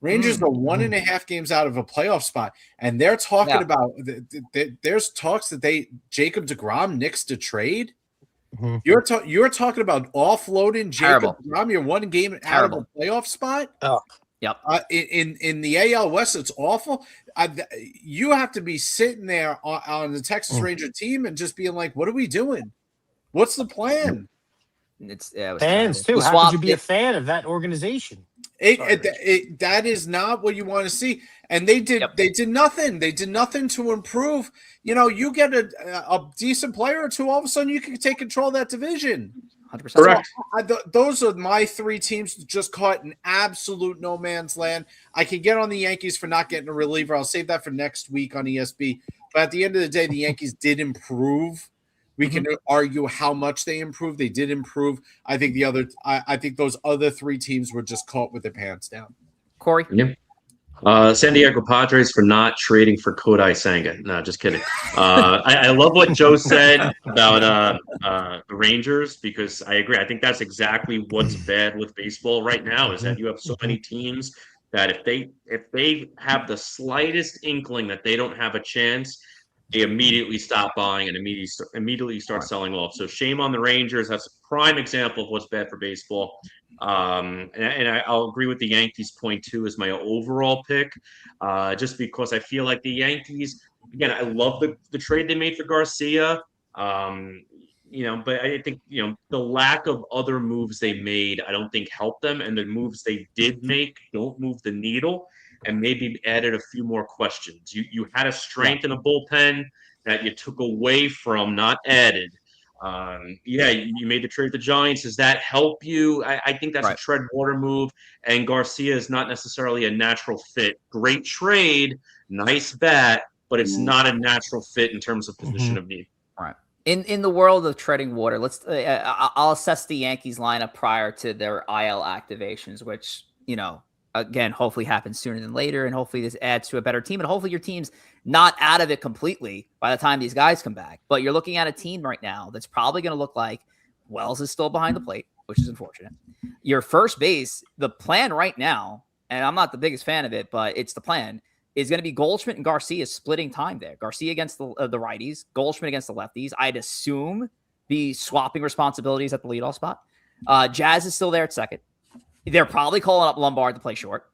Rangers are 1.5 games out of a playoff spot, and they're talking about there's talks that Jacob deGrom nixed a trade. Mm-hmm. You're talking about offloading Jacob deGrom. You're 1 game out of a playoff spot. Oh, yep. In the AL West, it's awful. You have to be sitting there on the Texas Ranger team and just being like, "What are we doing? What's the plan?" It's fans too. How could you be a fan of that organization? That is not what you want to see. And they did nothing. They did nothing to improve. You get a decent player or two, all of a sudden you can take control of that division. 100%. Correct. So those are my 3 teams just caught in absolute no man's land. I can get on the Yankees for not getting a reliever. I'll save that for next week on ESB. But at the end of the day, the Yankees did improve. We can argue how much they improved. They did improve. I think I think those other 3 teams were just caught with their pants down. Corey? Yeah. San Diego Padres for not trading for Kodai Senga. No, just kidding. I love what Joe said about the Rangers, because I agree. I think that's exactly what's bad with baseball right now, is that you have so many teams that if they have the slightest inkling that they don't have a chance, they immediately stop buying and immediately start selling off. So shame on the Rangers. That's a prime example of what's bad for baseball. And I'll agree with the Yankees point too as my overall pick, just because I feel like the Yankees, again, I love the trade they made for Garcia. But I think, the lack of other moves they made, I don't think helped them. And the moves they did make don't move the needle, and maybe added a few more questions. You had a strength in a bullpen that you took away from, not added. You made the trade with the Giants. Does that help you? I think that's a tread water move, and Garcia is not necessarily a natural fit. Great trade, nice bat, but it's not a natural fit in terms of position of need. All right. In the world of treading water, I'll assess the Yankees lineup prior to their IL activations, which, again, hopefully happens sooner than later, and hopefully this adds to a better team, and hopefully your team's not out of it completely by the time these guys come back. But you're looking at a team right now that's probably going to look like Wells is still behind the plate, which is unfortunate. Your first base, the plan right now, and I'm not the biggest fan of it, but it's the plan. is going to be Goldschmidt and Garcia splitting time there. Garcia against the righties, Goldschmidt against the lefties. I'd assume be swapping responsibilities at the leadoff spot. Jazz is still there at second. They're probably calling up Lombard to play short.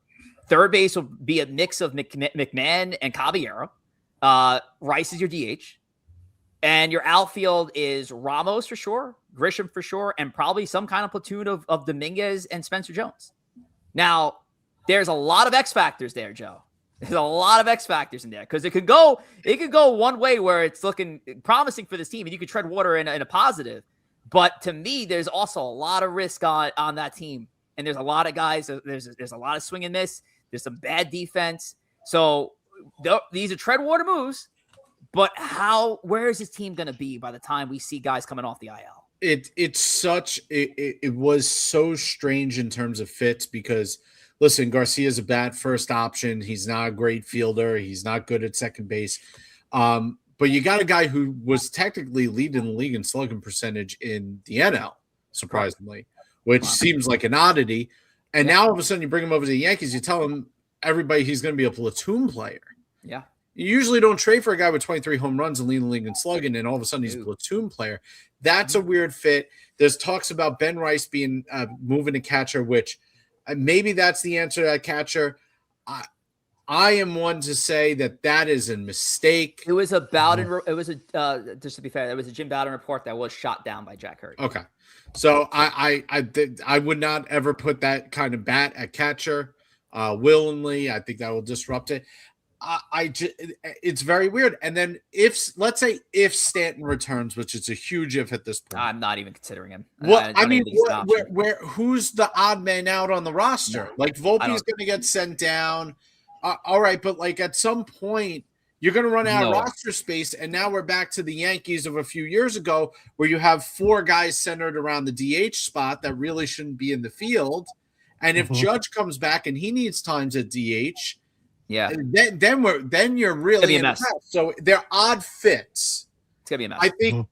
Third base will be a mix of McMahon and Caballero. Rice is your DH. And your outfield is Ramos for sure, Grisham for sure, and probably some kind of platoon of Dominguez and Spencer Jones. Now, there's a lot of X factors there, Joe. There's a lot of X factors in there because it could go one way where it's looking promising for this team and you could tread water in a positive. But to me, there's also a lot of risk on that team. And there's a lot of guys. There's a lot of swing and miss. There's some bad defense. So these are tread water moves. But where is this team going to be by the time we see guys coming off the IL? It was so strange in terms of fits because, listen, Garcia's a bad first option. He's not a great fielder. He's not good at second base. But you got a guy who was technically leading the league in slugging percentage in the NL, surprisingly, which seems like an oddity. And now all of a sudden you bring him over to the Yankees, you tell him everybody he's going to be a platoon player. Yeah. You usually don't trade for a guy with 23 home runs and leading the league in slugging, and all of a sudden he's a platoon player. That's a weird fit. There's talks about Ben Rice being moving to catcher, which maybe that's the answer to that catcher. I am one to say that is a mistake. It was just to be fair, it was a Jim Bowden report that was shot down by Jack Hurd. Okay. So I would not ever put that kind of bat at catcher willingly. I think that will disrupt it. It's very weird. And then if Stanton returns, which is a huge if at this point, I'm not even considering him. Well, who's the odd man out on the roster? Like Volpe's going to get sent down. All right, but like at some point you're going to run out of roster space, and now we're back to the Yankees of a few years ago, where you have four guys centered around the DH spot that really shouldn't be in the field. And if Judge comes back and he needs times at DH, then you're really in a mess. So they're odd fits. It's gonna be a mess. I think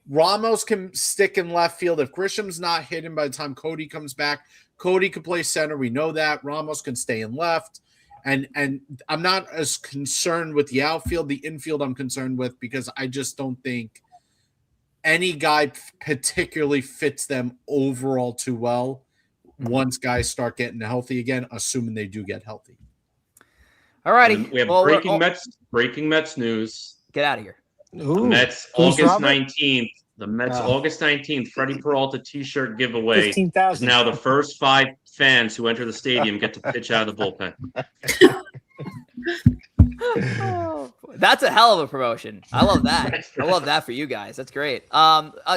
Ramos can stick in left field if Grisham's not hitting by the time Cody comes back. Cody can play center. We know that. Ramos can stay in left. And I'm not as concerned with the outfield. The infield I'm concerned with because I just don't think any guy particularly fits them overall too well once guys start getting healthy again, assuming they do get healthy. All righty. We have breaking Mets news. Get out of here. The Mets August 19th. The Mets August 19th. Freddie Peralta T-shirt giveaway. 15,000. Now the first 5 fans who enter the stadium get to pitch out of the bullpen. That's a hell of a promotion. I love that. I love that for you guys. That's great.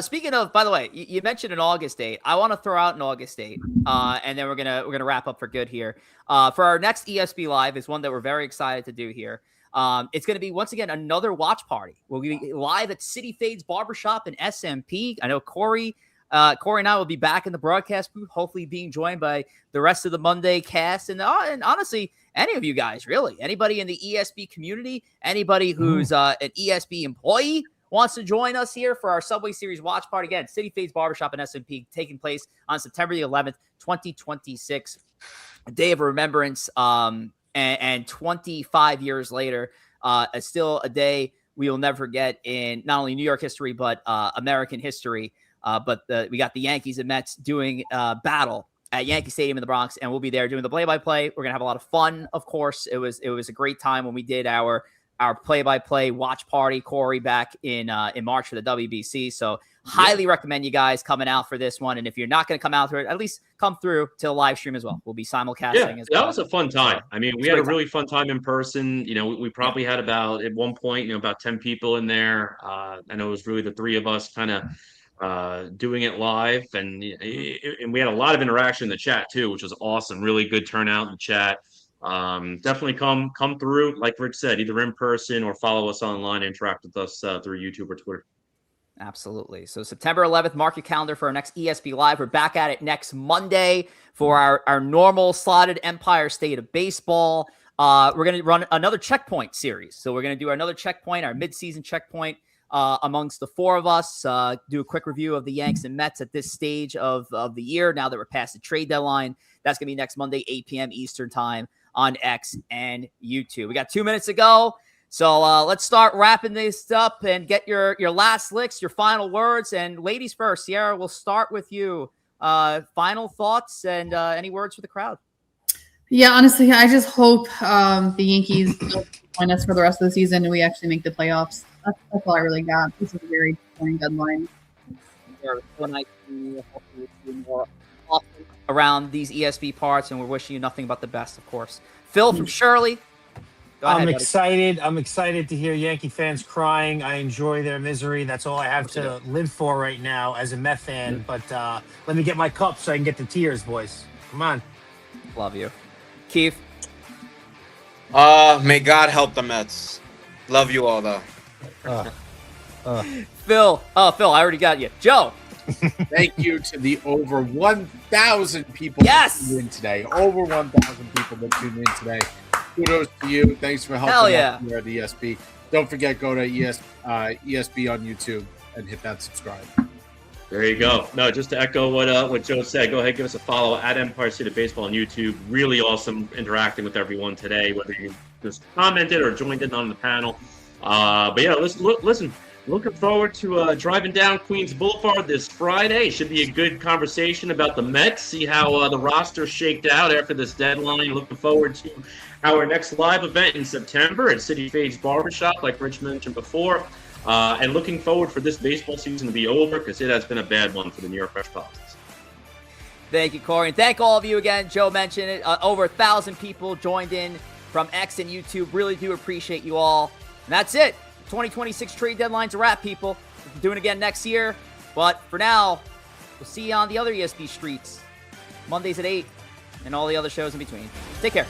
Speaking of, by the way, you mentioned an August date. I want to throw out an August date, and then we're gonna wrap up for good here. For our next ESB Live is one that we're very excited to do here. It's going to be, once again, another watch party. We'll be live at City Fades Barbershop in SMP. I know Corey and I will be back in the broadcast booth, hopefully being joined by the rest of the Monday cast. And honestly, any of you guys, really, anybody in the ESB community, anybody who's an ESB employee wants to join us here for our Subway Series watch party. Again, City Fades Barbershop in SMP, taking place on September the 11th, 2026, a day of remembrance. And 25 years later, still a day we will never forget in not only New York history, but American history. But we got the Yankees and Mets doing battle at Yankee Stadium in the Bronx, and we'll be there doing the play-by-play. We're going to have a lot of fun, of course. It was a great time when we did our play-by-play watch party, Corey, back in March for the WBC. So highly recommend you guys coming out for this one. And if you're not going to come out for it, at least come through to the live stream as well. We'll be simulcasting as well. That was a fun time. I mean, we had a really fun time in person. You know, we probably had at one point, about 10 people in there. I know it was really the three of us kind of doing it live. And we had a lot of interaction in the chat too, which was awesome. Really good turnout in the chat. Definitely come through, like Rich said, either in person or follow us online, interact with us through YouTube or Twitter. Absolutely. So September 11th, mark your calendar for our next ESB Live. We're back at it next Monday for our normal slotted Empire State of Baseball. We're going to run another checkpoint series. So we're going to do another checkpoint, our midseason checkpoint amongst the four of us, do a quick review of the Yanks and Mets at this stage of the year. Now that we're past the trade deadline, that's going to be next Monday, 8 p.m. Eastern time. on X and YouTube. We got 2 minutes to go. So let's start wrapping this up and get your last licks, your final words. And ladies first, Ciarra, we'll start with you. Final thoughts and any words for the crowd? Yeah, honestly, I just hope the Yankees don't disappoint us for the rest of the season and we actually make the playoffs. That's all I really got. This is a very disappointing deadline. So nice to see more often around these ESB parts, and we're wishing you nothing but the best, of course. Phil from Shirley. Go ahead, I'm buddy. excited. I'm excited to hear Yankee fans crying. I enjoy their misery. That's all I have to live for right now as a Met fan. But let me get my cup so I can get the tears, boys. Come on. Love you. KEEF. May God help the Mets. Love you all, though. Phil. Oh, Phil, I already got you. Joe. Thank you to the over 1,000 people that tuned in today. Over 1,000 people that tuned in today. Kudos to you. Thanks for helping out here at ESB. Don't forget, go to ESB on YouTube and hit that subscribe. There you go. No, just to echo what Joe said, go ahead, give us a follow at Empire City Baseball on YouTube. Really awesome interacting with everyone today, whether you just commented or joined in on the panel. But yeah, listen. Looking forward to driving down Queens Boulevard this Friday. Should be a good conversation about the Mets, see how the roster shaked out after this deadline. Looking forward to our next live event in September at City Fades Barbershop, like Rich mentioned before. And looking forward for this baseball season to be over because it has been a bad one for the New York Fresh Politics. Thank you, Corey. And thank all of you again. Joe mentioned it. Over 1,000 people joined in from X and YouTube. Really do appreciate you all. And that's it. 2026 trade deadline's a wrap, people. We'll do it again next year. But for now, we'll see you on the other ESB streets. Mondays at 8 and all the other shows in between. Take care.